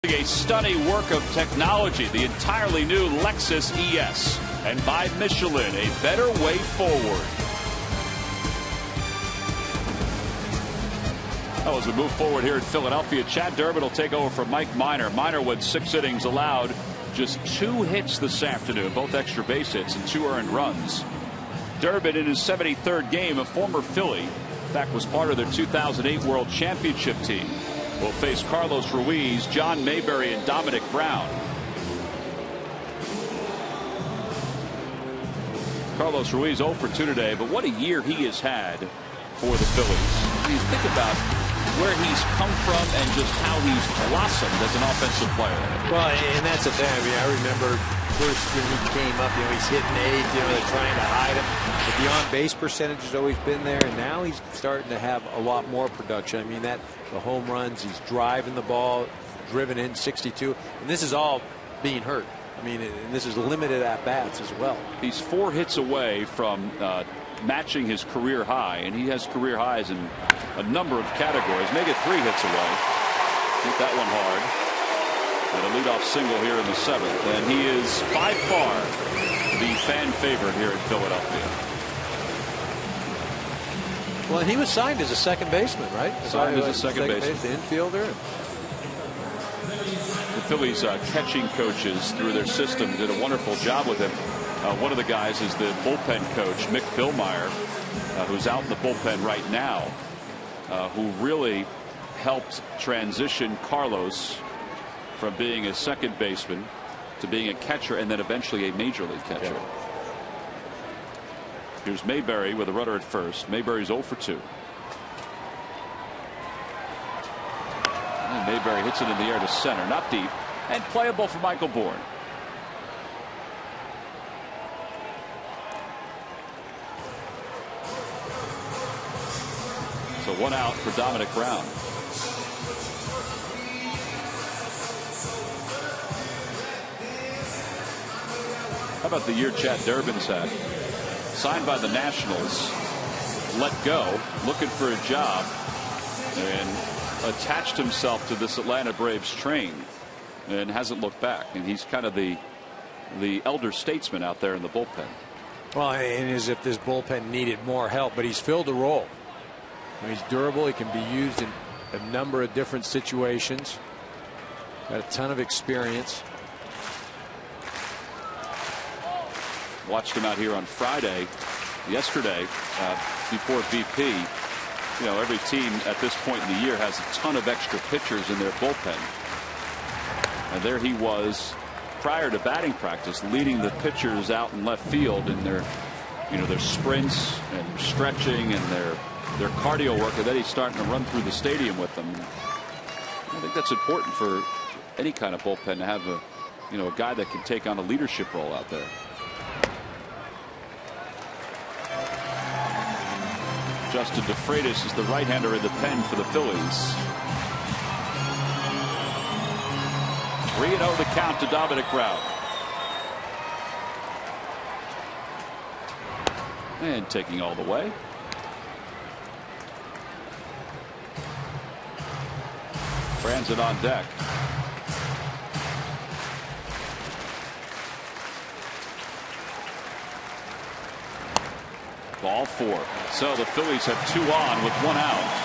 A stunning work of technology, the entirely new Lexus ES, and by Michelin, a better way forward. Well, as we move forward here in Philadelphia, Chad Durbin will take over from Mike Minor. Minor went 6 innings, allowed just 2 hits this afternoon, both extra base hits and 2 earned runs. Durbin in his 73rd game, a former Philly, in fact was part of their 2008 World Championship team. Will face Carlos Ruiz, John Mayberry, and Dominic Brown. Carlos Ruiz 0 for 2 today, but what a year he has had for the Phillies. You think about where he's come from and just how he's blossomed as an offensive player. Well, and that's the thing. I mean, I remember first when he came up, he's hitting 8, they're trying to hide him. The on-base percentage has always been there, and now he's starting to have a lot more production. I mean, the home runs, he's driving the ball, driven in 62, and this is all being hurt. I mean, and this is limited at bats as well. He's 4 hits away from matching his career high, and he has career highs in a number of categories. Make it 3 hits away. Hit that one hard. And a leadoff single here in the 7th. And he is by far the fan favorite here in Philadelphia. Well, he was signed as a second baseman, right? Signed as a second baseman. The infielder. The Phillies catching coaches through their system did a wonderful job with him. One of the guys is the bullpen coach, Mick Billmeyer, who's out in the bullpen right now, who really helped transition Carlos from being a second baseman to being a catcher and then eventually a major league catcher. Yeah. Here's Mayberry with a runner at first. Mayberry's 0 for 2. And Mayberry hits it in the air to center, not deep, and playable for Michael Bourne. So 1 out for Dominic Brown. How about the year Chad Durbin's had? Signed by the Nationals, let go, looking for a job, and attached himself to this Atlanta Braves train and hasn't looked back. And he's kind of the elder statesman out there in the bullpen. Well, and as if this bullpen needed more help, but he's filled a role. He's durable. He can be used in a number of different situations. Got a ton of experience. Watched him out here on Friday, yesterday, before BP. You know, every team at this point in the year has a ton of extra pitchers in their bullpen. And there he was prior to batting practice, leading the pitchers out in left field in their, their sprints and stretching and their cardio work, and then he's starting to run through the stadium with them. I think that's important for any kind of bullpen to have a guy that can take on a leadership role out there. Justin DeFreitas is the right-hander in the pen for the Phillies. 3-0 the count to Dominic Brown. And taking all the way. Franzen on deck. Ball 4. So the Phillies have 2 on with 1 out.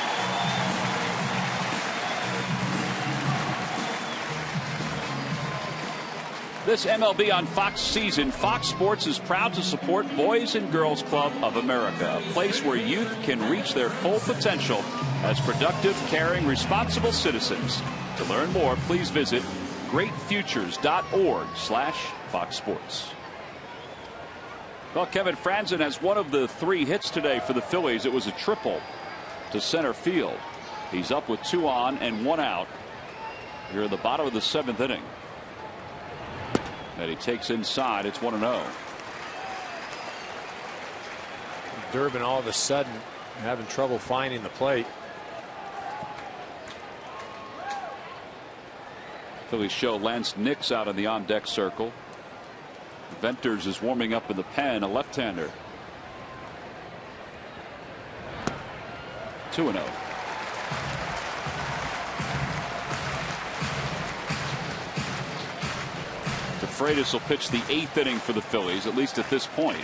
This MLB on Fox season, Fox Sports is proud to support Boys and Girls Club of America, a place where youth can reach their full potential as productive, caring, responsible citizens. To learn more, please visit greatfutures.org/Fox Sports. Well, Kevin Franzen has one of the 3 hits today for the Phillies. It was a triple to center field. He's up with 2 on and 1 out here at the bottom of the 7th inning. And he takes inside. It's 1-0. Durbin all of a sudden having trouble finding the plate. Phillies show Lance Nix out in the on-deck circle. Venters is warming up in the pen, a left-hander. 2-0. DeFreitas will pitch the 8th inning for the Phillies, at least at this point.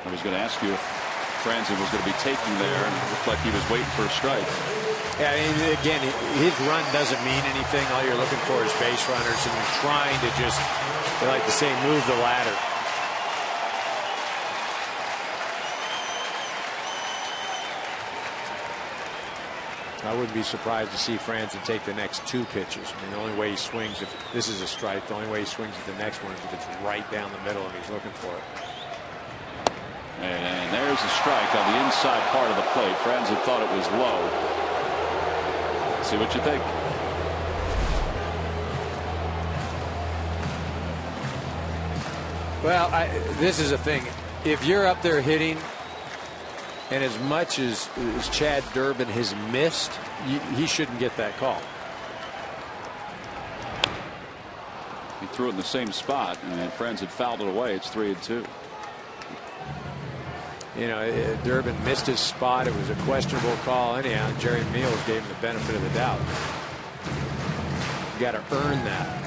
I was going to ask you if Franzen was going to be taking there, and it looked like he was waiting for a strike. Yeah, I mean, again, his run doesn't mean anything. All you're looking for is base runners, and you're trying to just, they like to say, move the ladder. I wouldn't be surprised to see Franzen take the next 2 pitches. I mean, the only way he swings, if this is a strike, the only way he swings at the next one is if it's right down the middle and he's looking for it. And there's a strike on the inside part of the plate. Franzen thought it was low. See what you think. Well, this is a thing. If you're up there hitting, and as much as Chad Durbin has missed, he shouldn't get that call. He threw it in the same spot, and Franzen fouled it away. It's 3-2. You know, Durbin missed his spot. It was a questionable call anyhow. Jerry Meals gave him the benefit of the doubt. You got to earn that.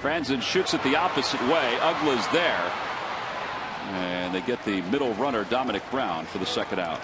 Franzen shoots it the opposite way. Uggla's there. And they get the middle runner, Dominic Brown, for the second out.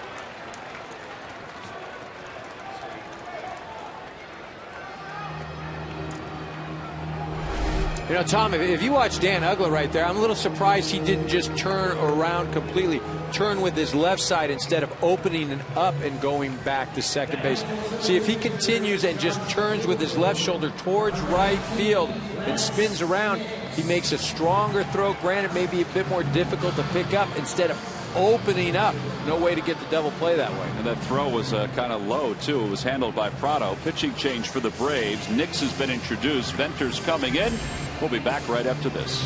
You know, Tom, if you watch Dan Uggla right there, I'm a little surprised he didn't just turn around completely, turn with his left side instead of opening it up and going back to second base. See, if he continues and just turns with his left shoulder towards right field and spins around, he makes a stronger throw. Granted, maybe a bit more difficult to pick up instead of opening up. No way to get the double play that way. And that throw was kind of low, too. It was handled by Prado. Pitching change for the Braves. Nix has been introduced. Venter's coming in. We'll be back right after this.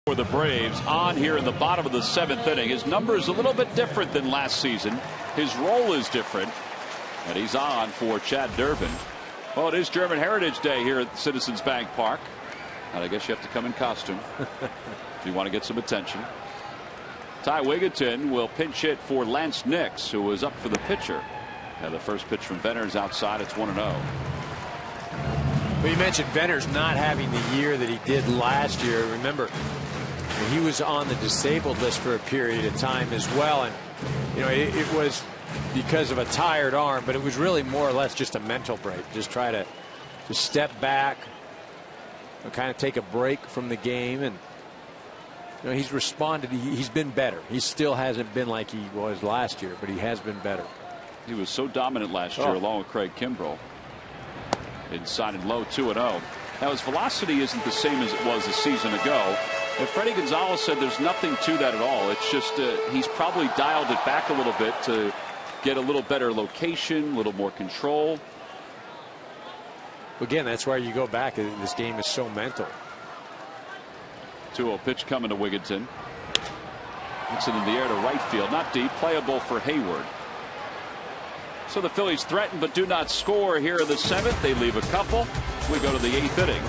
For the Braves on here in the bottom of the 7th inning. His number is a little bit different than last season. His role is different. And he's on for Chad Durbin. Well, it is German Heritage Day here at Citizens Bank Park. And I guess you have to come in costume if you want to get some attention. Ty Wigginton will pinch hit for Lance Nix, who is up for the pitcher. And the first pitch from Venner is outside. It's 1-0. Well, you mentioned Venner's not having the year that he did last year. Remember, he was on the disabled list for a period of time as well. And, you know, it was because of a tired arm, but it was really more or less just a mental break. Just try to step back, kind of take a break from the game. And, you know, he's responded. He's been better. He still hasn't been like he was last year, but he has been better. He was so dominant last year along with Craig Kimbrell. Inside and low, 2-0. Now his velocity isn't the same as it was a season ago. And Freddie Gonzalez said there's nothing to that at all. It's just he's probably dialed it back a little bit to get a little better location, a little more control. Again, that's why you go back. This game is so mental. 2-0 pitch coming to Wigginton. Hits it in the air to right field. Not deep. Playable for Hayward. So the Phillies threaten but do not score here in the 7th. They leave a couple. We go to the 8th inning.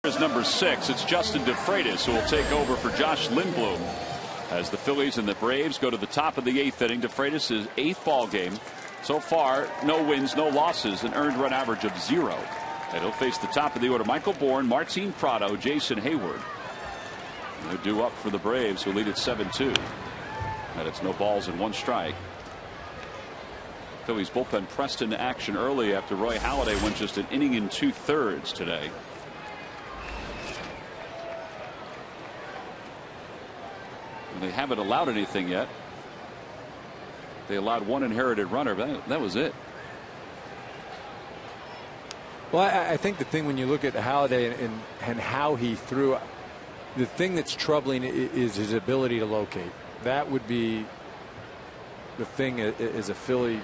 Is number 6. It's Justin DeFreitas who will take over for Josh Lindblom as the Phillies and the Braves go to the top of the 8th inning. DeFreitas' 8th ball game. So far, no wins, no losses, an earned run average of 0. And he'll face the top of the order. Michael Bourne, Martin Prado, Jason Hayward. And they're due up for the Braves, who lead at 7-2. And it's no balls and 1 strike. Phillies bullpen pressed into action early after Roy Halladay went just an inning and 2/3 today. And they haven't allowed anything yet. They allowed 1 inherited runner, but that was it. Well, I think the thing when you look at Halladay and how he threw, the thing that's troubling is his ability to locate. That would be the thing as a Philly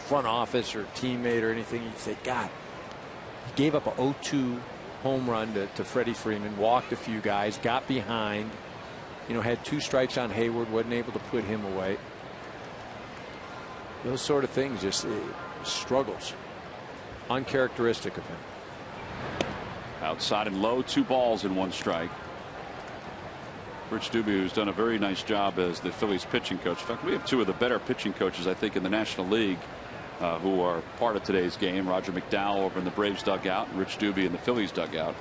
front office or teammate or anything. You'd say, God, he gave up a 0-2 home run to Freddie Freeman, walked a few guys, got behind, had 2 strikes on Hayward, wasn't able to put him away. Those sort of things, just struggles. Uncharacteristic of him. Outside and low, 2 balls and 1 strike. Rich Dubé, who's done a very nice job as the Phillies pitching coach. In fact, we have 2 of the better pitching coaches, I think, in the National League who are part of today's game. Roger McDowell over in the Braves dugout, and Rich Dubé in the Phillies dugout.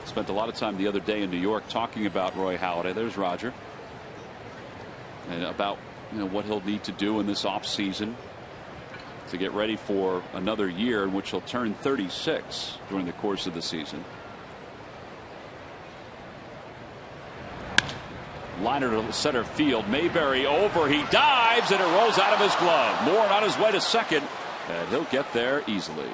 Spent a lot of time the other day in New York talking about Roy Halladay. There's Roger. And about what he'll need to do in this offseason to get ready for another year in which he'll turn 36 during the course of the season. Liner to center field. Mayberry over. He dives and it rolls out of his glove. Moore on his way to second, and he'll get there easily.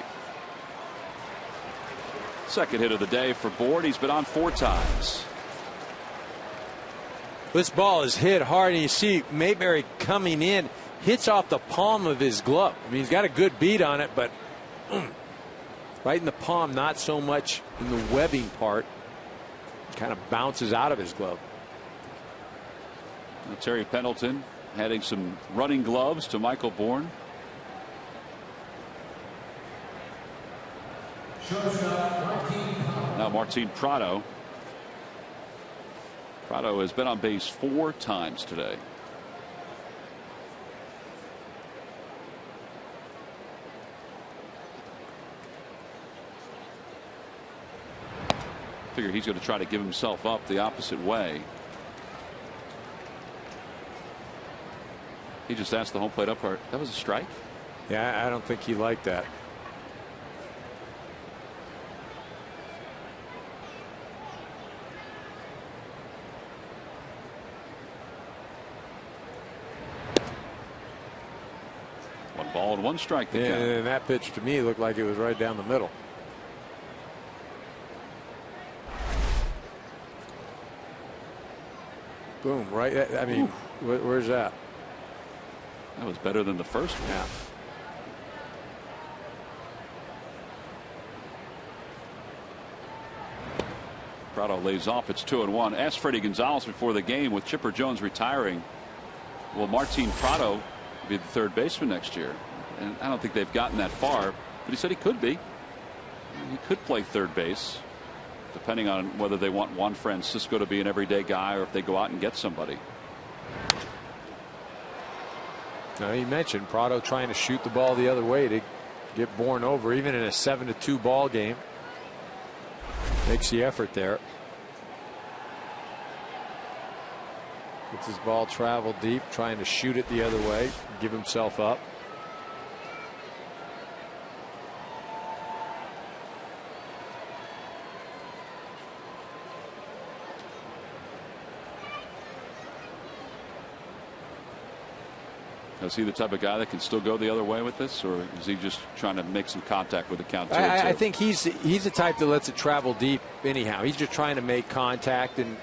Second hit of the day for Bourne. He's been on 4 times. This ball is hit hard, and you see Mayberry coming in, hits off the palm of his glove. I mean, he's got a good beat on it, but right in the palm, not so much in the webbing part. It kind of bounces out of his glove. Now, Terry Pendleton adding some running gloves to Michael Bourne. Now Martin Prado. Prado has been on base 4 times today. Figure he's going to try to give himself up the opposite way. He just asked the home plate umpire, that was a strike? Yeah, I don't think he liked that. One ball and 1 strike. And that pitch to me looked like it was right down the middle. Boom, right? I mean, where's that? That was better than the first one. Yeah. Prado lays off. It's 2-1. Asked Freddie Gonzalez before the game, with Chipper Jones retiring, will Martin Prado be the 3rd baseman next year? And I don't think they've gotten that far, but he said he could be. He could play 3rd base, depending on whether they want Juan Francisco to be an everyday guy or if they go out and get somebody. Now, you mentioned Prado trying to shoot the ball the other way to get Bourne over, even in a 7-2 ball game. Makes the effort there. Gets his ball travel deep, trying to shoot it the other way, give himself up. Is he the type of guy that can still go the other way with this, or is he just trying to make some contact with the count? I think he's the type that lets it travel deep anyhow. He's just trying to make contact, and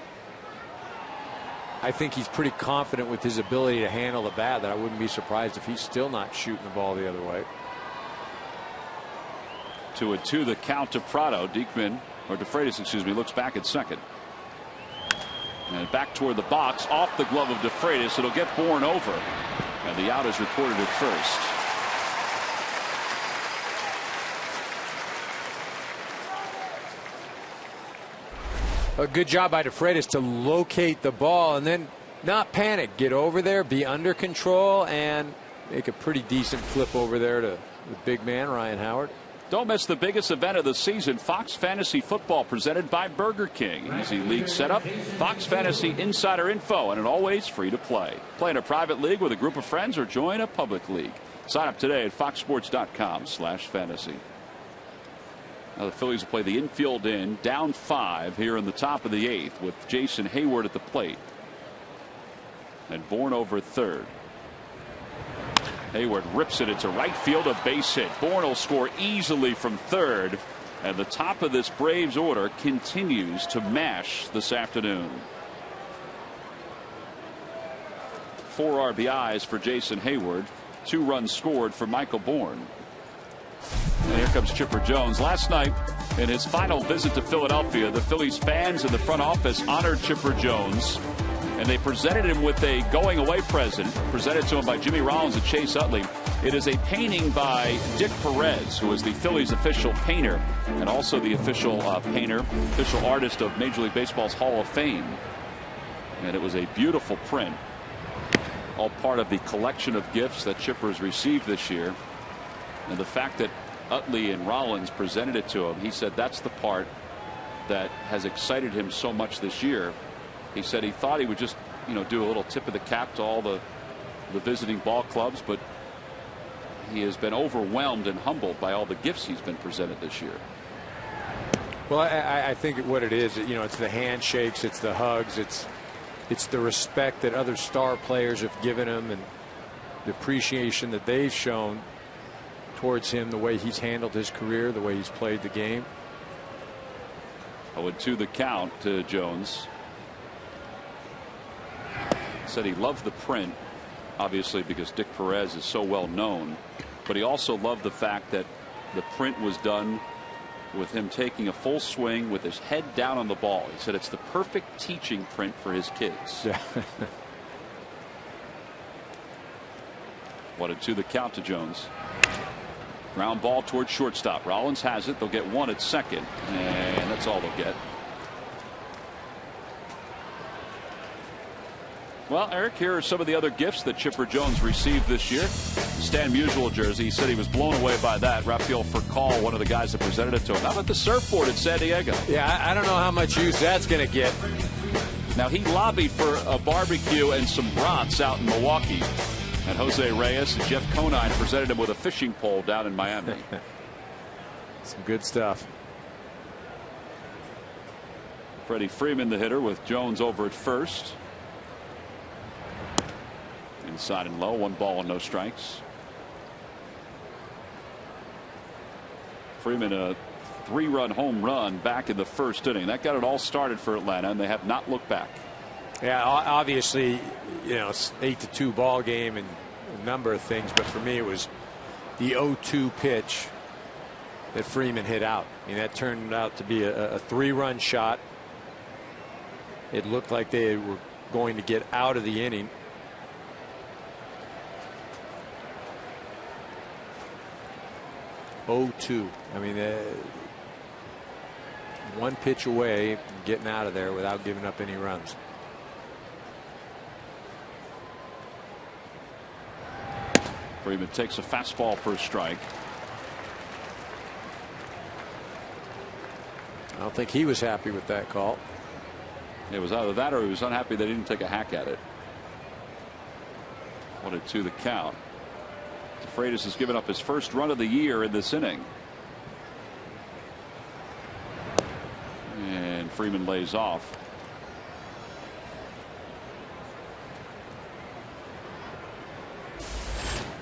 I think he's pretty confident with his ability to handle the bat that I wouldn't be surprised if he's still not shooting the ball the other way. 2-2 the count to Prado. Diekman, or DeFreitas, excuse me, looks back at second. And back toward the box, off the glove of DeFreitas. It'll get Bourne over. And the out is recorded at first. A good job by DeFreitas to locate the ball and then not panic. Get over there, be under control, and make a pretty decent flip over there to the big man, Ryan Howard. Don't miss the biggest event of the season, Fox Fantasy Football, presented by Burger King. Easy league setup, Fox Fantasy Insider Info, and always free to play. Play in a private league with a group of friends or join a public league. Sign up today at foxsports.com/fantasy. Now the Phillies will play the infield in, down 5 here in the top of the 8th with Jason Hayward at the plate. And Bourne over third. Hayward rips it into right field, a base hit. Bourne will score easily from third. And the top of this Braves order continues to mash this afternoon. 4 RBIs for Jason Hayward. 2 runs scored for Michael Bourne. And here comes Chipper Jones. Last night, in his final visit to Philadelphia, the Phillies fans in the front office honored Chipper Jones, and they presented him with a going-away present, presented to him by Jimmy Rollins and Chase Utley. It is a painting by Dick Perez, who is the Phillies' official painter, and also the official official artist of Major League Baseball's Hall of Fame. And it was a beautiful print, all part of the collection of gifts that Chipper has received this year. And the fact that Utley and Rollins presented it to him, he said that's the part that has excited him so much this year. He said he thought he would just, do a little tip of the cap to all the visiting ball clubs, but he has been overwhelmed and humbled by all the gifts he's been presented this year. Well, I think what it is, it's the handshakes, it's the hugs, it's the respect that other star players have given him, and the appreciation that they've shown towards him, the way he's handled his career, the way he's played the game. 0-2 the count to Jones. Said he loved the print, obviously, because Dick Perez is so well known, but he also loved the fact that the print was done with him taking a full swing with his head down on the ball. He said it's the perfect teaching print for his kids. Yeah. 1-2 the count to Jones. Ground ball towards shortstop. Rollins has it. They'll get 1 at second, and that's all they'll get. Well, Eric, here are some of the other gifts that Chipper Jones received this year. Stan Musial jersey. He said he was blown away by that. Rafael Furcal, one of the guys that presented it to him. How about the surfboard in San Diego? Yeah, I don't know how much use that's going to get. Now, he lobbied for a barbecue and some brats out in Milwaukee. And Jose Reyes and Jeff Conine presented him with a fishing pole down in Miami. Some good stuff. Freddie Freeman, the hitter, with Jones over at first. Inside and low, 1 ball and no strikes. Freeman, a 3-run home run back in the first inning. That got it all started for Atlanta, and they have not looked back. Yeah, obviously, it's 8-2 ball game and a number of things, but for me it was the 0-2 pitch that Freeman hit out. I mean, that turned out to be a 3-run shot. It looked like they were going to get out of the inning. (0-2). I mean, 1 pitch away from getting out of there without giving up any runs. Freeman takes a fastball for a strike. I don't think he was happy with that call. It was either that or he was unhappy they didn't take a hack at it. 1-2 the count. DeFreitas has given up his first run of the year in this inning. And Freeman lays off.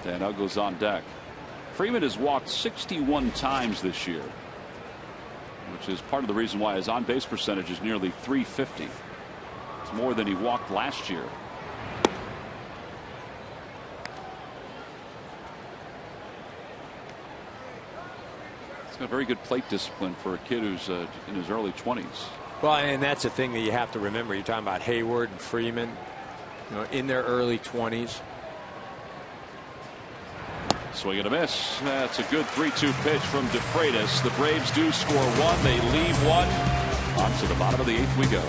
Dan Uggla's on deck. Freeman has walked 61 times this year, which is part of the reason why his on-base percentage is nearly .350. It's more than he walked last year. He's got very good plate discipline for a kid who's in his early 20s. Well, and that's the thing that you have to remember. You're talking about Hayward and Freeman, in their early 20s. Swing and a miss. That's a good 3-2 pitch from DeFreitas. The Braves do score 1. They leave 1. On to the bottom of the 8th we go.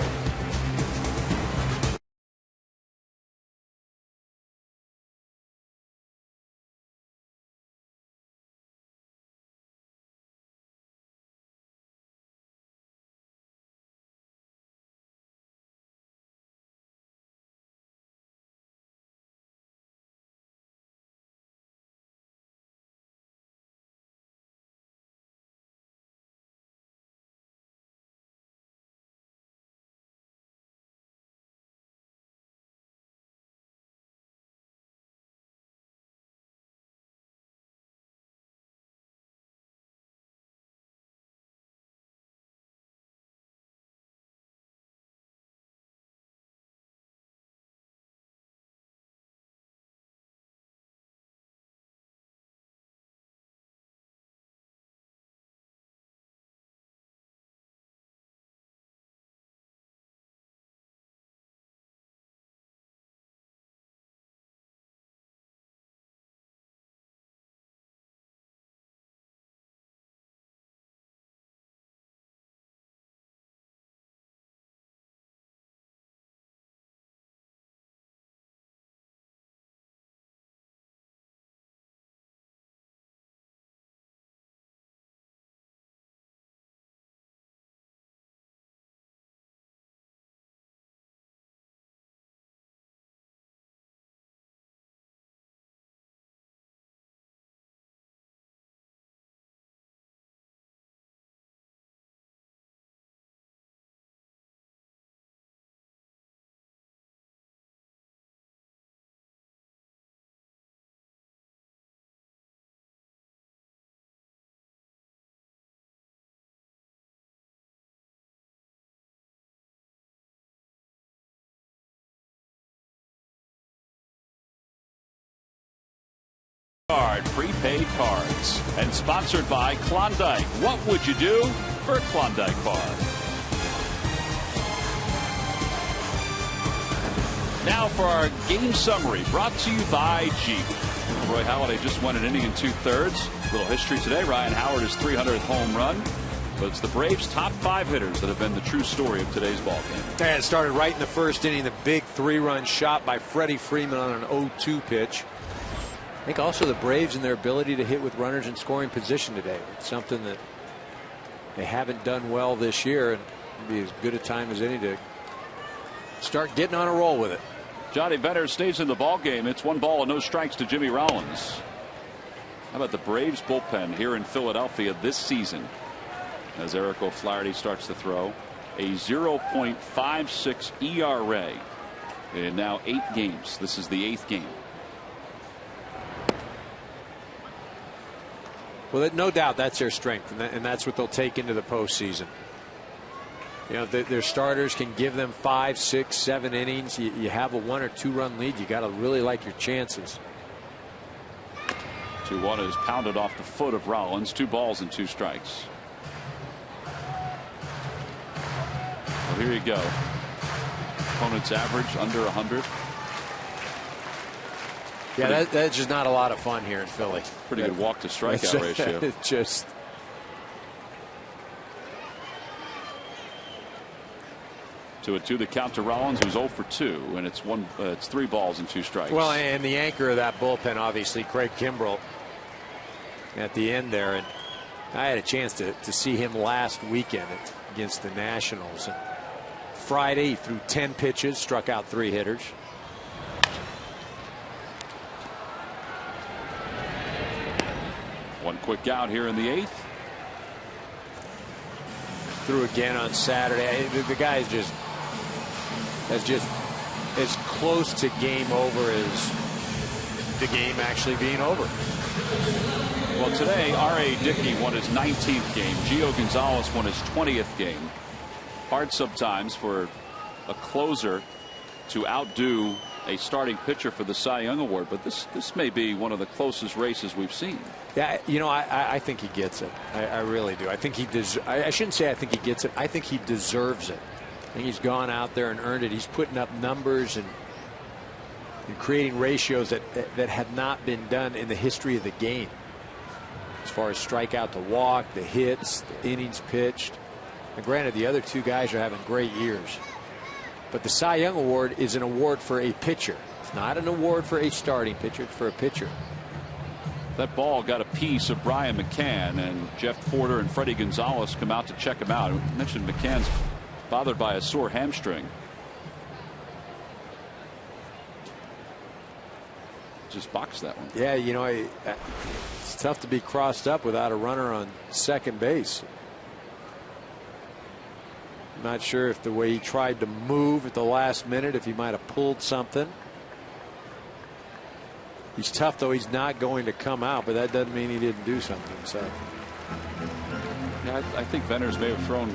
Prepaid cards and sponsored by Klondike. What would you do for a Klondike card? Now for our game summary, brought to you by Jeep. Roy Halladay just won an inning in 2/3. Little history today. Ryan Howard is 300th home run. But it's the Braves' top 5 hitters that have been the true story of today's ball game. And it started right in the first inning. The big 3-run shot by Freddie Freeman on an 0-2 pitch. I think also the Braves and their ability to hit with runners in scoring position today. It's something that they haven't done well this year, and it'll be as good a time as any to start getting on a roll with it. Johnny Benner stays in the ball game. It's 1 ball and no strikes to Jimmy Rollins. How about the Braves bullpen here in Philadelphia this season? As Eric O'Flaherty starts to throw, a 0.56 ERA in now 8 games. This is the 8th game. Well, no doubt that's their strength, and that's what they'll take into the postseason. You know, their starters can give them 5, 6, 7 innings. You have a 1 or 2 run lead. You got to really like your chances. 2-1 is pounded off the foot of Rollins. 2 balls and 2 strikes. Well, here you go. Opponent's average under 100. Yeah, that's just not a lot of fun here in Philly. Pretty good walk to strikeout ratio. It's just. To the count to Rollins, who's 0 for 2, and it's 3 balls and 2 strikes. Well, and the anchor of that bullpen, obviously, Craig Kimbrell at the end there, and I had a chance to see him last weekend against the Nationals. And Friday, he threw 10 pitches, struck out 3 hitters. One quick out here in the 8th. Threw again on Saturday. The guy is just as close to game over as the game actually being over. Well, today R.A. Dickey won his 19th game. Gio Gonzalez won his 20th game. Hard sometimes for a closer to outdo a starting pitcher for the Cy Young Award, but this may be one of the closest races we've seen. Yeah, you know, I think he gets it. I really do. I think he I shouldn't say I think he gets it. I think he deserves it. I think he's gone out there and earned it. He's putting up numbers and creating ratios that have not been done in the history of the game. As far as strikeout to walk, the hits, the innings pitched. And granted, the other two guys are having great years. But the Cy Young Award is an award for a pitcher. It's not an award for a starting pitcher. It's for a pitcher. That ball got a piece of Brian McCann, and Jeff Porter and Freddie Gonzalez come out to check him out. I mentioned McCann's bothered by a sore hamstring. Just boxed that one. Yeah, you know, it's tough to be crossed up without a runner on second base. Not sure if the way he tried to move at the last minute, if he might have pulled something. He's tough, though. He's not going to come out, but that doesn't mean he didn't do something. So, yeah, I think Venters may have thrown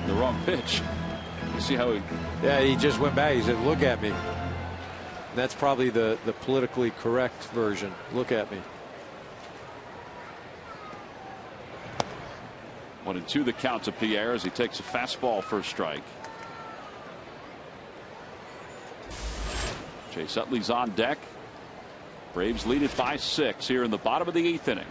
the wrong pitch. You see how he? Yeah, he just went back. He said, "Look at me." And that's probably the politically correct version. Look at me. 1-2 the count to Pierre as he takes a fastball for a strike. Chase Utley's on deck. Braves lead it by 6 here in the bottom of the 8th inning.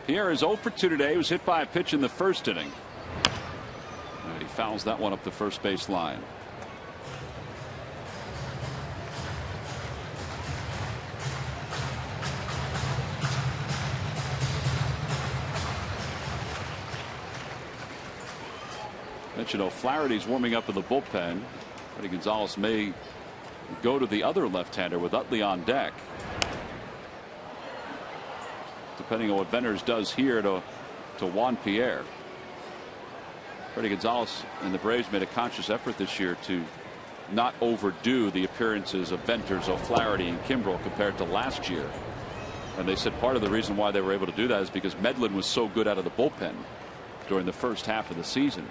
Pierre is 0 for 2 today. He was hit by a pitch in the first inning. And he fouls that one up the first base line. Mentioned O'Flaherty's warming up in the bullpen. Freddie Gonzalez may go to the other left-hander with Utley on deck. Depending on what Venters does here to Juan Pierre. Freddie Gonzalez and the Braves made a conscious effort this year to not overdo the appearances of Venters, O'Flaherty, and Kimbrel compared to last year. And they said part of the reason why they were able to do that is because Medlin was so good out of the bullpen during the first half of the season.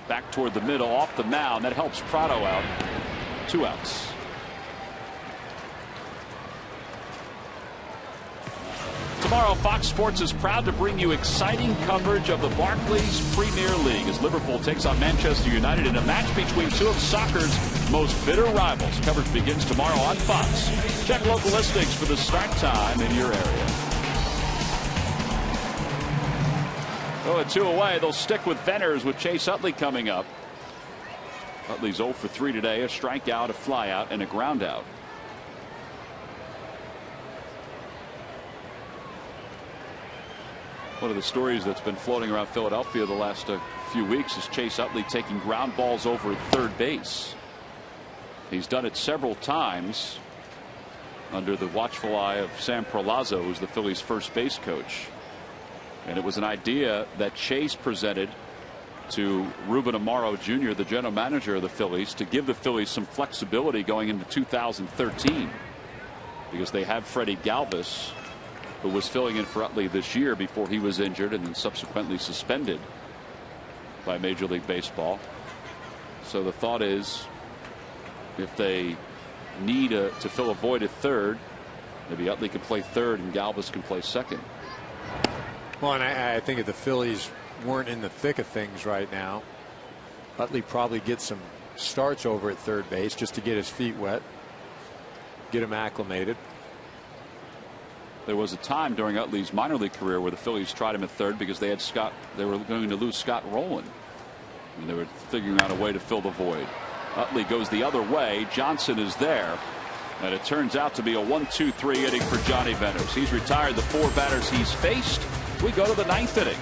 Back toward the middle, off the mound. That helps Prado out. 2 outs. Tomorrow, Fox Sports is proud to bring you exciting coverage of the Barclays Premier League as Liverpool takes on Manchester United in a match between 2 of soccer's most bitter rivals. Coverage begins tomorrow on Fox. Check local listings for the start time in your area. Oh, 2 away. They'll stick with Venters with Chase Utley coming up. Utley's 0 for 3 today. A strikeout, a flyout, and a ground out. One of the stories that's been floating around Philadelphia the last few weeks is Chase Utley taking ground balls over at third base. He's done it several times under the watchful eye of Sam Perlazzo, who's the Phillies' first base coach. And it was an idea that Chase presented to Ruben Amaro Jr., the general manager of the Phillies, to give the Phillies some flexibility going into 2013 because they have Freddie Galvis, who was filling in for Utley this year before he was injured and then subsequently suspended by Major League Baseball. So the thought is, if they need to fill a void at third, maybe Utley can play third and Galvis can play second. Well, and I think if the Phillies weren't in the thick of things right now, Utley probably gets some starts over at third base just to get his feet wet, get him acclimated. There was a time during Utley's minor league career where the Phillies tried him at third because they had they were going to lose Scott Rowland, and they were figuring out a way to fill the void. Utley goes the other way. Johnson is there, and it turns out to be a 1-2-3 inning for Johnny Venters. He's retired the 4 batters he's faced. We go to the 9th inning.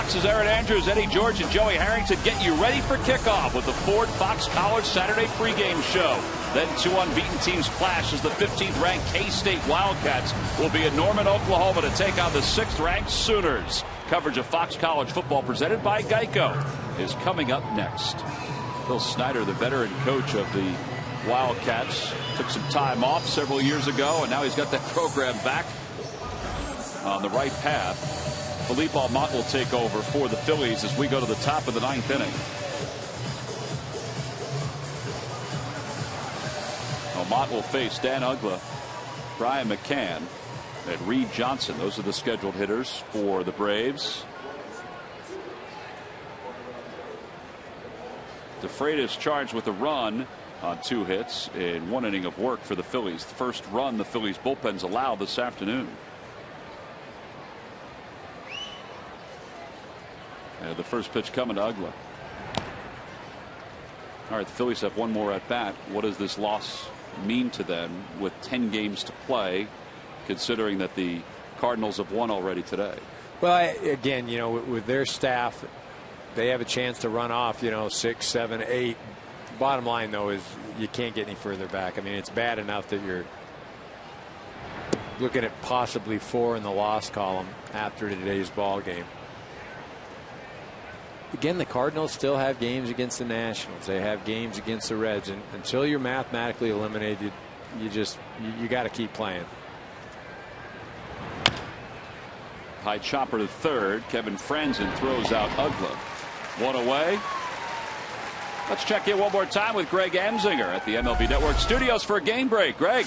This is Aaron Andrews, Eddie George, and Joey Harrington get you ready for kickoff with the Ford Fox College Saturday pregame show. Then two unbeaten teams clash as the 15th-ranked K-State Wildcats will be in Norman, Oklahoma to take on the 6th-ranked Sooners. Coverage of Fox College football presented by Geico is coming up next. Phil Snyder, the veteran coach of the Wildcats, took some time off several years ago, and now he's got that program back on the right path. Philippe Almont will take over for the Phillies as we go to the top of the 9th inning. Almont will face Dan Uggla, Brian McCann, and Reed Johnson. Those are the scheduled hitters for the Braves. DeFreitas charged with a run on 2 hits in 1 inning of work for the Phillies. The first run the Phillies bullpen's allowed this afternoon. The first pitch coming to Uggla. All right, the Phillies have 1 more at bat. What does this loss mean to them with 10 games to play, considering that the Cardinals have won already today? Well, again, with their staff, they have a chance to run off, 6, 7, 8. Bottom line, though, is you can't get any further back. I mean, it's bad enough that you're looking at possibly 4 in the loss column after today's ball game. Again, the Cardinals still have games against the Nationals. They have games against the Reds, and until you're mathematically eliminated, you got to keep playing. High chopper to third. Kevin Franzen throws out Uggla. 1 away. Let's check in one more time with Greg Amsinger at the MLB Network studios for a game break. Greg.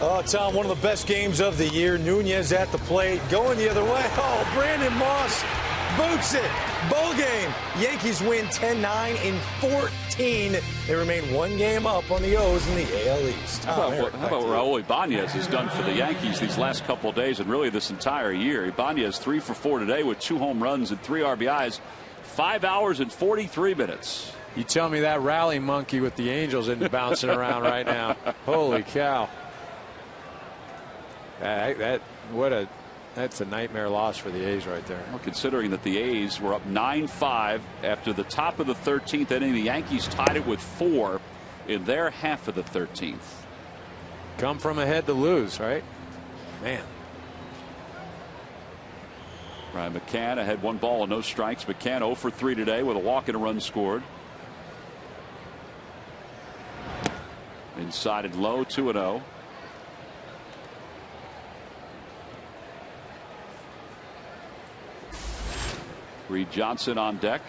Oh, Tom, one of the best games of the year. Nunez at the plate, going the other way. Oh, Brandon Moss boots it. Ball game. Yankees win 10-9 in 14. They remain 1 game up on the O's in the AL East. How about Raul Ibanez has done for the Yankees these last couple of days and really this entire year? Ibanez 3 for 4 today with 2 home runs and 3 RBIs. 5 hours and 43 minutes. You tell me that rally monkey with the Angels isn't bouncing around right now. Holy cow. That's a nightmare loss for the A's right there. Well, considering that the A's were up 9-5 after the top of the 13th inning, the Yankees tied it with 4 in their half of the 13th. Come from ahead to lose, right? Man. Brian McCann ahead 1 ball and no strikes. McCann 0 for 3 today with a walk and a run scored. Inside and low, 2-0. Reed Johnson on deck.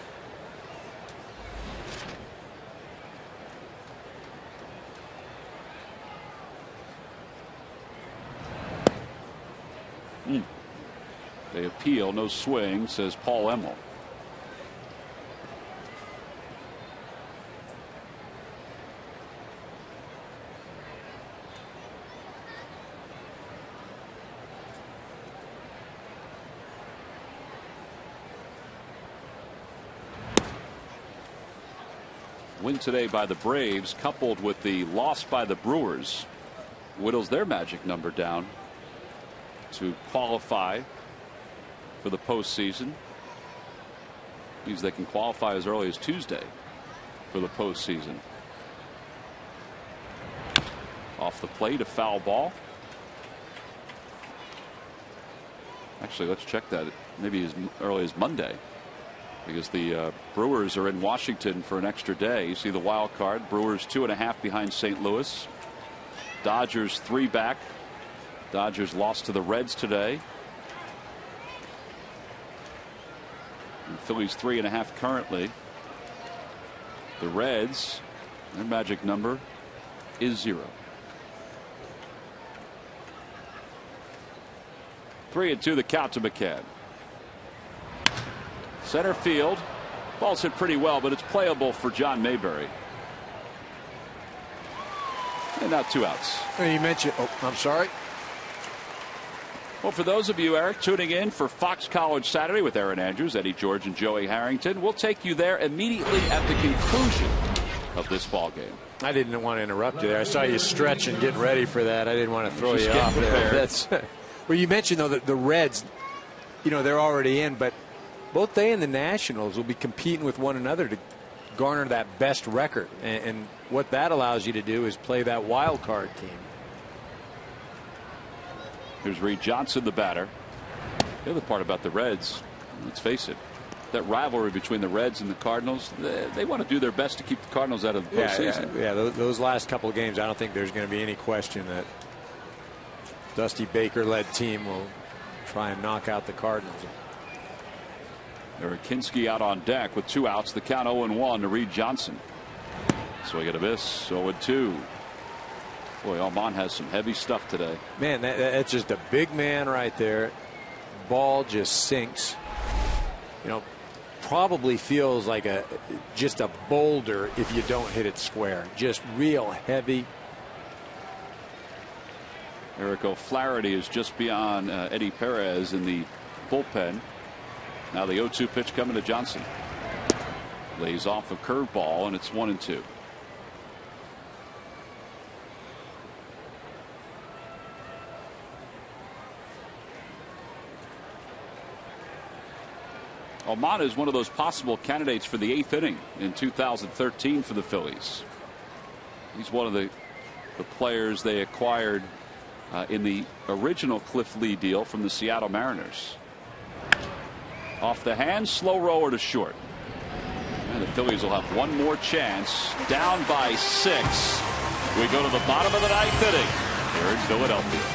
They appeal. No swing, says Paul Emmel. Win today by the Braves, coupled with the loss by the Brewers, whittles their magic number down to qualify for the postseason. Means they can qualify as early as Tuesday for the postseason. Off the plate, a foul ball. Actually, let's check that. Maybe as early as Monday, because the Brewers are in Washington for an extra day. You see the wild card. Brewers 2.5 behind St. Louis. Dodgers 3 back. Dodgers lost to the Reds today. And Phillies 3.5 currently. The Reds, their magic number is 0. 3-2 the count to McCann. Center field. Ball's hit pretty well, but it's playable for John Mayberry. And now 2 outs. You mentioned, I'm sorry. Well, for those of you, Eric, tuning in for Fox College Saturday with Aaron Andrews, Eddie George, and Joey Harrington, we'll take you there immediately at the conclusion of this ball game. I didn't want to interrupt you there. I saw you stretching, getting ready for that. I didn't want to throw you off there. Well, you mentioned, though, that the Reds, they're already in, but both they and the Nationals will be competing with one another to garner that best record. And what that allows you to do is play that wild card team. Here's Reed Johnson, the batter. The other part about the Reds, let's face it, that rivalry between the Reds and the Cardinals, they want to do their best to keep the Cardinals out of the postseason. Yeah, those last couple of games, I don't think there's going to be any question that Dusty Baker-led team will try and knock out the Cardinals. Eric Kinski out on deck with 2 outs. The count 0-1 to Reed Johnson. Swing and a miss. 0-2. Boy, Almond has some heavy stuff today. Man, that's just a big man right there. Ball just sinks. You know, probably feels like just a boulder if you don't hit it square. Just real heavy. Eric O'Flaherty is just beyond Eddie Perez in the bullpen. Now the 0-2 pitch coming to Johnson. Lays off a curveball, and it's 1-2. Almada is one of those possible candidates for the 8th inning in 2013 for the Phillies. He's one of the players they acquired in the original Cliff Lee deal from the Seattle Mariners. Off the hand, slow roller to short. And the Phillies will have one more chance. Down by 6. We go to the bottom of the 9th inning here in Philadelphia.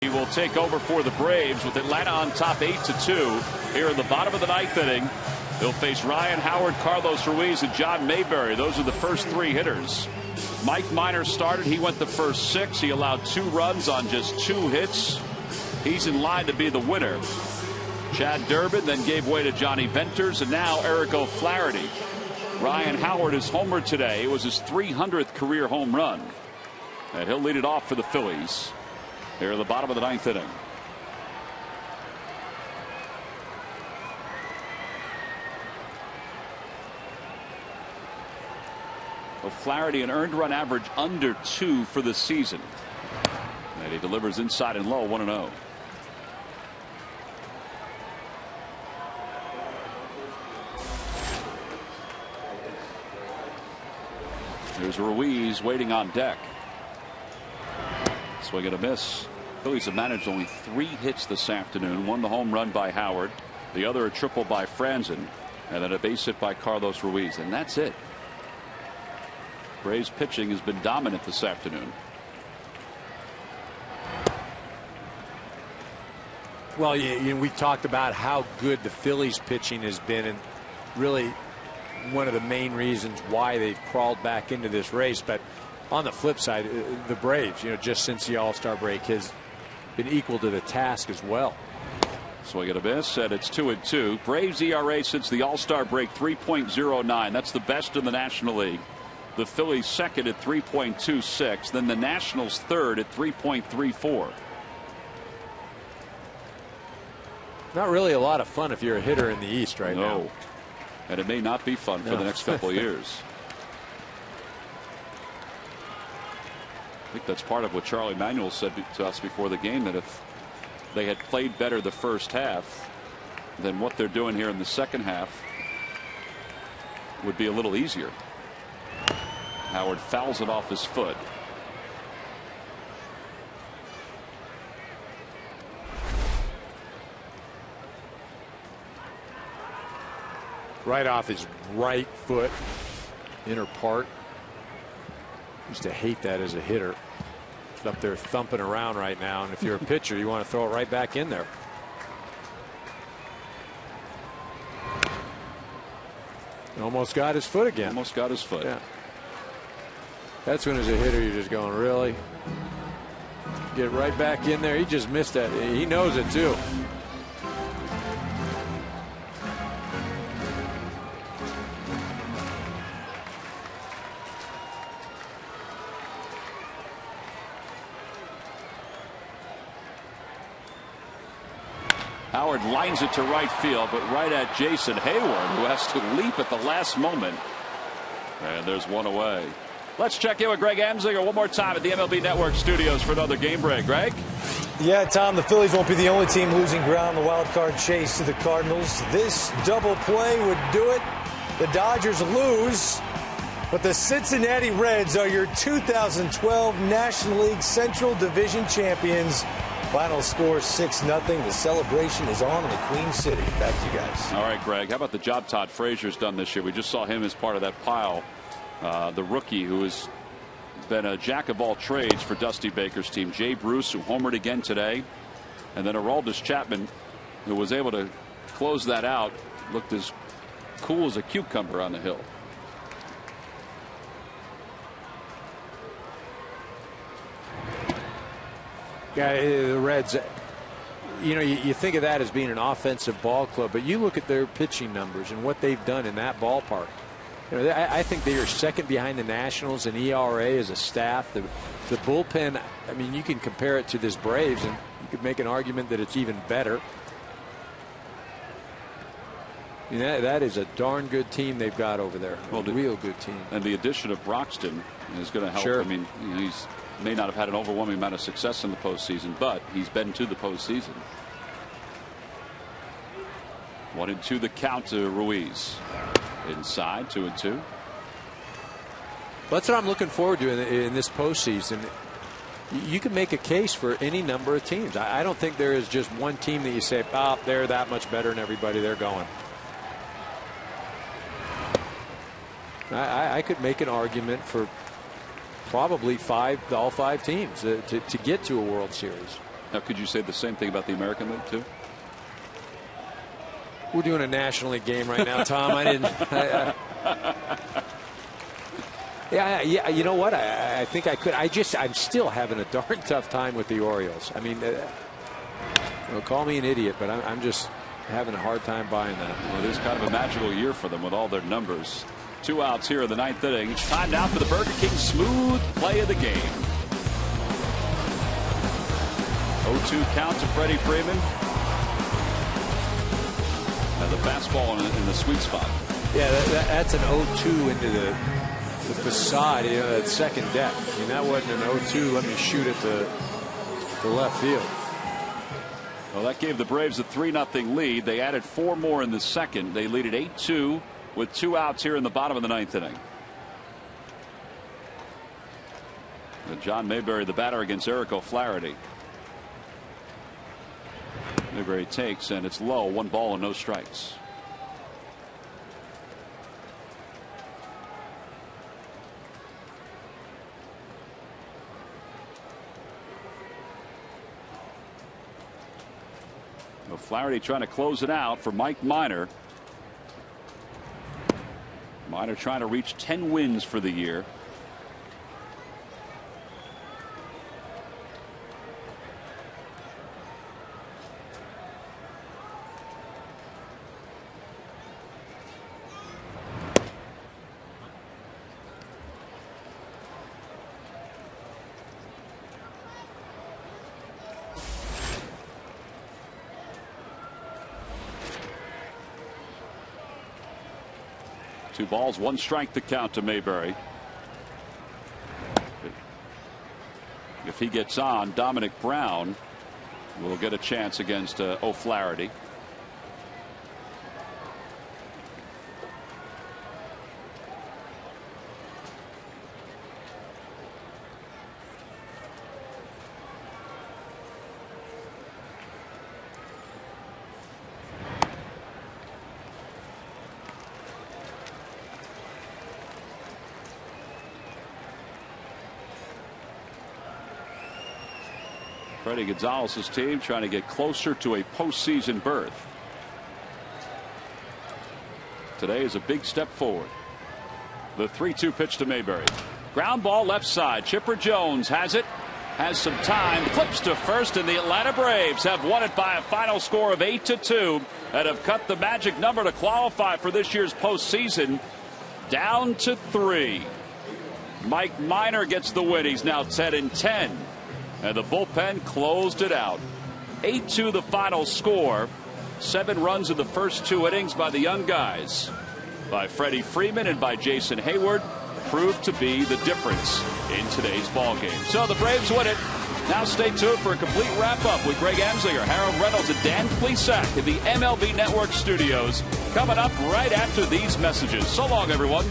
He will take over for the Braves with Atlanta on top 8-2 here in the bottom of the 9th inning. They'll face Ryan Howard, Carlos Ruiz, and John Mayberry. Those are the first 3 hitters. Mike Minor started. He went the first 6. He allowed 2 runs on just 2 hits. He's in line to be the winner. Chad Durbin then gave way to Johnny Venters, and now Eric O'Flaherty. Ryan Howard is homered today. It was his 300th career home run. And he'll lead it off for the Phillies here at the bottom of the 9th inning. O'Flaherty an earned run average under 2 for the season. And he delivers inside and low, 1-0. There's Ruiz waiting on deck. Swing and a miss. Phillies have managed only 3 hits this afternoon. One the home run by Howard, the other a triple by Franzen, and then a base hit by Carlos Ruiz, and that's it. Braves pitching has been dominant this afternoon. Well, we've talked about how good the Phillies pitching has been, and really one of the main reasons why they've crawled back into this race. But on the flip side, the Braves, just since the All-Star break, has been equal to the task as well. Swing and a miss, and it's 2-2. Braves ERA since the All-Star break 3.09. That's the best in the National League. The Phillies second at 3.26. Then the Nationals third at 3.34. Not really a lot of fun if you're a hitter in the East right now. No, and it may not be fun for the next couple of years. I think that's part of what Charlie Manuel said to us before the game, that if they had played better the first half, then what they're doing here in the second half would be a little easier. Howard fouls it off his foot. Right off his right foot, inner part. Used to hate that as a hitter. It's up there thumping around right now, and if you're a pitcher, you want to throw it right back in there. Almost got his foot again. Almost got his foot. Yeah. That's when, as a hitter, you're just going, really? Get right back in there. He just missed that. He knows it, too. Howard lines it to right field, but right at Jason Hayward, who has to leap at the last moment. And there's one away. Let's check in with Greg Amsinger one more time at the MLB Network studios for another game break. Greg? Yeah, Tom, the Phillies won't be the only team losing ground in the wild card chase to the Cardinals. This double play would do it. The Dodgers lose, but the Cincinnati Reds are your 2012 National League Central Division champions. Final score 6-0. The celebration is on in the Queen City. Back to you guys. All right, Greg, how about the job Todd Frazier's done this year? We just saw him as part of that pile. The rookie who has been a jack of all trades for Dusty Baker's team. Jay Bruce, who homered again today. And then Aroldis Chapman, who was able to close that out. Looked as cool as a cucumber on the hill. Yeah, the Reds, you think of that as being an offensive ball club, but you look at their pitching numbers and what they've done in that ballpark. I think they are second behind the Nationals in ERA as a staff. The bullpen, I mean, you can compare it to this Braves, and you could make an argument that it's even better. I mean, that is a darn good team they've got over there. Well, a real good team. And the addition of Broxton is going to help. Sure. I mean, he's may not have had an overwhelming amount of success in the postseason, but he's been to the postseason. 1-2 the count to Ruiz. Inside, 2-2. That's what I'm looking forward to in this postseason. You can make a case for any number of teams. I don't think there is just one team that you say, oh, they're that much better than everybody. They're going. I could make an argument for probably all five teams to get to a World Series. Now, could you say the same thing about the American League, too? We're doing a National League game right now, Tom. I didn't. Yeah, you know what? I think I could. I'm still having a darn tough time with the Orioles. I mean, call me an idiot, but I'm just having a hard time buying that. Well, it is kind of a magical year for them with all their numbers. 2 outs here in the 9th inning. It's time now for the Burger King smooth play of the game. 0-2 count to Freddie Freeman. And the fastball in the sweet spot. Yeah, that's an 0-2 into the facade, that second deck. I mean, that wasn't an 0-2. Let me shoot at the left field. Well, that gave the Braves a 3-0 lead. They added 4 more in the second. They lead it 8-2 with 2 outs here in the bottom of the 9th inning. And John Mayberry, the batter, against Eric O'Flaherty. Mayberry takes, and it's low. 1 ball and no strikes. Flaherty trying to close it out for Mike Minor. Minor trying to reach 10 wins for the year. Two balls, one strike to count to Mayberry. If he gets on, Dominic Brown will get a chance against O'Flaherty. Freddie Gonzalez's team trying to get closer to a postseason berth. Today is a big step forward. The 3-2 pitch to Mayberry. Ground ball left side. Chipper Jones has it. Has some time. Flips to first, and the Atlanta Braves have won it by a final score of 8-2 and have cut the magic number to qualify for this year's postseason down to 3. Mike Minor gets the win. He's now 10-10. And the bullpen closed it out. 8-2 the final score. 7 runs in the first 2 innings by the young guys. By Freddie Freeman and by Jason Hayward proved to be the difference in today's ball game. So the Braves win it. Now stay tuned for a complete wrap-up with Greg Amslinger, Harold Reynolds, and Dan Plesac in the MLB Network studios. Coming up right after these messages. So long, everyone.